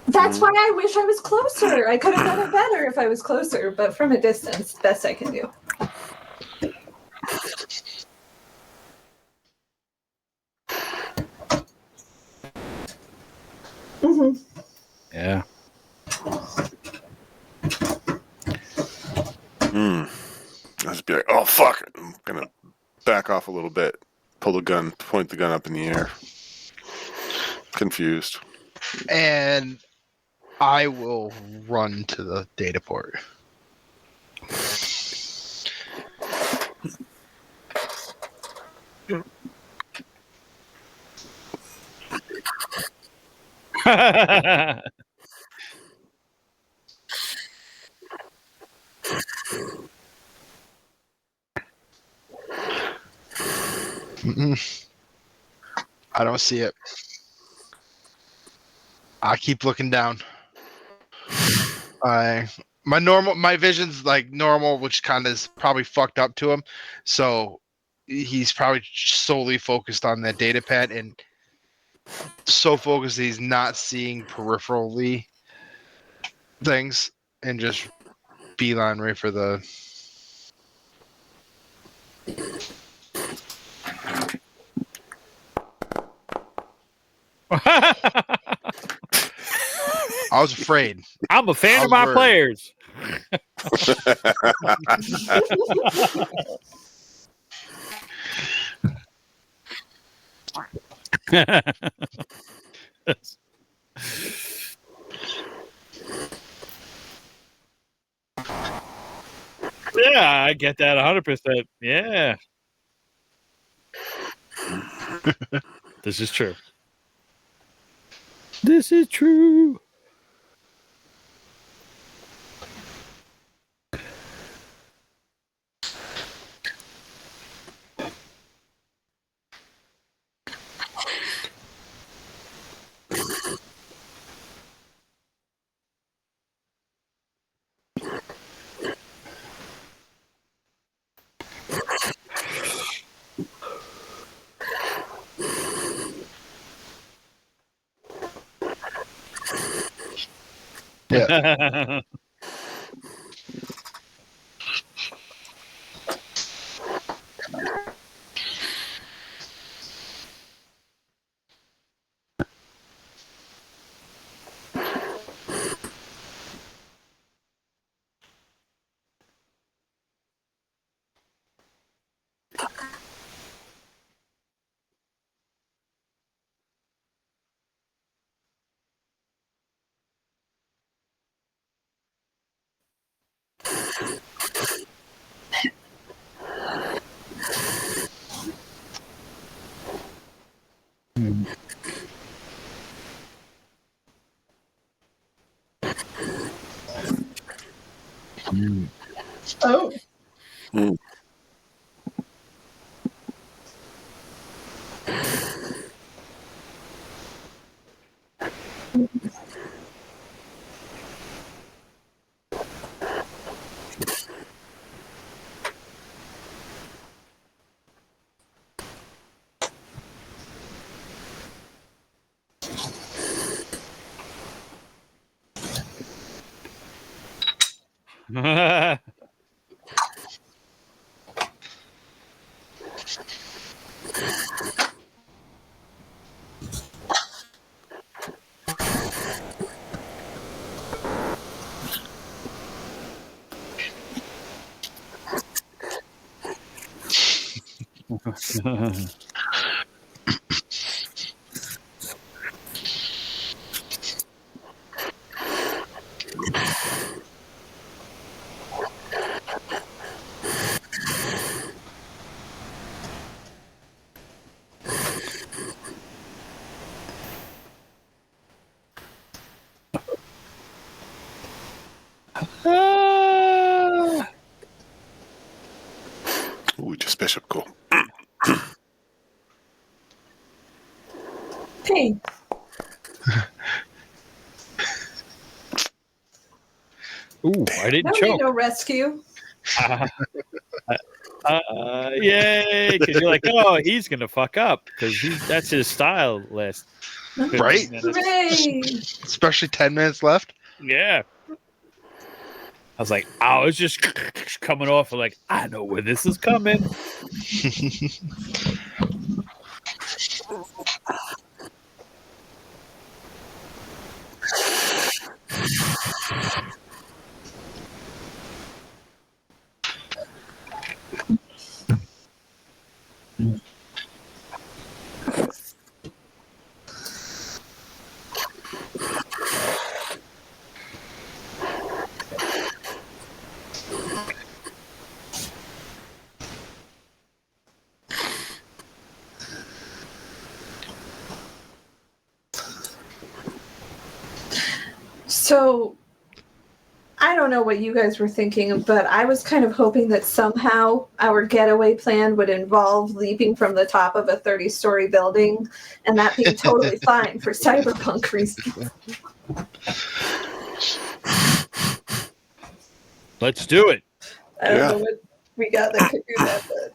That's why I wish I was closer. I could have done it better if I was closer, but from a distance, best I can do. Mm-hmm. Yeah. I'll just be like, oh, fuck. I'm going to back off a little bit. Pull the gun, point the gun up in the air. Confused. And I will run to the data port. I don't see it. I keep looking down. My vision's like normal, which kind of is probably fucked up to him. So he's probably solely focused on that data pad and so focused he's not seeing peripherally things and just beeline right for the. I was afraid. I'm a fan of my players. Yeah, I get that 100%. Yeah. This is true. This is true. Yeah. Oh. Mm. Ooh, just bishop, cool. Hey. Ooh, I didn't No choke. need no rescue. Yay! Because you're like, oh, he's gonna fuck up because that's his style. Last 15 Right? minutes. Hooray! Especially 10 minutes left. Yeah. I was like, I was just coming off of like, I know where this is coming. So, I don't know what you guys were thinking, but I was kind of hoping that somehow our getaway plan would involve leaping from the top of a 30-story building, and that being totally fine for cyberpunk reasons. Let's do it. I don't know what we got that could do that, but...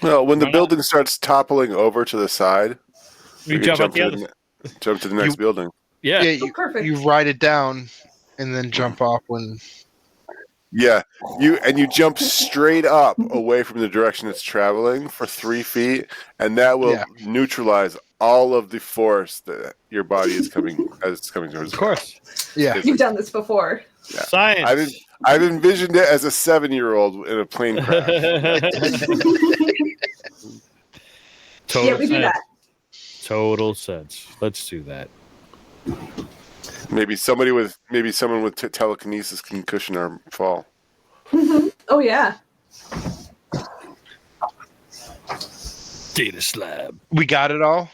Well, when the building starts toppling over to the side, we jump to the next building. Yeah, perfect. You ride it down and then jump off when. Yeah, you jump straight up away from the direction it's traveling for 3 feet, and that will neutralize all of the force that your body is coming as it's coming towards. Of course. Yeah, you've done this before. Yeah. Science. I've envisioned it as a 7-year-old in a plane crash. Yeah, we do that. Total sense. Let's do that. Maybe someone with telekinesis can cushion our fall. Mm-hmm. Oh yeah. Data slab. We got it all.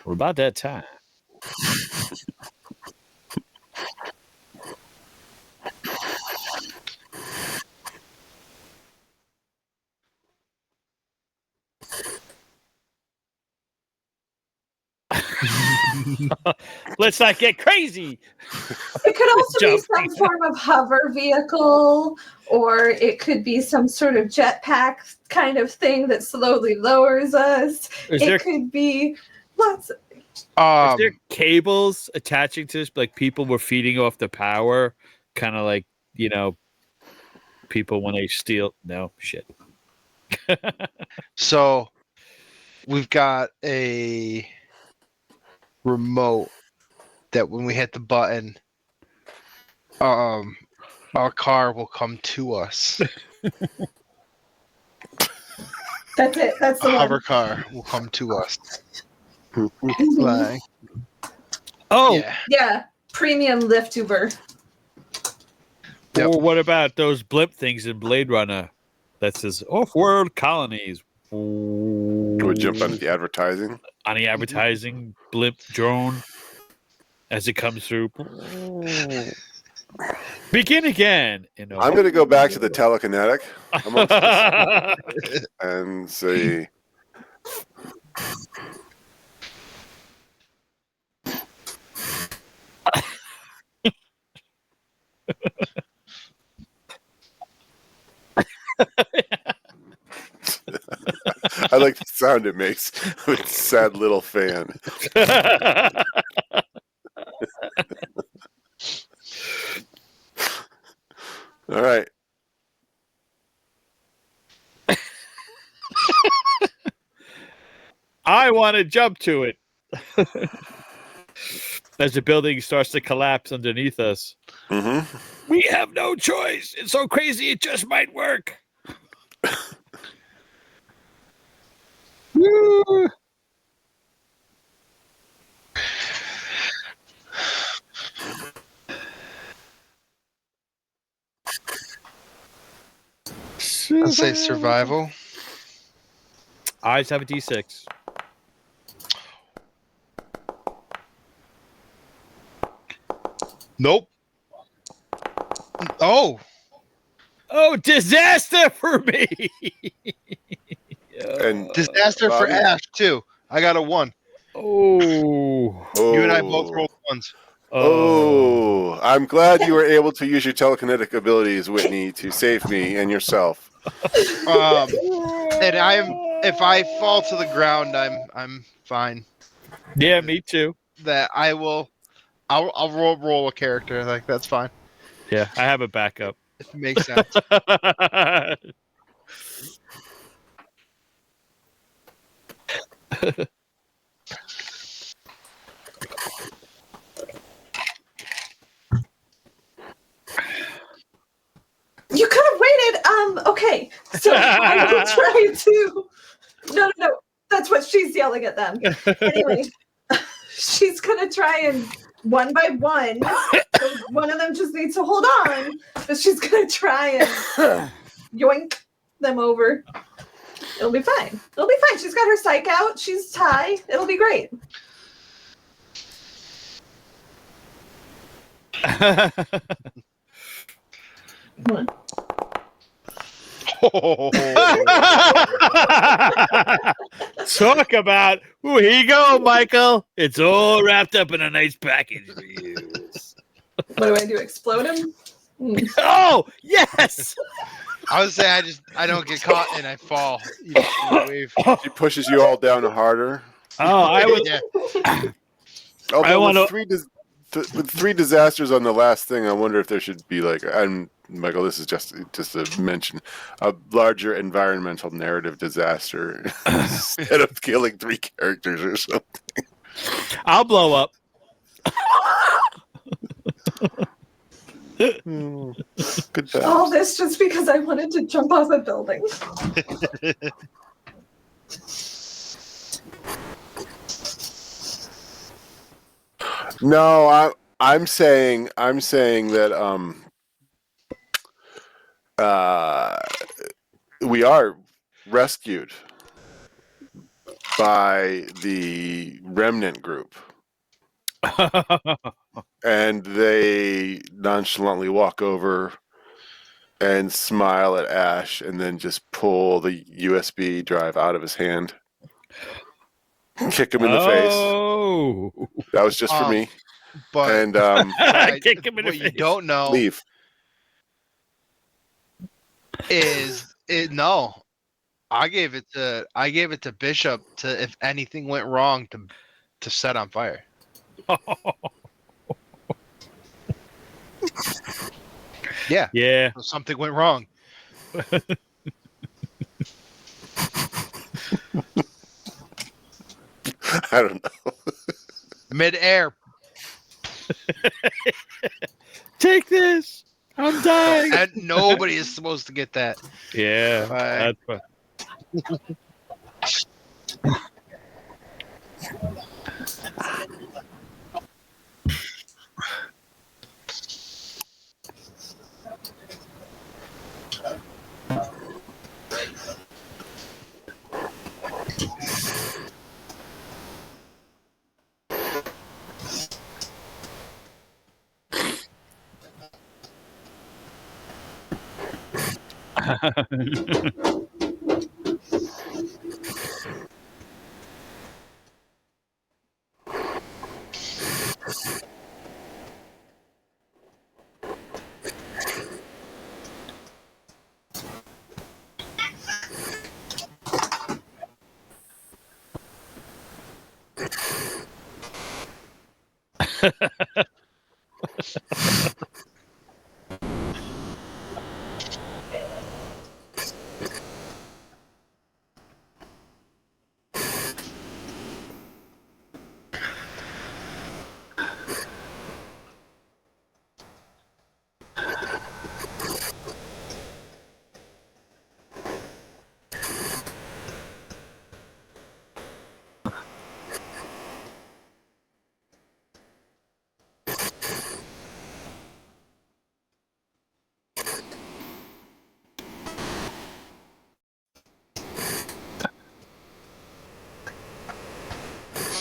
We're about that time. Let's not get crazy. It could also be some form of hover vehicle, or it could be some sort of jetpack kind of thing that slowly lowers us. Could be lots of things. Is there cables attaching to this? Like people were feeding off the power, kind of like, people when they steal. No, shit. So we've got a remote that when we hit the button, our car will come to us. That's it. That's the hover one. car will come to us. Mm-hmm. Oh, yeah. Premium lift Uber. Yep. Or what about those blimp things in Blade Runner that says off-world colonies? Would jump onto the advertising. On the advertising blimp drone as it comes through. Begin again. I'm going to go back to the telekinetic and see. I like the sound it makes with a sad little fan. All right. I want to jump to it. As the building starts to collapse underneath us. Mm-hmm. We have no choice. It's so crazy, it just might work. Let's say survival. Eyes have a D6. Nope. Oh, disaster for me. And disaster for Ash too. I got a 1. Oh. You and I both rolled 1s. Oh, I'm glad you were able to use your telekinetic abilities, Whitney, to save me and yourself. And if I fall to the ground, I'm fine. Yeah, me too. That I'll roll a character. Like that's fine. Yeah, I have a backup. If it makes sense. You could have waited. Okay. So I will try to. No. That's what she's yelling at them. Anyway, she's gonna try and one by one. So one of them just needs to hold on, but she's gonna try and yoink them over. It'll be fine. It'll be fine. She's got her psych out. She's high. It'll be great. Come on. Talk about, here you go, Michael. It's all wrapped up in a nice package for you. What do? Explode him? Oh, yes. I would say I don't get caught and I fall. She pushes you all down harder. Oh, I would. Yeah. Although with 3 disasters on the last thing, I wonder if there should be Michael, this is just a mention, a larger environmental narrative disaster instead of killing 3 characters or something. I'll blow up. Good job. All this just because I wanted to jump off a building. No, I'm saying that we are rescued. by the Remnant group. And they nonchalantly walk over and smile at Ash and then just pull the USB drive out of his hand. Kick him in the face. Oh. That was just for me. But And kick him in the what face. you don't know leave. is it no. I gave it to Bishop to, if anything went wrong, to set on fire. Yeah. Yeah. So something went wrong. I don't know. Mid-air. Take this. I'm dying. And nobody is supposed to get that. Yeah. Bye. That's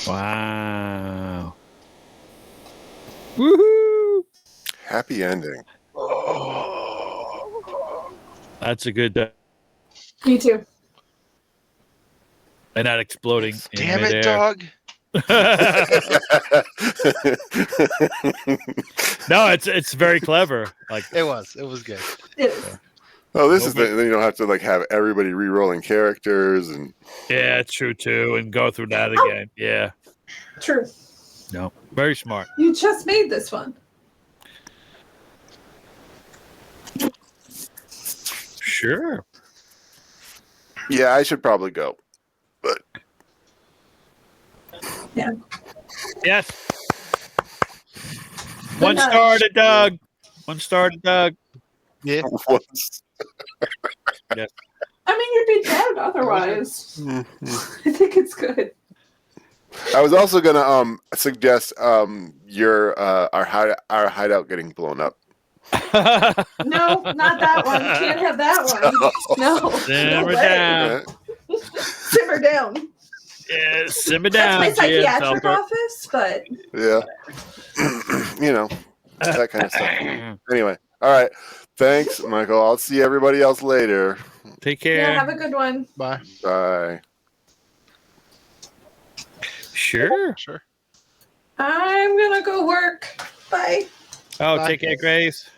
wow. Woohoo! Happy ending. That's a good. Me too. And not exploding. Damn in it, midair. dog. No, it's very clever. Like It was good. It is. Oh, this is then you don't have to like have everybody re-rolling characters and yeah, it's true too, and go through that again. Yeah. True. No, very smart. You just made this one. Sure. yeah, I should probably go. But Yeah. Yes. One star to Doug. One star to Doug. Yeah. once Yes. I mean, you'd be dead otherwise. I think it's good. I was also gonna suggest your our hideout getting blown up. No, not that one. Can't have that one. No. Simmer no down. Simmer down. Yeah, simmer down. That's my psychiatric Albert. office, but Yeah. You know, that kind of stuff. Anyway, all right. Thanks, Michael. I'll see everybody else later. Take care. yeah, have a good one. Bye. Bye. Sure. I'm gonna go work. Bye. Oh, Bye. take care, Grace.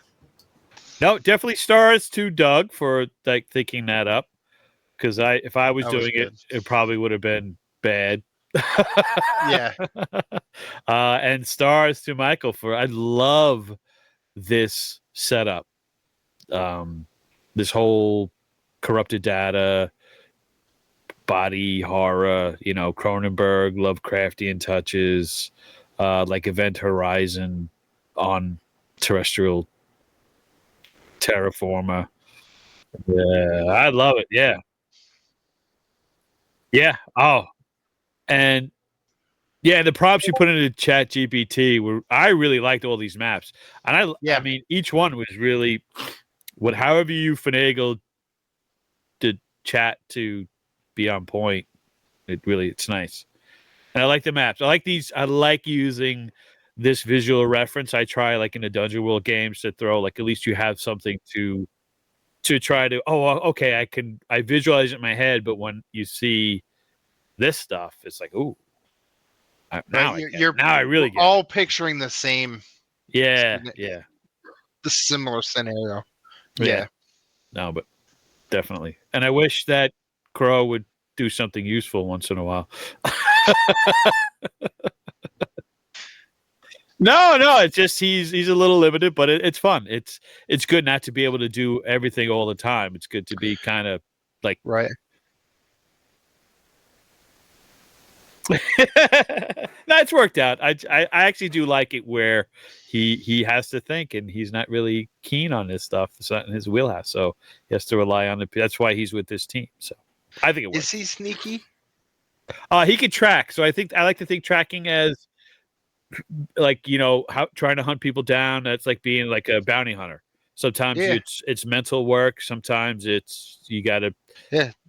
No, definitely stars to Doug for like thinking that up. Because if I was That was doing it, good. it probably would have been bad. Yeah. And stars to Michael for I love this setup. This whole corrupted data, body horror, Cronenberg, Lovecraftian touches, like Event Horizon on terrestrial terraformer. Yeah, I love it. Yeah. Yeah. Oh, and yeah, the prompts you put into Chat GPT I really liked all these maps, and I mean, each one was really however you finagled the chat to be on point. It's nice. And I like the maps. I like using this visual reference. I try like in the Dungeon World games to throw like at least you have something to try to. Oh, okay. I visualize it in my head, but when you see this stuff, it's like, ooh. Now I really get all it. Picturing the same. Yeah. The similar scenario. Yeah. No, but definitely. And I wish that Crow would do something useful once in a while. No, it's just he's a little limited, but it's fun. It's good not to be able to do everything all the time. It's good to be kind of like right. No, it's worked out. I actually do like it where he has to think and he's not really keen on this stuff. It's not in his wheelhouse, so he has to rely on that's why he's with this team. So I think it works. Is he sneaky? He can track. So I like to think tracking as like trying to hunt people down. That's like being like a bounty hunter. Sometimes it's mental work. Sometimes it's you got to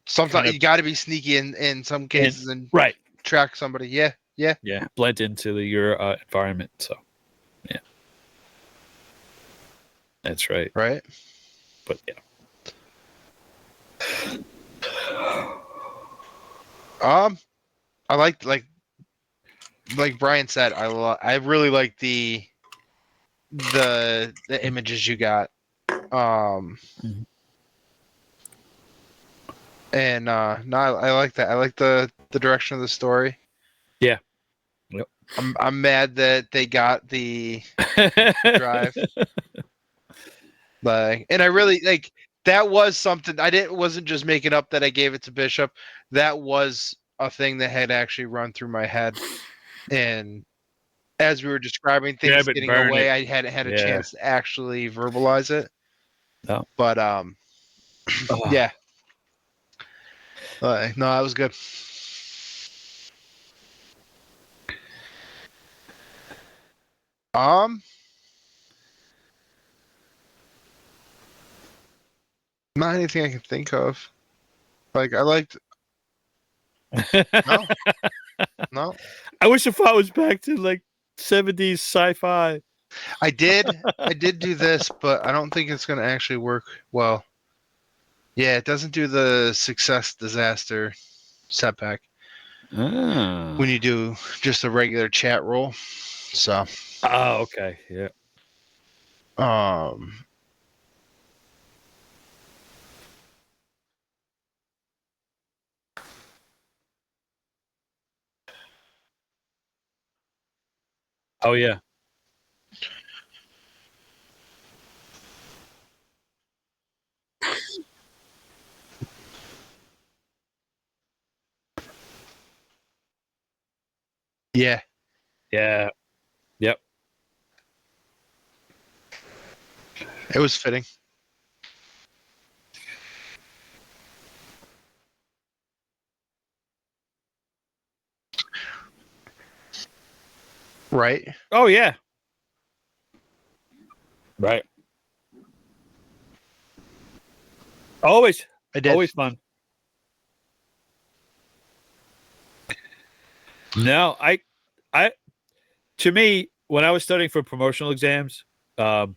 Sometimes you got to be sneaky in some cases and right. Track somebody. Yeah. Blend into your environment. So, yeah, that's right. Right. But yeah. I like Brian said. I really like the images you got. And no, I like that. I like the direction of the story. Yeah. Yep. I'm mad that they got the drive. And I really like that was something wasn't just making up that I gave it to Bishop. That was a thing that had actually run through my head. And as we were describing things getting away, I hadn't had a chance to actually verbalize it. No. But yeah. No, that was good. Not anything I can think of. Like I liked. No. I wish if I was back to like 70s sci-fi. I did do this, but I don't think it's going to actually work well. Yeah, it doesn't do the success disaster setback when you do just a regular chat roll. So. Oh, okay. Yeah. Oh yeah. Yeah. Yeah. Yep. It was fitting. Right. Oh yeah. Right. Always. I did. Always fun. No, to me, when I was studying for promotional exams, not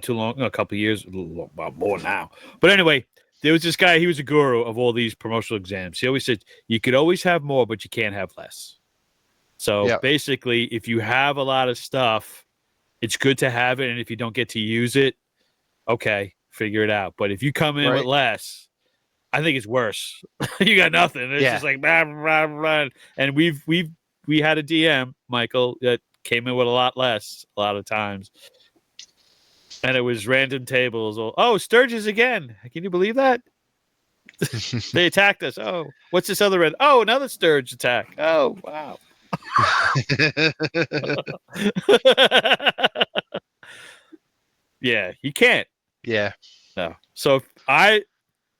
too long, a couple of years, more now. But anyway, there was this guy. He was a guru of all these promotional exams. He always said, you could always have more, but you can't have less. So basically, if you have a lot of stuff, it's good to have it. And if you don't get to use it, okay, figure it out. But if you come in with less, I think it's worse. You got nothing. It's just like, blah, blah, blah. And we had a DM, Michael, that came in with a lot less a lot of times. And it was random tables. Oh, Sturges again. Can you believe that? They attacked us. Oh, what's this other red? Oh, another Sturge attack. Oh, wow. Yeah, you can't. Yeah. No. So I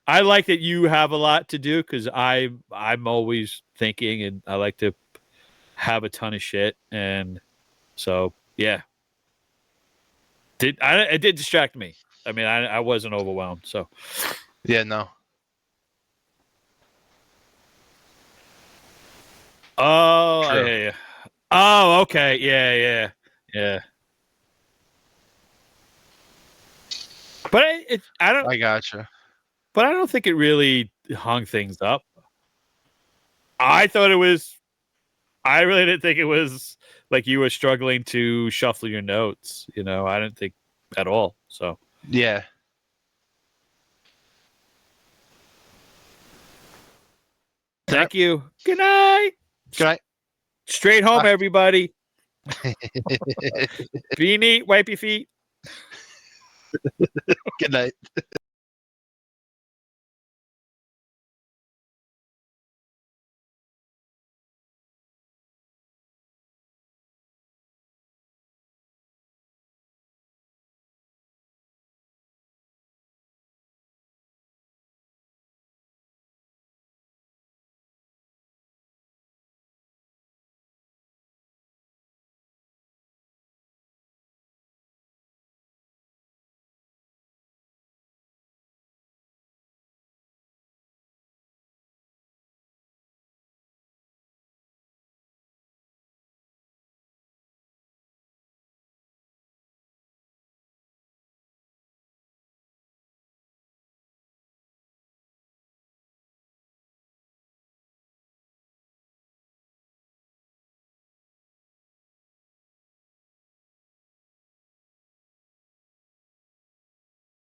like that you have a lot to do because I'm always thinking and I like to have a ton of shit. And so, yeah. It did distract me. I mean, I wasn't overwhelmed. So, yeah, no. Oh, I hear you. Oh, okay. Yeah. But I gotcha. But I don't think it really hung things up. I thought it was. I really didn't think it was like you were struggling to shuffle your notes. I didn't think at all. So yeah. Thank you. Good night. Good night. Straight home, everybody. Be neat. Wipe your feet. Good night.